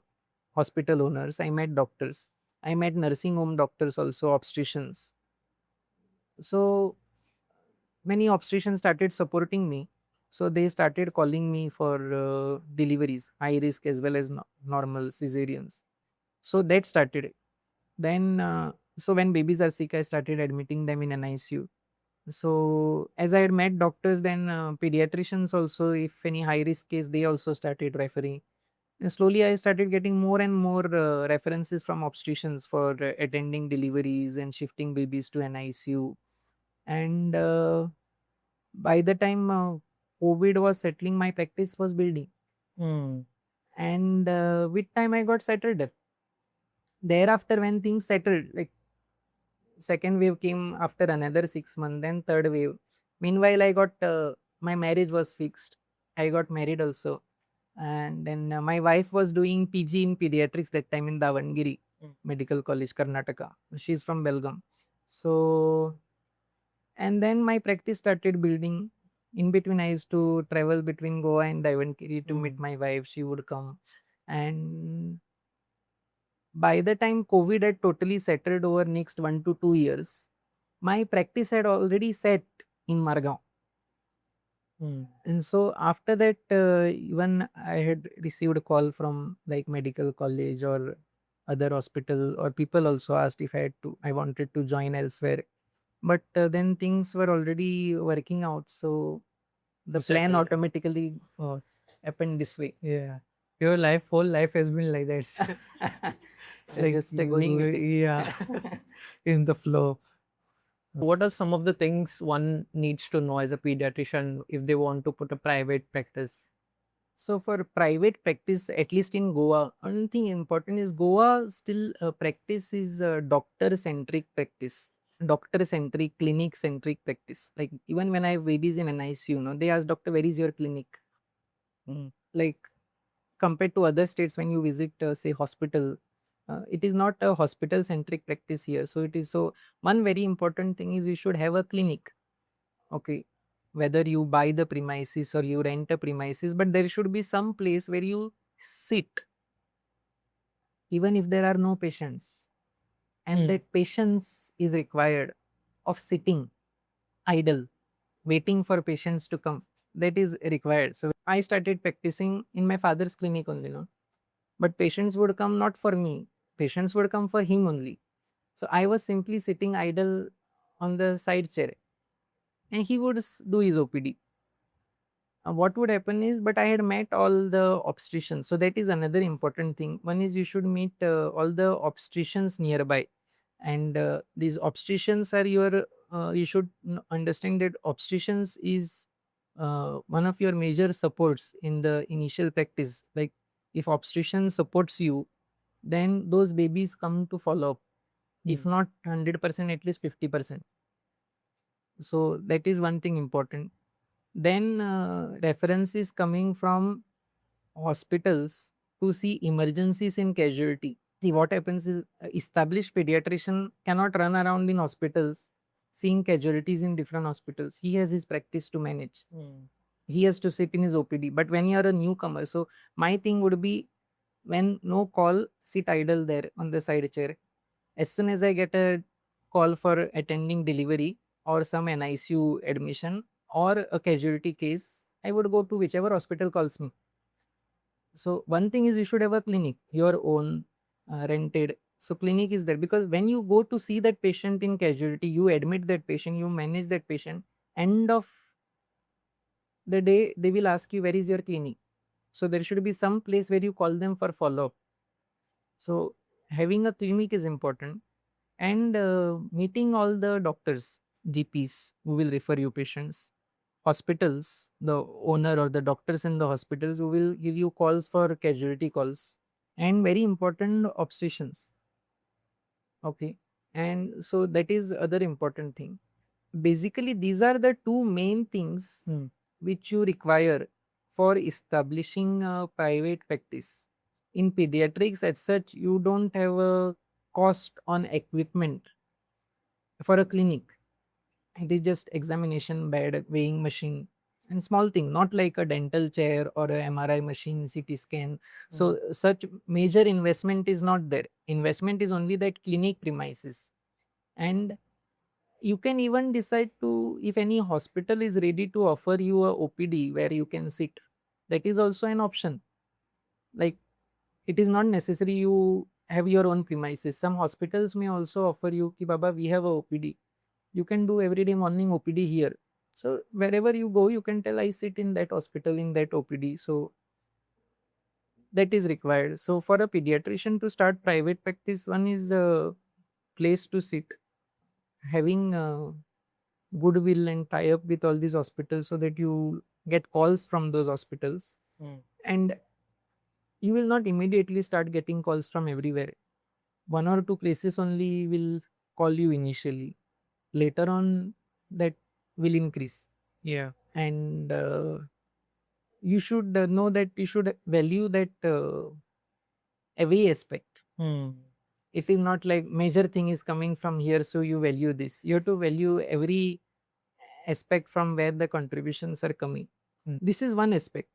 hospital owners, I met doctors, I met nursing home doctors also, obstetricians. So many obstetricians started supporting me. So they started calling me for deliveries, high risk as well as normal cesareans. So that started it. Then, so when babies are sick, I started admitting them in an ICU. So as I had met doctors, then pediatricians also, if any high risk case, they also started referring. And slowly I started getting more and more references from obstetricians for attending deliveries and shifting babies to an ICU. And by the time COVID was settling, my practice was building. And with time I got settled. Thereafter, when things settled, like second wave came after another 6 months, then third wave. Meanwhile, I got my marriage was fixed. I got married also, and then my wife was doing PG in pediatrics that time in Davangere Medical College, Karnataka. She's from Belgaum. So, and then my practice started building. In between, I used to travel between Goa and Davangere to meet my wife. She would come, and by the time COVID had totally settled over next 1 to 2 years, my practice had already set in Margao. And so after that, even I had received a call from like medical college or other hospital, or people also asked if I wanted to join elsewhere. But then things were already working out. So the plan automatically happened this way. Yeah. Your whole life has been like that. It's like Just going with it. yeah, in the flow. What are some of the things one needs to know as a pediatrician if they want to put a private practice? So for private practice, at least in Goa, one thing important is Goa still practice is doctor-centric practice, doctor-centric, clinic-centric practice. Like even when I have babies in an ICU, they ask doctor, where is your clinic? Like compared to other states, when you visit, say, hospital, it is not a hospital-centric practice here. So it is one very important thing is you should have a clinic. Okay, whether you buy the premises or you rent a premises, but there should be some place where you sit even if there are no patients, and that patience is required of sitting idle waiting for patients to come, that is required. So I started practicing in my father's clinic only, no, but patients would come not for me, patients would come for him only. So I was simply sitting idle on the side chair and he would do his OPD. What would happen is, but I had met all the obstetricians. So that is another important thing. One is you should meet all the obstetricians nearby. And these obstetricians are your, you should understand that obstetricians is one of your major supports in the initial practice. Like if obstetrician supports you, then those babies come to follow up. If not 100%, at least 50%. So that is one thing important. Then reference is coming from hospitals to see emergencies in casualty. See what happens is established pediatrician cannot run around in hospitals seeing casualties in different hospitals. He has his practice to manage. He has to sit in his OPD. But when you are a newcomer, so my thing would be when no call, sit idle there on the side chair. As soon as I get a call for attending delivery or some NICU admission or a casualty case, I would go to whichever hospital calls me. So one thing is you should have a clinic, your own rented. So clinic is there because when you go to see that patient in casualty, you admit that patient, you manage that patient. End of the day, they will ask you where is your clinic. So there should be some place where you call them for follow up. So having a clinic is important, and meeting all the doctors, GPs who will refer you patients, hospitals, the owner or the doctors in the hospitals who will give you calls for casualty calls, and very important obstetricians. Okay, and so that is other important thing. Basically, these are the two main things which you require for establishing a private practice. In pediatrics, as such, you don't have a cost on equipment for a clinic. It is just examination bed, weighing machine, and small thing, not like a dental chair or a MRI machine, CT scan. So such major investment is not there. Investment is only that clinic premises. And you can even decide to, if any hospital is ready to offer you a OPD where you can sit, that is also an option. Like it is not necessary you have your own premises. Some hospitals may also offer you ki baba we have a OPD, you can do everyday morning OPD here. So wherever you go, you can tell I sit in that hospital in that OPD. So that is required. So for a pediatrician to start private practice, one is a place to sit, having goodwill and tie up with all these hospitals so that you get calls from those hospitals. And you will not immediately start getting calls from everywhere. One or two places only will call you initially. Later on, that will increase. Yeah. And you should know that you should value that every aspect. It is not like major thing is coming from here, so you value this. You have to value every aspect from where the contributions are coming. This is one aspect.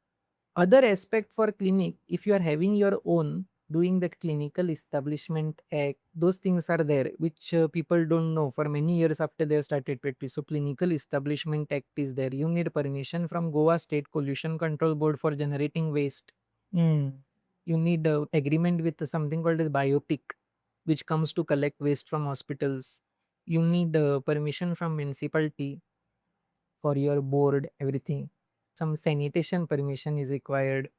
Other aspect for clinic, if you are having your own, doing that clinical establishment act, those things are there which people don't know for many years after they have started practice. So clinical establishment act is there. You need permission from Goa State Pollution Control Board for generating waste. You need agreement with something called as biopic, which comes to collect waste from hospitals. You need permission from municipality for your board, everything. Some sanitation permission is required.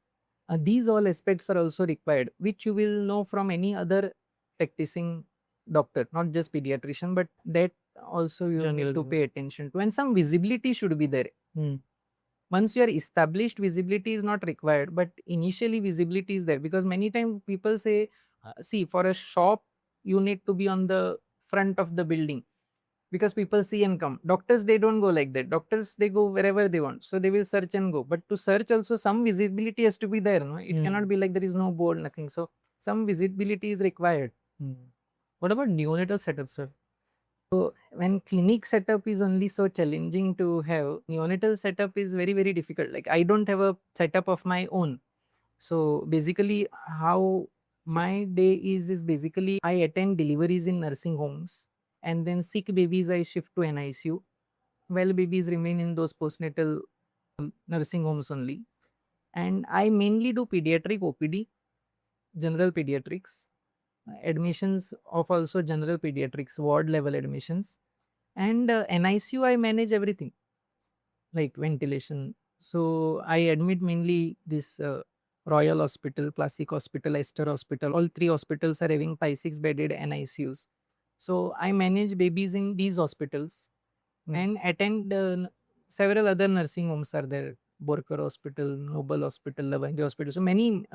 These all aspects are also required, which you will know from any other practicing doctor, not just pediatrician, but that also you need to pay attention to. And some visibility should be there. Once you are established, visibility is not required, but initially visibility is there, because many times people say, see, for a shop, you need to be on the front of the building because people see and come. Doctors, they don't go like that. Doctors, they go wherever they want. So they will search and go. But to search also, some visibility has to be there. No? It cannot be like there is no board, nothing. So some visibility is required. What about neonatal setup, sir? So when clinic setup is only so challenging to have, neonatal setup is very, very difficult. Like I don't have a setup of my own. So basically how my day is basically I attend deliveries in nursing homes, and then sick babies I shift to NICU. Well, babies remain in those postnatal nursing homes only. And I mainly do pediatric OPD, general pediatrics, admissions of also general pediatrics, ward level admissions. And NICU, I manage everything like ventilation. So I admit mainly this Royal Hospital, Classic Hospital, Esther Hospital. All three hospitals are having 5-6 bedded NICUs. So I manage babies in these hospitals and attend several other nursing homes are there. Borkar Hospital, Noble Hospital, Lavandi Hospital. So many,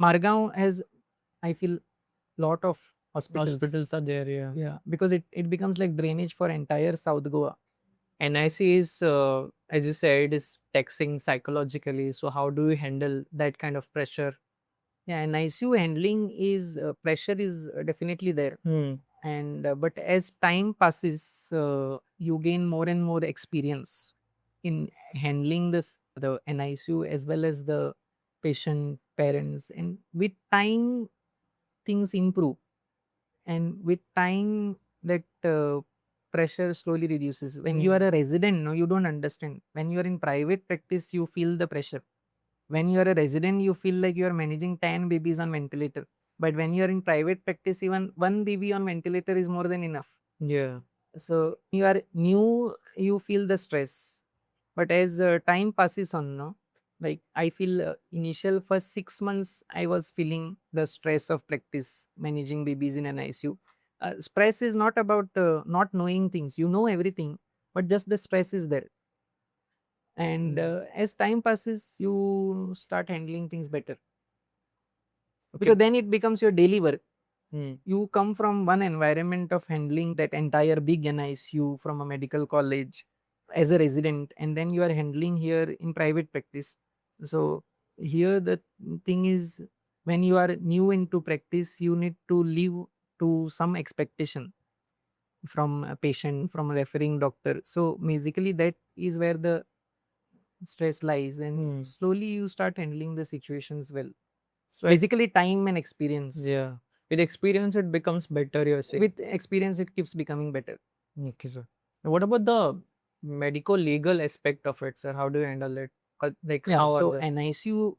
Margao has, I feel, lot of hospitals are there, yeah. Yeah, because it becomes like drainage for entire South Goa. NIC is, as you said, is taxing psychologically. So how do you handle that kind of pressure? Yeah, and ICU handling is pressure is definitely there. And but as time passes, you gain more and more experience in handling this the NICU as well as the patient parents, and with time things improve, and with time that pressure slowly reduces. When you are a resident, no, you don't understand. When you are in private practice, you feel the pressure. When you are a resident, you feel like you are managing 10 babies on ventilator. But when you are in private practice, even one baby on ventilator is more than enough. Yeah. So you are new, you feel the stress. But as time passes on, no, like I feel initial first 6 months, I was feeling the stress of practice managing babies in an ICU. Stress is not about not knowing things. You know everything, but just the stress is there. And as time passes, you start handling things better. Because then it becomes your daily work. You come from one environment of handling that entire big NICU from a medical college as a resident, and then you are handling here in private practice. So here the thing is, when you are new into practice, you need to live to some expectation from a patient, from a referring doctor. So basically that is where the stress lies, and slowly you start handling the situations well. So Basically time and experience. yeah, with experience it becomes better, you're saying. With experience it keeps becoming better. Okay, sir. What about the medical legal aspect of it, sir? How do you handle it? Like Yeah, how are so the NICU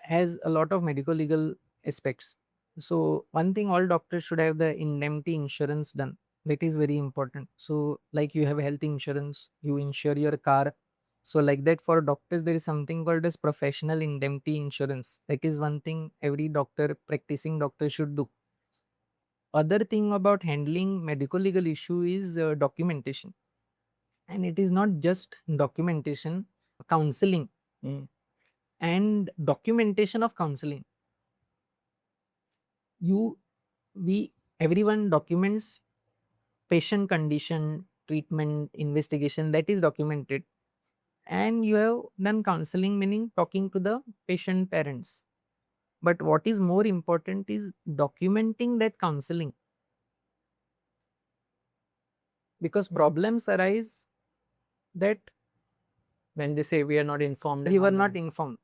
has a lot of medical legal aspects. So one thing, all doctors should have the indemnity insurance done. That is very important. So like you have health insurance, you insure your car. So like that for doctors there is something called as professional indemnity insurance. That is one thing every doctor, practicing doctor should do. Other thing about handling medical legal issue is documentation. And it is not just documentation, counseling and documentation of counseling. We everyone documents patient condition, treatment, investigation, that is documented. And you have done counseling, meaning talking to the patient parents. But what is more important is documenting that counseling, because problems arise that when they say we are not informed? we were not informed.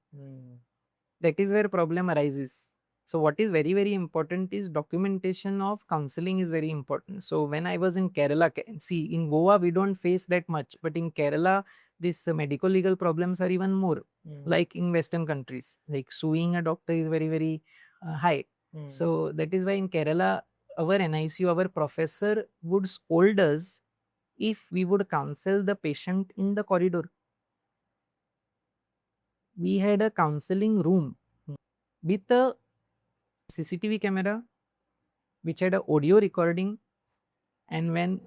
That is where problem arises. So what is very, very important is documentation of counseling is very important. So when I was in Kerala, see, in Goa we don't face that much, but in Kerala these medical legal problems are even more. Like in Western countries, like suing a doctor is very, very high. So that is why in Kerala our NICU, our professor would scold us if we would counsel the patient in the corridor. We had a counseling room with a CCTV camera which had a audio recording. And when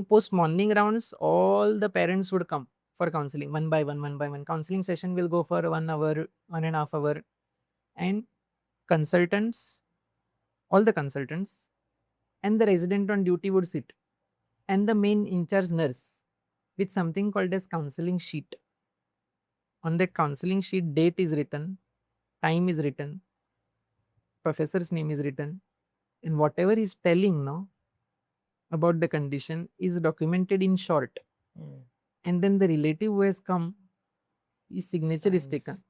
post morning rounds, all the parents would come for counseling one by one. Counseling session will go for 1 hour, 1.5 hour, and consultants, all the consultants and the resident on duty would sit, and the main in charge nurse with something called as counseling sheet. On that counseling sheet, date is written, time is written, professor's name is written, and whatever is telling now about the condition is documented in short. And then the relative who has come, his signature is taken.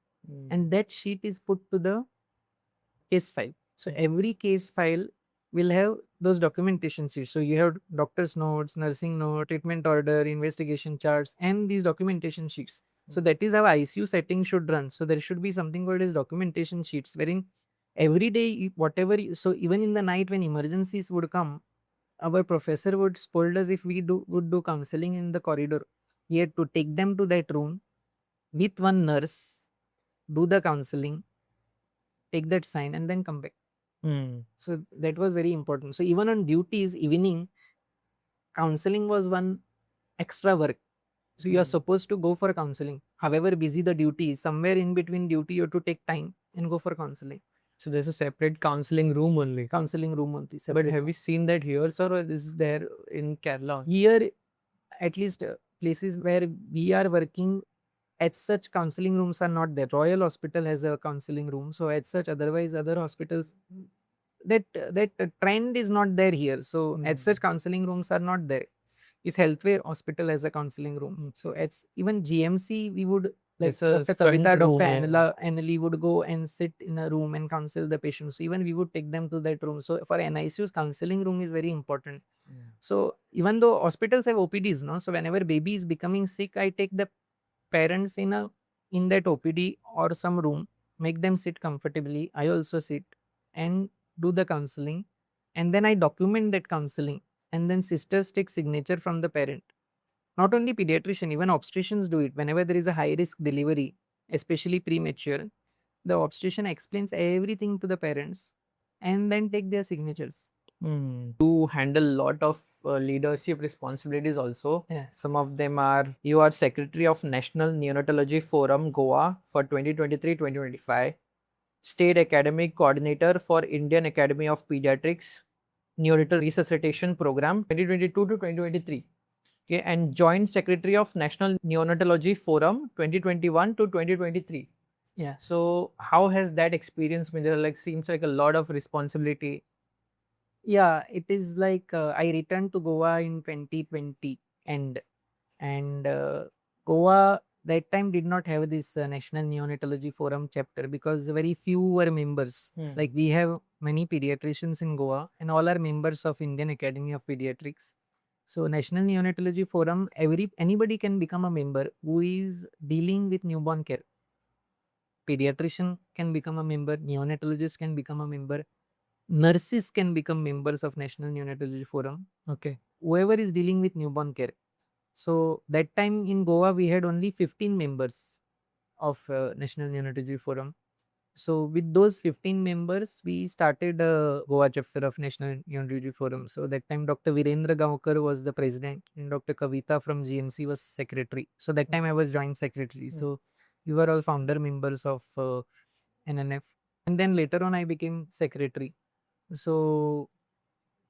and that sheet is put to the case file. So every case file will have those documentation sheets. So you have doctor's notes, nursing note, treatment order, investigation charts, and these documentation sheets. So that is how ICU setting should run. So there should be something called as documentation sheets, wherein every day, so even in the night when emergencies would come, our professor would scold us if we would do counseling in the corridor. We had to take them to that room with one nurse, do the counseling, take that sign, and then come back. So that was very important. So even on duties, evening, counseling was one extra work. So you are supposed to go for counseling. However busy the duty is, somewhere in between duty, you have to take time and go for counseling. So there's a separate counseling room only. Counseling room only. But separate have room. you seen that here, sir, or is there in Kerala? Here, at least places where we are working, as such counseling rooms are not there. Royal Hospital has a counseling room. So as such, otherwise other hospitals, that trend is not there here. So as such counseling rooms are not there. Is Healthware Hospital as a counseling room. So it's even GMC, we would like It's a Dr. front Kavita, room, Dr. yeah. Annalie would go and sit in a room and counsel the patients. So even we would take them to that room. So for NICU's counseling room is very important. So even though hospitals have OPDs, no, so whenever baby is becoming sick, I take the parents in that OPD or some room, make them sit comfortably. I also sit and do the counseling, and then I document that counseling, and then sisters take signature from the parent. Not only pediatrician, even obstetricians do it. Whenever there is a high risk delivery, especially premature, the obstetrician explains everything to the parents and then take their signatures. You handle a lot of leadership responsibilities also. Yeah. Some of them are, you are Secretary of National Neonatology Forum Goa for 2023-2025, State Academic Coordinator for Indian Academy of Pediatrics Neonatal Resuscitation Program 2022 to 2023. Okay, and Joint Secretary of National Neonatology Forum 2021 to 2023. Yeah. So how has that experience been? There like seems like a lot of responsibility. Yeah, it is like I returned to Goa in 2020 and Goa that time did not have this National Neonatology Forum chapter because very few were members. Like we have many pediatricians in Goa and all are members of Indian Academy of Pediatrics. So National Neonatology Forum, anybody can become a member who is dealing with newborn care. Pediatrician can become a member, neonatologist can become a member, nurses can become members of National Neonatology Forum. Okay. Whoever is dealing with newborn care. So that time in Goa, we had only 15 members of National Neonatology Forum. So with those 15 members, we started a Goa chapter of National Neonatology Forum. So that time Dr. Virendra Gaonkar was the president and Dr. Kavita from GNC was secretary. So that time I was joint secretary. So we were all founder members of NNF. And then later on I became secretary. So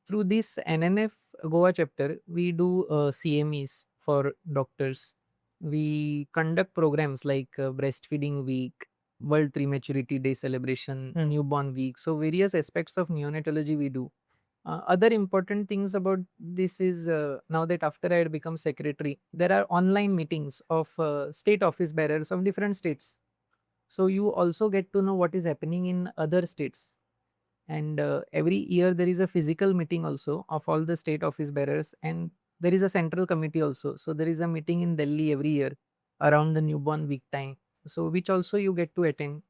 through this NNF Goa chapter, we do CMEs for doctors. We conduct programs like Breastfeeding Week, World Prematurity Day celebration, Newborn Week. So various aspects of neonatology we do. Other important things about this is now that after I had become secretary, there are online meetings of state office bearers of different states. So you also get to know what is happening in other states. And every year there is a physical meeting also of all the state office bearers, and there is a central committee also. So there is a meeting in Delhi every year around the newborn week time, so which also you get to attend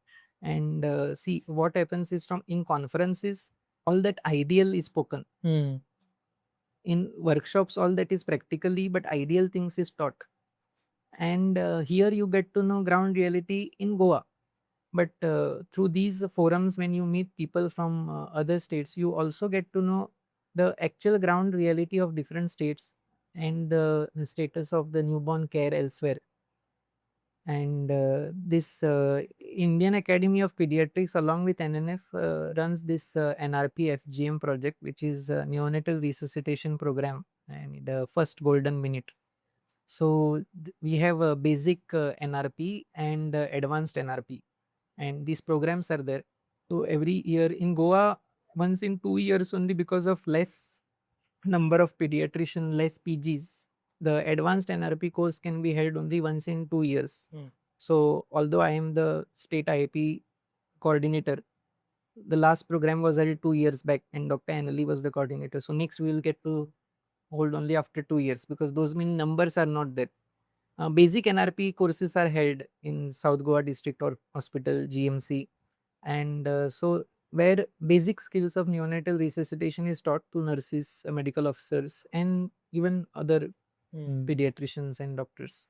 and see what happens is from in conferences all that ideal is spoken. In workshops all that is practically but ideal things is taught, and here you get to know ground reality in Goa. But through these forums, when you meet people from other states, you also get to know the actual ground reality of different states and the status of the newborn care elsewhere. And this Indian Academy of Pediatrics along with NNF runs this NRP FGM project, which is a neonatal resuscitation program and the first golden minute. So we have a basic NRP and advanced NRP, and these programs are there. So every year in Goa, once in 2 years only, because of less number of pediatrician, less PGs, the advanced NRP course can be held only once in 2 years. So although I am the state IAP coordinator, the last program was held 2 years back, and Dr. Anali was the coordinator. So next we will get to hold only after 2 years, because those many numbers are not there. Basic NRP courses are held in South Goa District or Hospital (GMC), and so where basic skills of neonatal resuscitation is taught to nurses, medical officers, and even other pediatricians and doctors.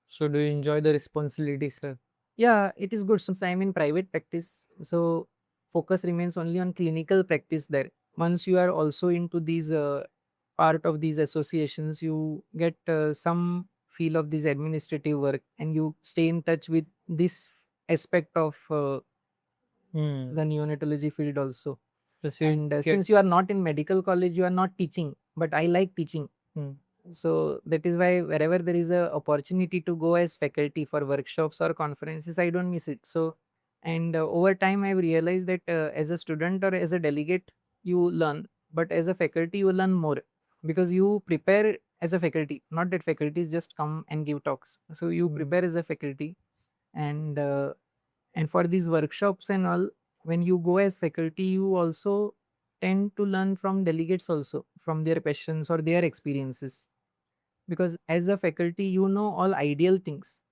So do you enjoy the responsibility, sir? Yeah, it is good. Since I'm in private practice, so focus remains only on clinical practice there. Once you are also into these part of these associations, you get some feel of this administrative work, and you stay in touch with this aspect of the neonatology field also. And since you are not in medical college, you are not teaching, but I like teaching. So that is why wherever there is a opportunity to go as faculty for workshops or conferences, I don't miss it. So, and over time I've realized that as a student or as a delegate, you learn, but as a faculty, you learn more, because you prepare as a faculty, not that faculties just come and give talks. So you prepare as a faculty, and for these workshops and all, when you go as faculty, you also tend to learn from delegates also, from their questions or their experiences, because as a faculty you know all ideal things,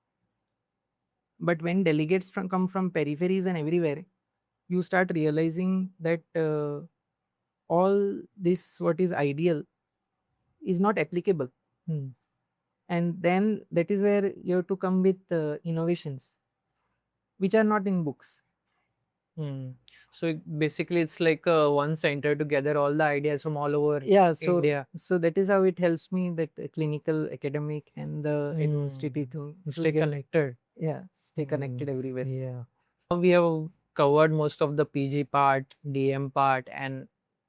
but when delegates come from peripheries and everywhere, you start realizing that all this what is ideal is not applicable. And then that is where you have to come with innovations which are not in books. So basically, it's like one center to gather all the ideas from all over India. So that is how it helps me, that clinical, academic, and the administrative to Stay connected. Yeah, stay connected everywhere. Yeah. Now we have covered most of the PG part, DM part, and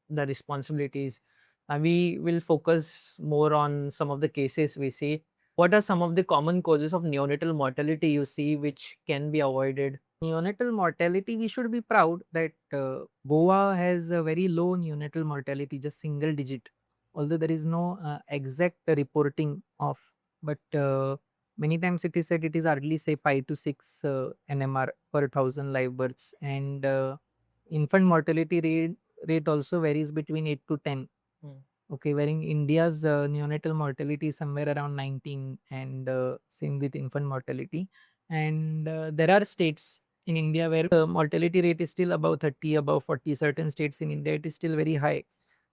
the responsibilities. Now we will focus more on some of the cases we see. What are some of the common causes of neonatal mortality you see which can be avoided? Neonatal mortality, we should be proud that Goa has a very low neonatal mortality, just single digit. Although there is no exact reporting of, but many times it is said it is hardly say 5 to 6 NMR per 1,000 live births, and infant mortality rate also varies between 8 to 10. Okay, wherein India's neonatal mortality is somewhere around 19, and same with infant mortality. And there are states in India where the mortality rate is still above 30, above 40. Certain states in India, it is still very high.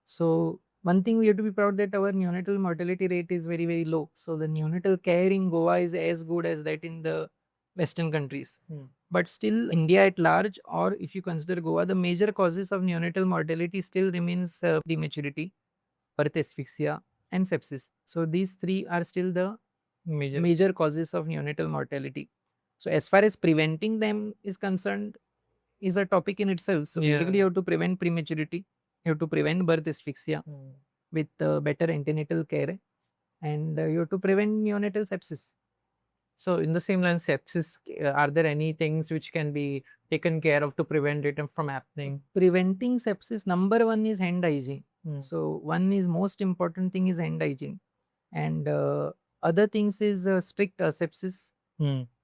So one thing we have to be proud that our neonatal mortality rate is very, very low. So the neonatal care in Goa is as good as that in the Western countries. But still, India at large, or if you consider Goa, the major causes of neonatal mortality still remains prematurity, birth asphyxia, and sepsis. So these three are still the major causes of neonatal mortality. So as far as preventing them is concerned, is a topic in itself. So basically, you have to prevent prematurity, you have to prevent birth asphyxia with better antenatal care, and you have to prevent neonatal sepsis. So in the same line, sepsis, are there any things which can be taken care of to prevent it from happening? Preventing sepsis, number one is hand hygiene. So one is most important thing is hand hygiene, and other things is strict asepsis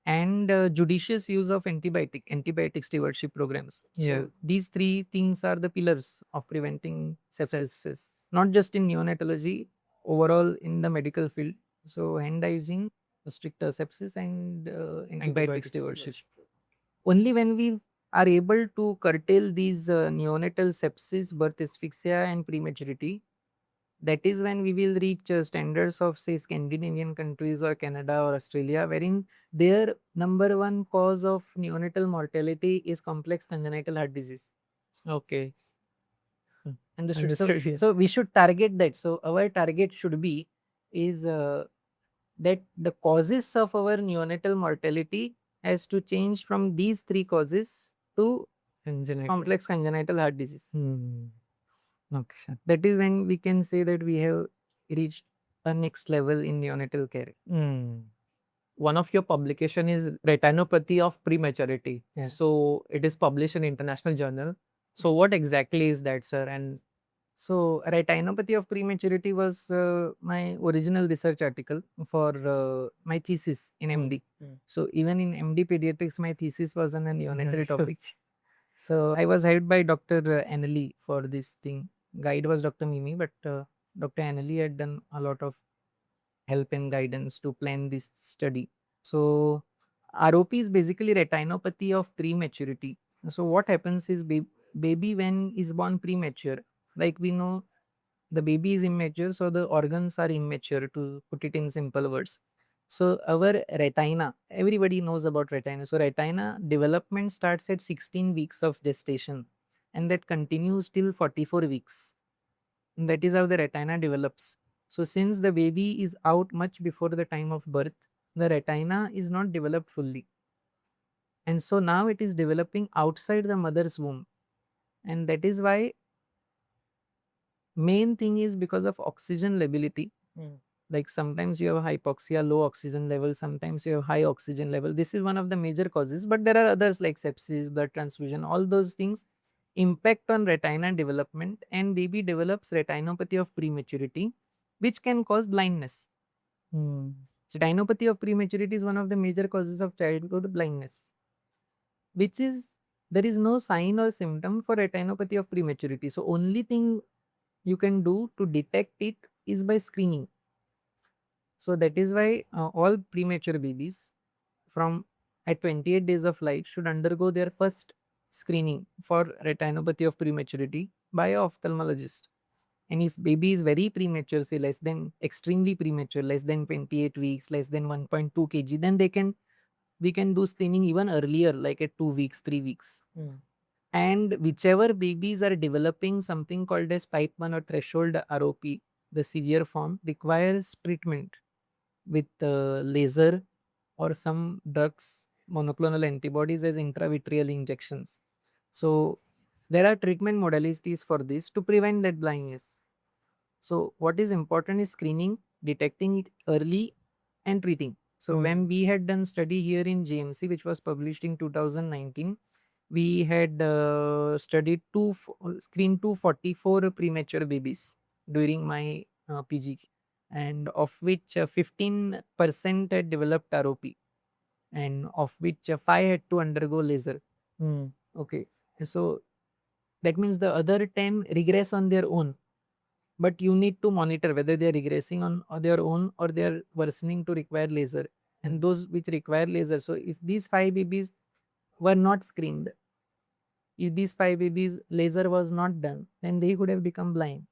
and judicious use of antibiotic stewardship programs. So these three things are the pillars of preventing sepsis, not just in neonatology, overall in the medical field. So hand hygiene, strict asepsis, and antibiotic stewardship. Only when we are able to curtail these neonatal sepsis, birth asphyxia, and prematurity, that is when we will reach standards of, say, Scandinavian countries or Canada or Australia, wherein their number one cause of neonatal mortality is complex congenital heart disease. Okay. Understood. So we should target that. So our target should be is that the causes of our neonatal mortality has to change from these three causes to complex congenital heart disease. Okay, sir. That is when we can say that we have reached a next level in neonatal care. One of your publication is retinopathy of prematurity. So it is published in international journal. So what exactly is that, sir? And So retinopathy of prematurity was my original research article for my thesis in MD. So even in MD pediatrics, my thesis was on a neonatal topic. So I was hired by Dr. Annalie for this thing. Guide was Dr. Mimi, but Dr. Annalie had done a lot of help and guidance to plan this study. So ROP is basically retinopathy of prematurity. So what happens is baby when is born premature, like we know the baby is immature, so the organs are immature, to put it in simple words. So our retina, everybody knows about retina. So retina development starts at 16 weeks of gestation and that continues till 44 weeks. And that is how the retina develops. So since the baby is out much before the time of birth, the retina is not developed fully. And so now it is developing outside the mother's womb. And that is why main thing is because of oxygen lability. Like sometimes you have hypoxia, low oxygen level, sometimes you have high oxygen level. This is one of the major causes, but there are others like sepsis, blood transfusion, all those things impact on retina development, and baby develops retinopathy of prematurity, which can cause blindness. So retinopathy of prematurity is one of the major causes of childhood blindness, which is there is no sign or symptom for retinopathy of prematurity. So only thing you can do to detect it is by screening. So that is why all premature babies from at 28 days of life should undergo their first screening for retinopathy of prematurity by an ophthalmologist. And if baby is very premature, say less than extremely premature, less than 28 weeks, less than 1.2 kg, then we can do screening even earlier, like at 2 weeks, 3 weeks. And whichever babies are developing something called as type 1 or threshold ROP, the severe form, requires treatment with laser or some drugs, monoclonal antibodies as intravitreal injections. So there are treatment modalities for this to prevent that blindness. So what is important is screening, detecting it early and treating. So when we had done study here in GMC, which was published in 2019, we had studied screened 244 premature babies during my PG, and of which 15% had developed ROP, and of which 5 had to undergo laser. Okay, so that means the other 10 regress on their own, but you need to monitor whether they are regressing on their own or they are worsening to require laser. And those which require laser, so if these 5 babies were not screened, if these 5 babies laser was not done, then they could have become blind.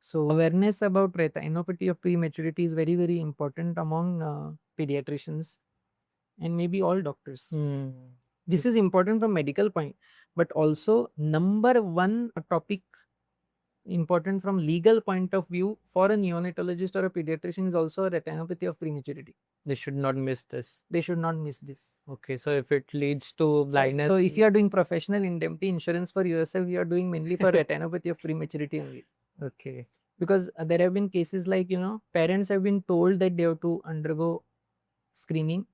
So awareness about retinopathy of prematurity is very, very important among pediatricians and maybe all doctors. This is important from medical point, but also number one topic important from legal point of view for a neonatologist or a pediatrician is also retinopathy of prematurity. They should not miss this. They should not miss this. Okay, so if it leads to blindness. So if you are doing professional indemnity insurance for yourself, you are doing mainly for retinopathy of prematurity only. Okay. Because there have been cases like, parents have been told that they have to undergo screening,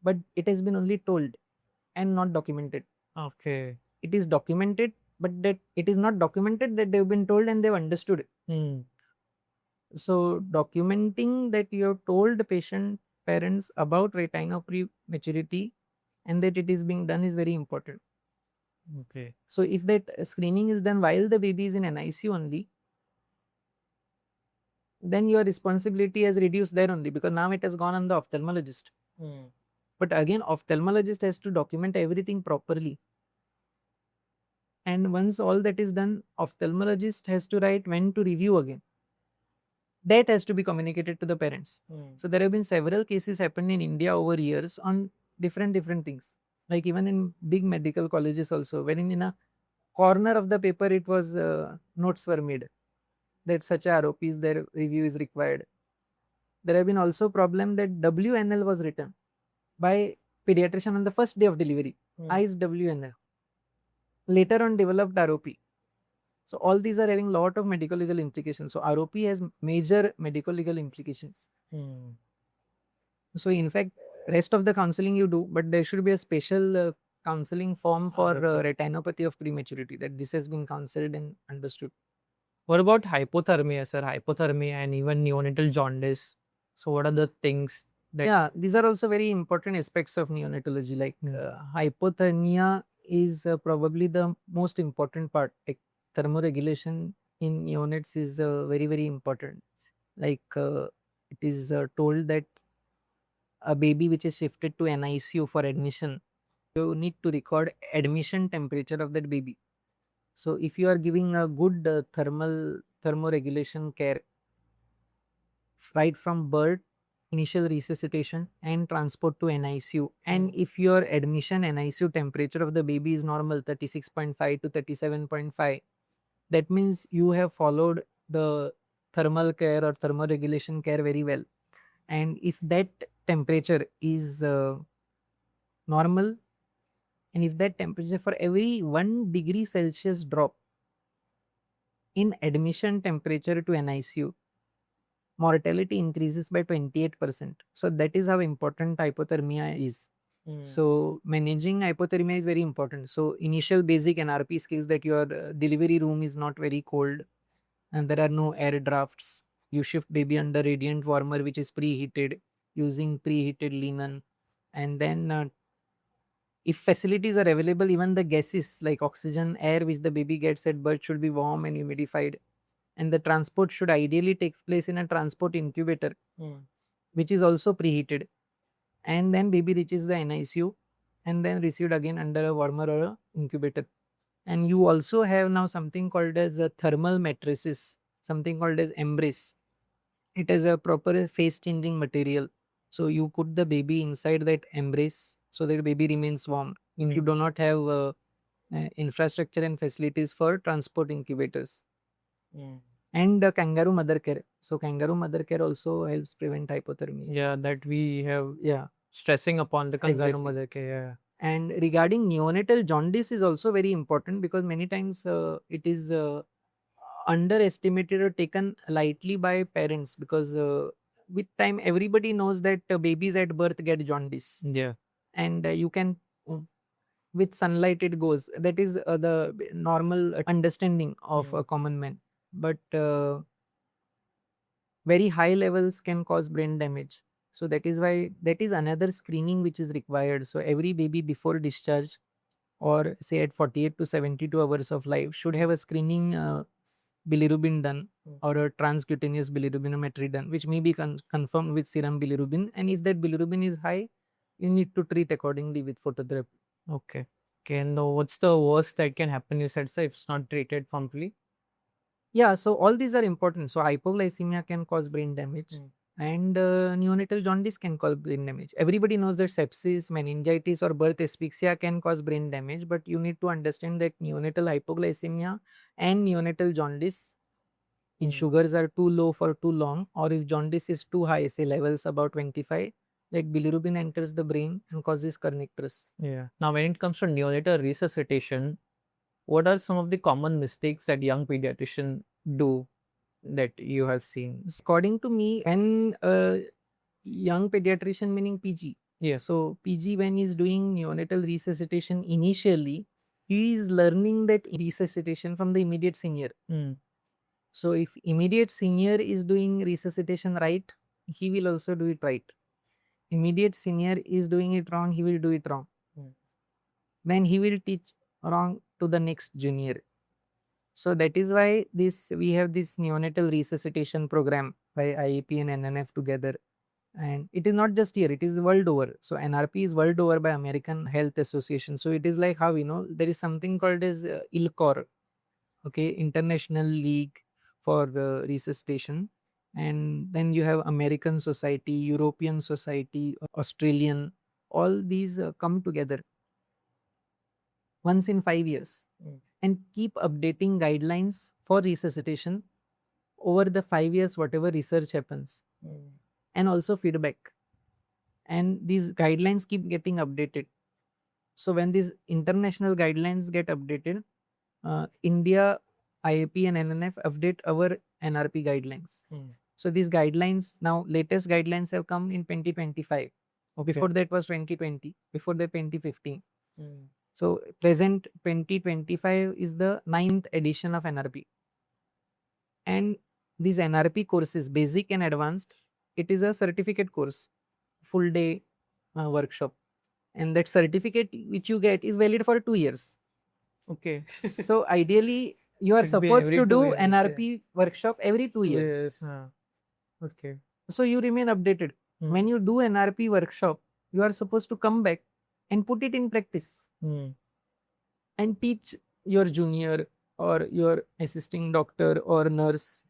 but it has been only told and not documented. Okay. It is documented, but that it is not documented that they've been told and they've understood it. So documenting that you have told parents about retina prematurity and that it is being done is very important. Okay. So if that screening is done while the baby is in NICU only, then your responsibility has reduced there only, because now it has gone on the ophthalmologist. But again, ophthalmologist has to document everything properly. And once all that is done, ophthalmologist has to write when to review again. That has to be communicated to the parents. So there have been several cases happened in India over years on different things. Like even in big medical colleges also, wherein in a corner of the paper it was notes were made that such a ROPs their review is required. There have been also problem that WNL was written by pediatrician on the first day of delivery. Eyes WNL. Later on developed ROP. So all these are having lot of medical legal implications. So ROP has major medical legal implications. So in fact, rest of the counseling you do, but there should be a special counseling form for retinopathy of prematurity, that this has been counseled and understood. What about hypothermia, sir? Hypothermia and even neonatal jaundice. So, what are the things that? Yeah, these are also very important aspects of neonatology. Like hypothermia is probably the most important part. Like thermoregulation in neonates is very, very important. Like it is told that a baby which is shifted to NICU for admission, you need to record admission temperature of that baby. So if you are giving a good thermoregulation care right from birth, initial resuscitation and transport to NICU, and if your admission NICU temperature of the baby is normal 36.5 to 37.5, that means you have followed the thermal care or thermoregulation care very well. And if that temperature is normal, and if that temperature for every 1 degree Celsius drop in admission temperature to NICU, mortality increases by 28%. So that is how important hypothermia is. So managing hypothermia is very important. So initial basic NRP skills, that your delivery room is not very cold and there are no air drafts. You shift baby under radiant warmer which is preheated, using preheated linen. And then if facilities are available, even the gases like oxygen, air which the baby gets at birth should be warm and humidified. And the transport should ideally take place in a transport incubator, which is also preheated. And then baby reaches the NICU and then received again under a warmer or a incubator. And you also have now something called as a thermal matrices, something called as embrace. It is a proper phase changing material. So you put the baby inside that embrace so that baby remains warm. If you do not have infrastructure and facilities for transport incubators. And kangaroo mother care. So kangaroo mother care also helps prevent hypothermia. Yeah, that we have stressing upon the kangaroo mother care. Yeah. And regarding neonatal jaundice is also very important, because many times it is underestimated or taken lightly by parents, because with time everybody knows that babies at birth get jaundice. Yeah. And you can with sunlight it goes. That is the normal understanding of a common man. But very high levels can cause brain damage. So that is why that is another screening which is required. So every baby before discharge, or say at 48 to 72 hours of life, should have a screening bilirubin done, or a transcutaneous bilirubinometry done, which may be confirmed with serum bilirubin. And if that bilirubin is high, you need to treat accordingly with phototherapy. Okay. Okay. And what's the worst that can happen, you said, sir, if it's not treated promptly? Yeah, so all these are important. So hypoglycemia can cause brain damage, and neonatal jaundice can cause brain damage. Everybody knows that sepsis, meningitis, or birth asphyxia can cause brain damage, but you need to understand that neonatal hypoglycemia and neonatal jaundice, if sugars are too low for too long, or if jaundice is too high, say levels about 25, that bilirubin enters the brain and causes kernicterus. Yeah. Now, when it comes to neonatal resuscitation, what are some of the common mistakes that young pediatricians do that you have seen? According to me, when a young pediatrician, meaning PG, so PG, when he's doing neonatal resuscitation initially, he is learning that resuscitation from the immediate senior. So if immediate senior is doing resuscitation right, he will also do it right. Immediate senior is doing it wrong, he will do it wrong. Then he will teach wrong to the next junior. So that is why we have this neonatal resuscitation program by IAP and NNF together. And it is not just here, it is world over. So NRP is world over by American Health Association. So it is like how, there is something called as ILCOR, okay, International League for Resuscitation. And then you have American Society, European Society, Australian, all these come together once in 5 years and keep updating guidelines for resuscitation over the 5 years, whatever research happens, and also feedback. And these guidelines keep getting updated. So when these international guidelines get updated, India, IAP and NNF update our NRP guidelines. So these guidelines, now latest guidelines have come in 2025. Before that was 2020, before that 2015. So present 2025 is the 9th edition of NRP. And these NRP courses, basic and advanced, it is a certificate course, full day workshop. And that certificate which you get is valid for 2 years. Okay. So ideally, you are Should be supposed every to 2 do years, yeah. NRP workshop every 2 years. Yes. Okay. So you remain updated. When you do NRP workshop, you are supposed to come back and put it in practice and teach your junior or your assisting doctor or nurse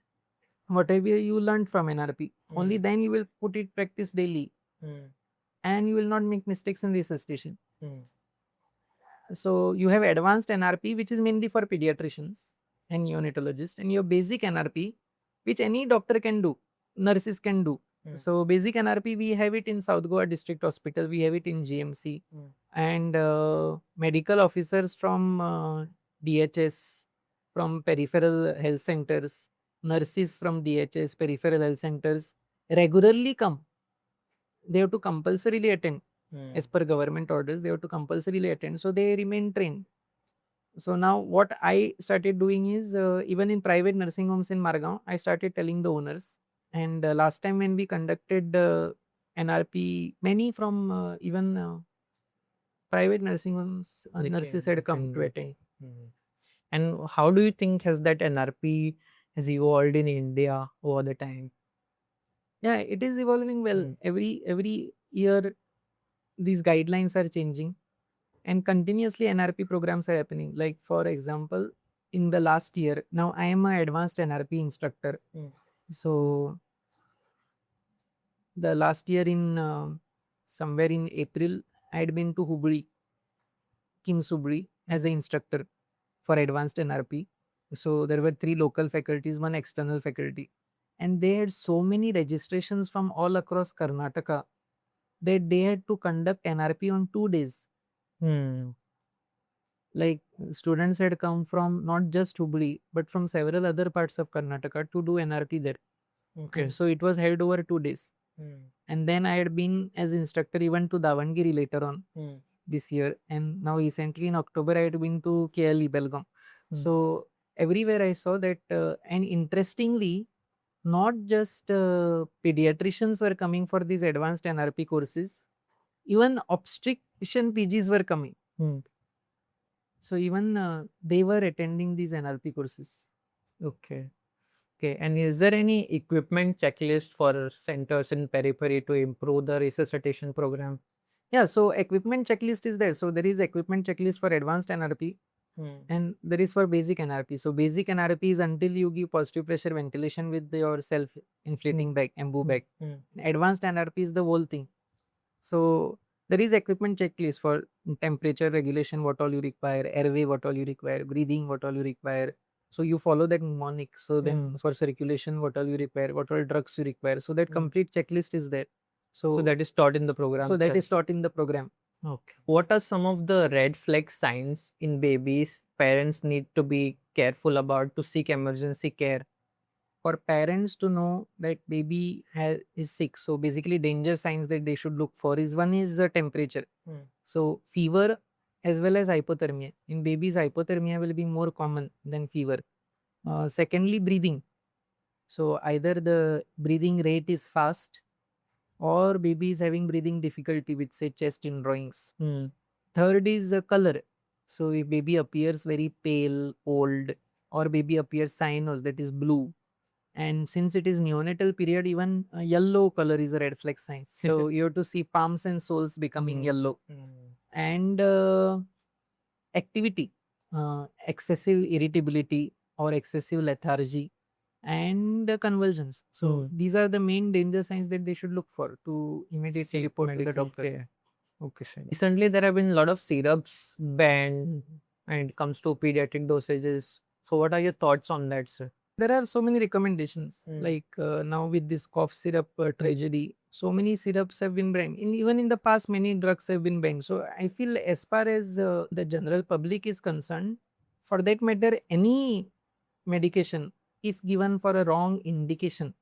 whatever you learned from NRP. Only then you will put it practice daily and you will not make mistakes in resuscitation. So you have advanced NRP, which is mainly for pediatricians and neonatologists, and your basic NRP, which any doctor can do, nurses can do. So basic NRP, we have it in South Goa District Hospital, we have it in GMC, and medical officers from DHS, from Peripheral Health Centers, nurses from DHS, Peripheral Health Centers regularly come. They have to compulsorily attend. As per government orders, they have to compulsorily attend. So they remain trained. So now what I started doing is, even in private nursing homes in Margao, I started telling the owners. And last time when we conducted NRP, many from even private nursing homes, nurses had come to attend. And how do you think has that NRP has evolved in India over the time? Yeah, it is evolving well. Every year, these guidelines are changing. And continuously NRP programs are happening. Like for example, in the last year, now I am an advanced NRP instructor. So the last year in somewhere in April, I had been to Hubli, King's Hubli as an instructor for advanced NRP. So there were 3 local faculties, 1 external faculty. And they had so many registrations from all across Karnataka that they had to conduct NRP on 2 days. Like students had come from not just Hubli, but from several other parts of Karnataka to do NRP there. Okay. So it was held over 2 days. And then I had been as instructor even to Davangere later on this year. And now recently in October, I had been to KLE Belgaum. So everywhere I saw that, and interestingly, not just pediatricians were coming for these advanced NRP courses, even obstetrician PGs were coming. So even they were attending these NRP courses. Okay. Okay. And is there any equipment checklist for centers in periphery to improve the resuscitation program? Yeah, so equipment checklist is there. So there is equipment checklist for advanced NRP and there is for basic NRP. So basic NRP is until you give positive pressure ventilation with your self-inflating bag, EMBO bag. Advanced NRP is the whole thing. So there is equipment checklist for temperature regulation, what all you require, airway, what all you require, breathing, what all you require. So you follow that mnemonic. So then for circulation, what all you require, what all drugs you require. So that complete checklist is there. So that is taught in the program. So that is taught in the program. Okay. What are some of the red flag signs in babies parents need to be careful about to seek emergency care? For parents to know that baby is sick, so basically danger signs that they should look for is, one is the temperature. So fever as well as hypothermia. In babies, hypothermia will be more common than fever. Secondly, breathing. So either the breathing rate is fast or baby is having breathing difficulty with say chest indrawings. Third is the color. So if baby appears very pale, cold, or baby appears cyanose, that is blue. And since it is neonatal period, even yellow color is a red flag sign. So you have to see palms and soles becoming yellow. And activity, excessive irritability or excessive lethargy and convulsions. So these are the main danger signs that they should look for to immediately report to the doctor. Care. Okay, sir. Recently, there have been a lot of syrups banned and it comes to pediatric dosages. So what are your thoughts on that, sir? There are so many recommendations, like now with this cough syrup tragedy, so many syrups have been banned. Even in the past, many drugs have been banned. So I feel as far as the general public is concerned, for that matter, any medication, if given for a wrong indication,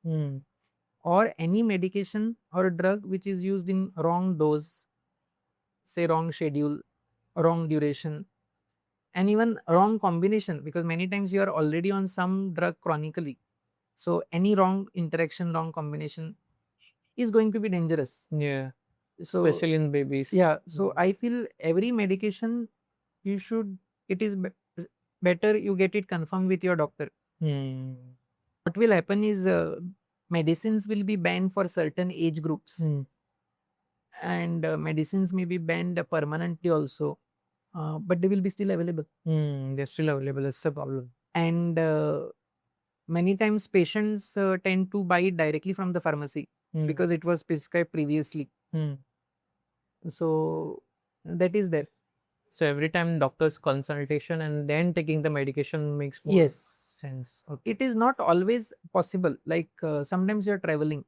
or any medication or drug which is used in wrong dose, say wrong schedule, wrong duration, and even wrong combination, because many times you are already on some drug chronically. So any wrong interaction, wrong combination is going to be dangerous. Yeah. So Especially in babies. yeah, so I feel every medication you should, it is better you get it confirmed with your doctor. What will happen is medicines will be banned for certain age groups, and medicines may be banned permanently also, but they will be still available. They're still available. That's the problem. And many times patients tend to buy it directly from the pharmacy because it was prescribed previously. So that is there. So every time doctor's consultation and then taking the medication makes more Yes. sense. Okay. It is not always possible. Like sometimes you are traveling,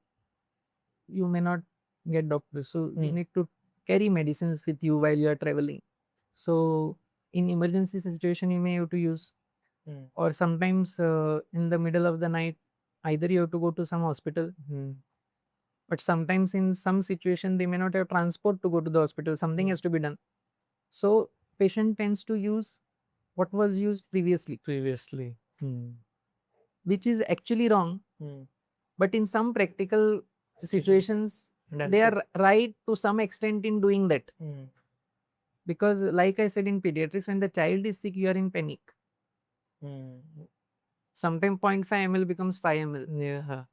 you may not get doctors, so you need to carry medicines with you while you are traveling. So in emergency situation you may have to use, or sometimes in the middle of the night either you have to go to some hospital, but sometimes in some situation they may not have transport to go to the hospital, something has to be done. So patient tends to use what was used previously, which is actually wrong. But in some practical situations they are right to some extent in doing that. Because like I said, in pediatrics, when the child is sick you are in panic. Sometimes 0.5 ml becomes 5 ml. Yeah.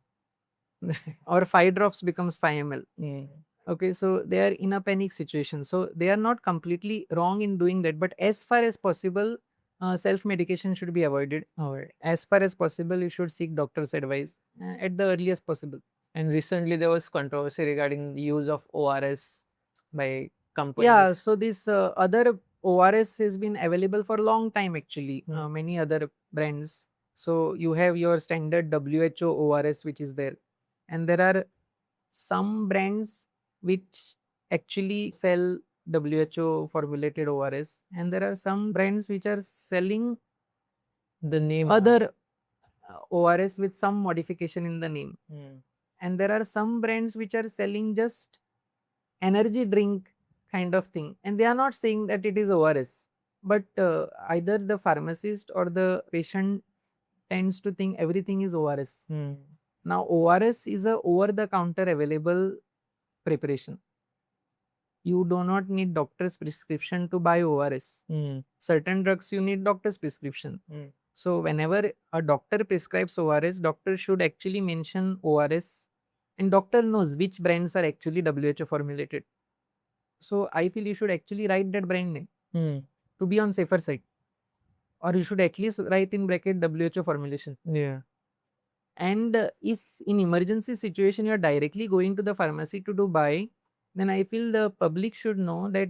Or 5 drops becomes 5 ml. Okay, so they are in a panic situation. So they are not completely wrong in doing that. But as far as possible, self-medication should be avoided. As far as possible, you should seek doctor's advice at the earliest possible. And recently there was controversy regarding the use of ORS by companies. Yeah, so this other ORS has been available for a long time actually, many other brands. So you have your standard WHO ORS which is there. And there are some brands which actually sell WHO formulated ORS, and there are some brands which are selling the name other ORS with some modification in the name. And there are some brands which are selling just energy drink kind of thing, and they are not saying that it is ORS, but either the pharmacist or the patient tends to think everything is ORS. Now ORS is a over the counter available preparation. You do not need doctor's prescription to buy ORS. Certain drugs you need doctor's prescription. So whenever a doctor prescribes ORS, doctor should actually mention ORS, and doctor knows which brands are actually WHO formulated. So I feel you should actually write that brand name to be on safer side, or you should at least write in bracket WHO formulation. Yeah. And if in emergency situation you are directly going to the pharmacy to do buy, then I feel the public should know that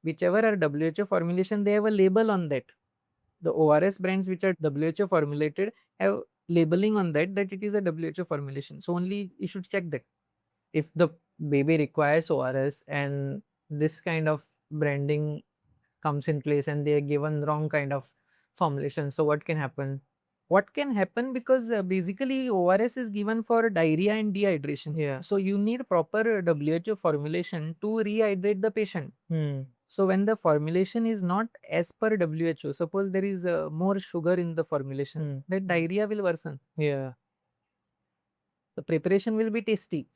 whichever are WHO formulation, they have a label on that. The ORS brands which are WHO formulated have labeling on that it is a WHO formulation. So only you should check that. If the baby requires ORS and this kind of branding comes in place and they are given wrong kind of formulation, so what can happen? What can happen, because basically ORS is given for diarrhea and dehydration. Yeah. So you need proper WHO formulation to rehydrate the patient. So when the formulation is not as per WHO, suppose there is more sugar in the formulation, that diarrhea will worsen. Yeah. The preparation will be tasty,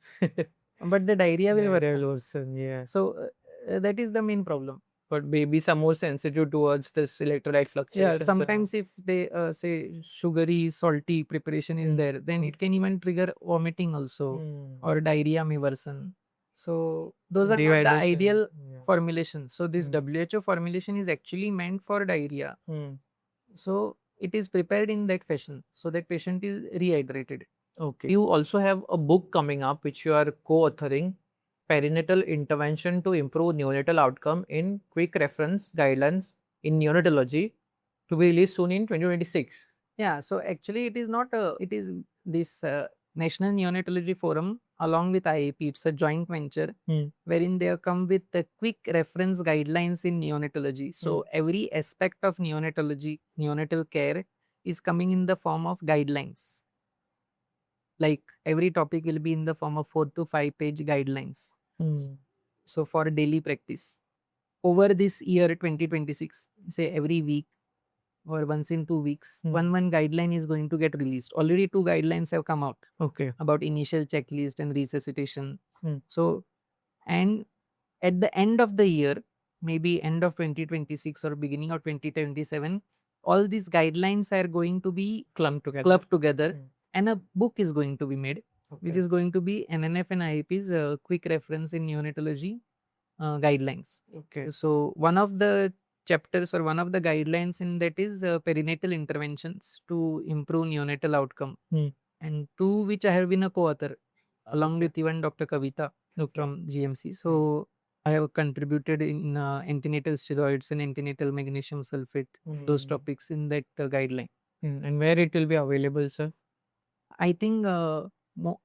but the diarrhea will worsen. Yeah. So that is the main problem. But babies are more sensitive towards this electrolyte fluctuation. Yeah, sometimes if they say sugary, salty preparation is there, then it can even trigger vomiting also, or diarrhea may worsen. So those are not the ideal formulation. So this WHO formulation is actually meant for diarrhea. So it is prepared in that fashion so that patient is rehydrated. Okay. You also have a book coming up which you are co-authoring, Perinatal Intervention to Improve Neonatal Outcome in Quick Reference Guidelines in Neonatology, to be released soon in 2026. Yeah, so actually it is not it is this National Neonatology Forum along with IAP. It's a joint venture wherein they have come with the quick reference guidelines in neonatology. So every aspect of neonatology, neonatal care is coming in the form of guidelines. Like every topic will be in the form of 4 to 5 page guidelines. So for daily practice. over this year 2026, say every week or once in 2 weeks, one guideline is going to get released. Already 2 guidelines have come out. Okay. About initial checklist and resuscitation. So, and at the end of the year, maybe end of 2026 or beginning of 2027, all these guidelines are going to be clumped together, and a book is going to be made, which is going to be NNF and IAP's quick reference in neonatology guidelines. Okay. So one of the chapters or one of the guidelines in that is perinatal interventions to improve neonatal outcome, and two which I have been a co-author along with even Dr. Kavita from GMC. So I have contributed in antenatal steroids and antenatal magnesium sulfate, those topics in that guideline. And where it will be available, sir? I think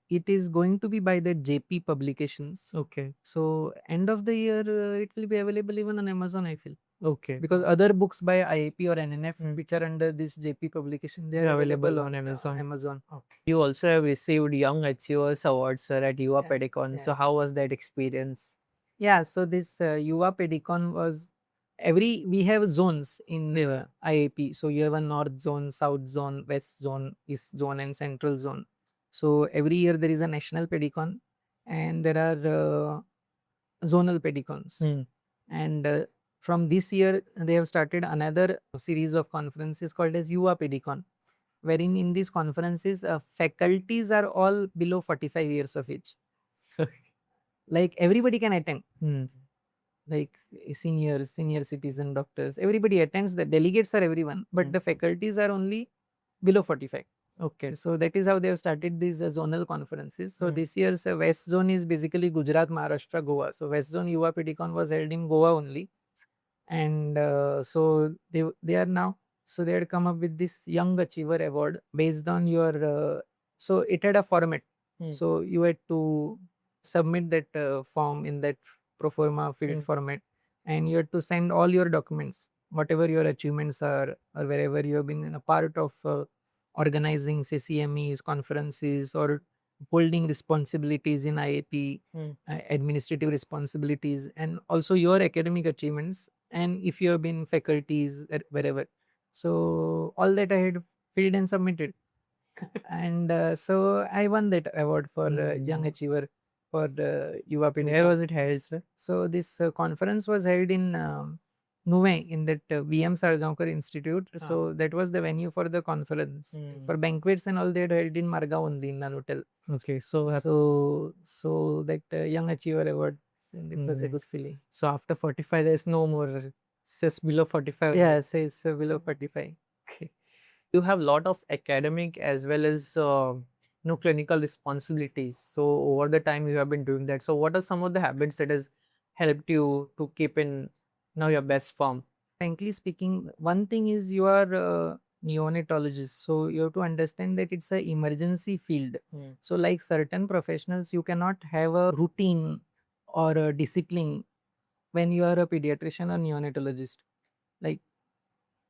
it is going to be by the JP publications. Okay. So end of the year, it will be available even on Amazon, I feel. Okay. Because other books by IAP or NNF which are under this JP publication, they are available on Amazon. Okay. You also have received Young Achievers Award, sir, at Yuva Pedicon. So how was that experience? Yeah, so this Yuva Pedicon was we have zones in IAP. So you have a north zone, south zone, west zone, east zone, and central zone. So every year there is a national pedicon, and there are zonal pedicons. And from this year, they have started another series of conferences called as Yuva Pedicon, wherein in these conferences, faculties are all below 45 years of age. Like everybody can attend. Like seniors, senior citizen, doctors, everybody attends. The delegates are everyone, but the faculties are only below 45. Okay. So that is how they have started these zonal conferences. So this year's West Zone is basically Gujarat, Maharashtra, Goa. So West Zone Yuva Pedicon was held in Goa only. And so they are now, so they had come up with this Young Achiever Award based on your, so it had a format. So you had to submit that form in that proforma field format, and you had to send all your documents, whatever your achievements are, or wherever you have been a part of organizing, say, CMEs, conferences, or holding responsibilities in IAP, administrative responsibilities, and also your academic achievements, and if you have been faculties wherever. So all that I had filled and submitted. And so I won that award for Young Achiever for Yuva Pedicon. Where was it held, sir? So this conference was held in Nuve in that VM Sargaonkar Institute. So that was the venue for the conference. For banquets and all, they had held in Margao only in an hotel. Okay. So that Young Achiever Award, it was a good feeling. So after 45, there's no more. It's just below 45. Yeah, it's below 45. Okay. You have a lot of academic as well as clinical responsibilities. So over the time you have been doing that. So what are some of the habits that has helped you to keep in now your best form? Frankly speaking, one thing is you are a neonatologist, so you have to understand that it's an emergency field. So like certain professionals, you cannot have a routine or a discipline when you are a pediatrician or neonatologist. Like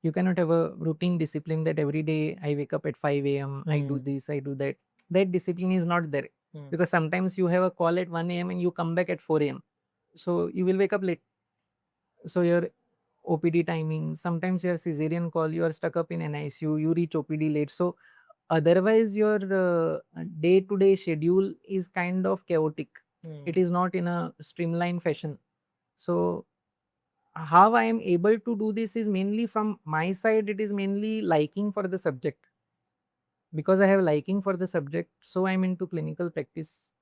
you cannot have a routine discipline that every day I wake up at 5 a.m. I do this, I do that. That discipline is not there because sometimes you have a call at 1 a.m. and you come back at 4 a.m. So you will wake up late. So your OPD timing, sometimes you have cesarean call, you are stuck up in NICU, you reach OPD late. So otherwise your day-to-day schedule is kind of chaotic. It is not in a streamlined fashion. So how I am able to do this is mainly from my side. It is mainly liking for the subject. Because I have liking for the subject, so I'm into clinical practice,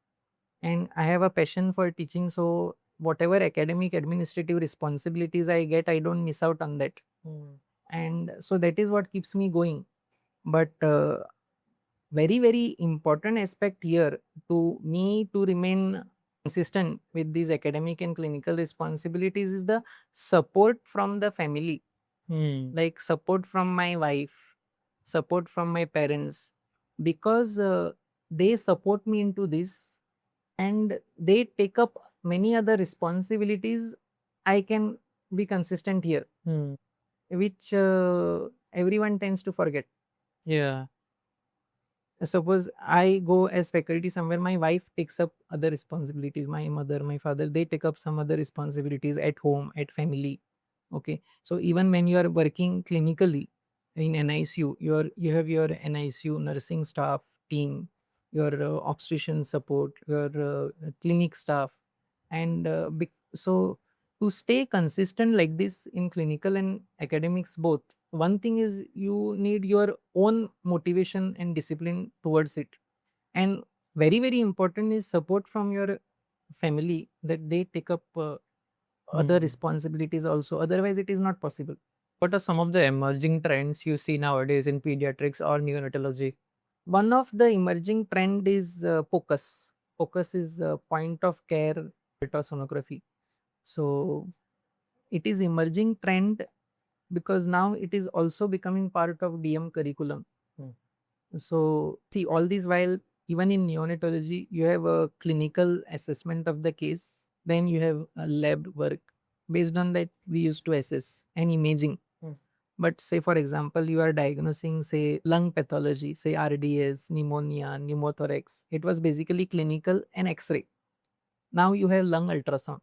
and I have a passion for teaching. So whatever academic administrative responsibilities I get, I don't miss out on that. And so that is what keeps me going. But very, very important aspect here to me to remain consistent with these academic and clinical responsibilities is the support from the family. Like support from my wife, support from my parents, because they support me into this and they take up many other responsibilities. I can be consistent here, which everyone tends to forget. Yeah. suppose I go as faculty somewhere, my wife takes up other responsibilities, my mother, my father, they take up some other responsibilities at home, at family. Okay, so even when you are working clinically in NICU, you have your NICU nursing staff team, your obstetrician support, your clinic staff, and so to stay consistent like this in clinical and academics both, one thing is you need your own motivation and discipline towards it, and very important is support from your family, that they take up other responsibilities also, otherwise it is not possible. What are some of the emerging trends you see nowadays in pediatrics or neonatology? One of the emerging trend is POCUS is point of care ultrasonography. So it is emerging trend because now it is also becoming part of DM curriculum. So see, all this while, even in neonatology, you have a clinical assessment of the case, then you have a lab work. Based on that, we used to assess and imaging. But say, for example, you are diagnosing, say, lung pathology, say RDS, pneumonia, pneumothorax. It was basically clinical and X-ray. Now you have lung ultrasound.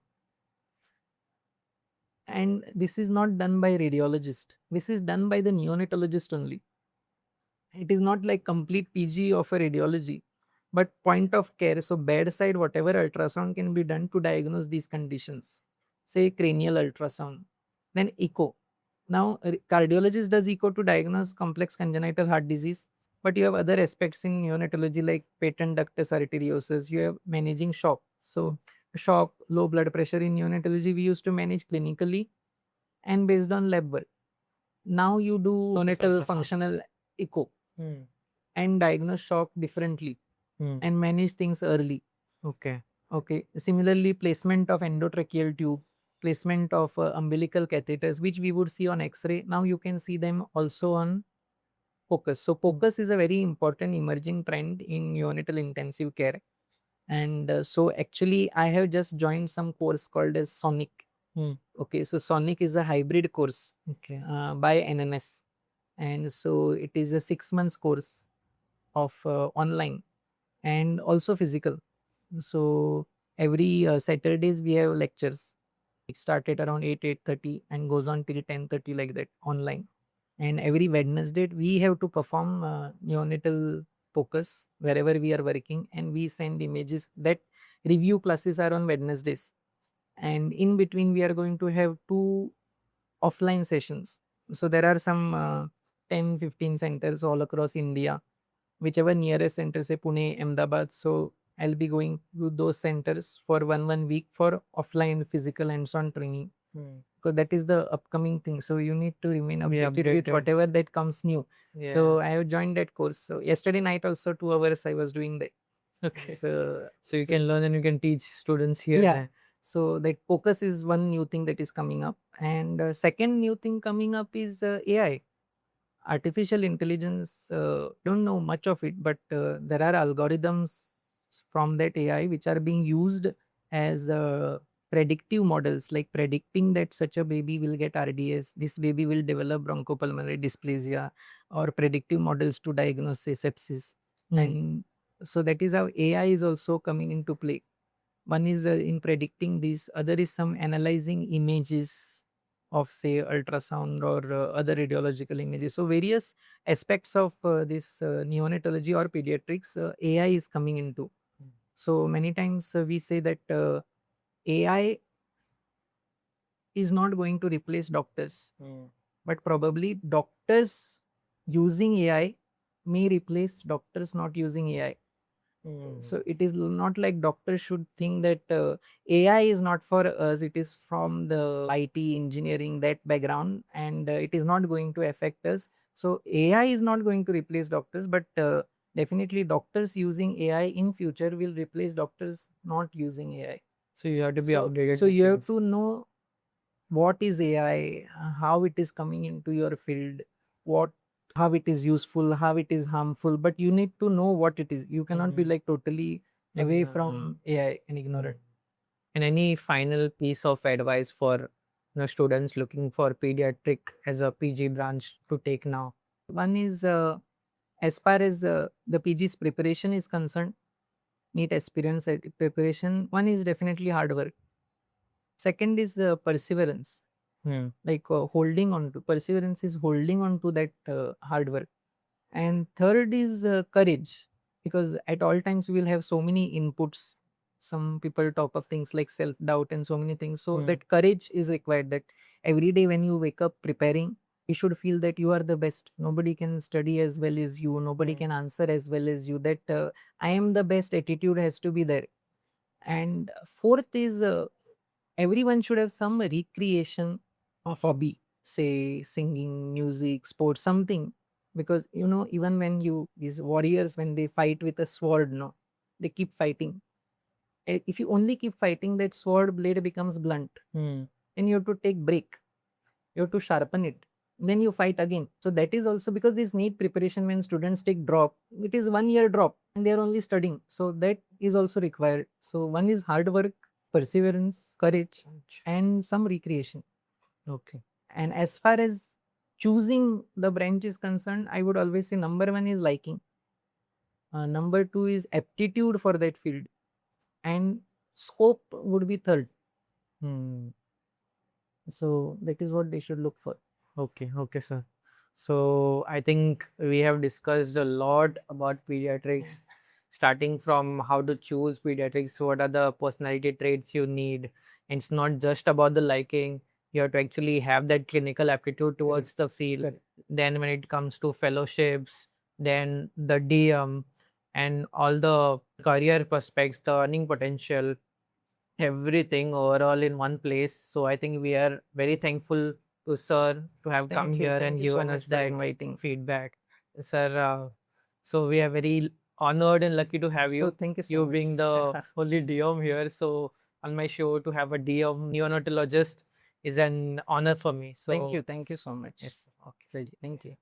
And this is not done by radiologist. This is done by the neonatologist only. It is not like complete PG of a radiology, but point of care. So bedside, whatever ultrasound can be done to diagnose these conditions. Say cranial ultrasound, then echo. Now, cardiologist does echo to diagnose complex congenital heart disease, but you have other aspects in neonatology like patent ductus arteriosus. You have managing shock. So shock, low blood pressure in neonatology, we used to manage clinically and based on lab work. Now you do neonatal functional echo and diagnose shock differently and manage things early. Okay. Okay. Similarly, placement of endotracheal tube, placement of umbilical catheters, which we would see on X-ray. Now you can see them also on POCUS. So POCUS is a very important emerging trend in neonatal intensive care. And so actually, I have just joined some course called as Sonic. Okay, so Sonic is a hybrid course by NNS, and so it is a 6 months course of online and also physical. So every Saturdays we have lectures. It started around 8:30 and goes on till 10:30 like that online. And every Wednesday we have to perform neonatal focus wherever we are working, and we send images. That review classes are on Wednesdays, and in between we are going to have 2 offline sessions. So there are some 10-15 centers all across India, whichever nearest center, say Pune, Ahmedabad. So I'll be going to those centers for one week for offline physical hands-on training. So that is the upcoming thing. So you need to remain updated with whatever that comes new. So I have joined that course. So yesterday night also 2 hours I was doing that. Okay. So you can learn and you can teach students here. yeah. So that focus is one new thing that is coming up, and second new thing coming up is AI, artificial intelligence. Don't know much of it, but there are algorithms from that AI which are being used as predictive models, like predicting that such a baby will get RDS, this baby will develop bronchopulmonary dysplasia, or predictive models to diagnose say, sepsis. And so that is how AI is also coming into play. One is in predicting this, other is some analyzing images of say ultrasound or other radiological images. So various aspects of this neonatology or pediatrics, AI is coming into. So many times we say that AI is not going to replace doctors, but probably doctors using AI may replace doctors not using AI. So it is not like doctors should think that AI is not for us, it is from the IT engineering, that background, and it is not going to affect us. So AI is not going to replace doctors, but definitely doctors using AI in future will replace doctors not using AI. So you have to be updated. So you have to know what is AI, how it is coming into your field, how it is useful, how it is harmful, but you need to know what it is. You cannot be like totally away from AI and ignorant. And any final piece of advice for students looking for pediatric as a PG branch to take now? One is As far as the PG's preparation is concerned, NEET aspirants preparation, one is definitely hard work. Second is perseverance, like holding on to perseverance is holding on to that hard work. And third is courage, because at all times we will have so many inputs. Some people talk of things like self doubt and so many things. So that courage is required, that every day when you wake up preparing, you should feel that you are the best. Nobody can study as well as you. Nobody can answer as well as you. That I am the best attitude has to be there. And fourth is everyone should have some recreation of hobby, say singing, music, sports, something. Because even when these warriors, when they fight with a sword, no, they keep fighting. If you only keep fighting, that sword blade becomes blunt, and you have to take break, you have to sharpen it, then you fight again. So that is also because this NEET preparation, when students take drop, it is 1 year drop and they are only studying, so that is also required. So one is hard work, perseverance, courage, and some recreation. Okay. And as far as choosing the branch is concerned, I would always say number one is liking, number two is aptitude for that field, and scope would be third. So that is what they should look for. Okay, okay, sir. So I think we have discussed a lot about pediatrics, starting from how to choose pediatrics, what are the personality traits you need. And it's not just about the liking, you have to actually have that clinical aptitude towards the field. Correct. Then when it comes to fellowships, then the DM and all the career prospects, the earning potential, everything overall in one place. So I think we are very thankful to sir to have come here and given us that inviting. feedback, sir. So we are very honored and lucky to have you. Oh, thank you so You much. being the only DM here, so on my show to have a DM neonatologist is an honor for me. So Thank you so much. yes, okay. Thank you.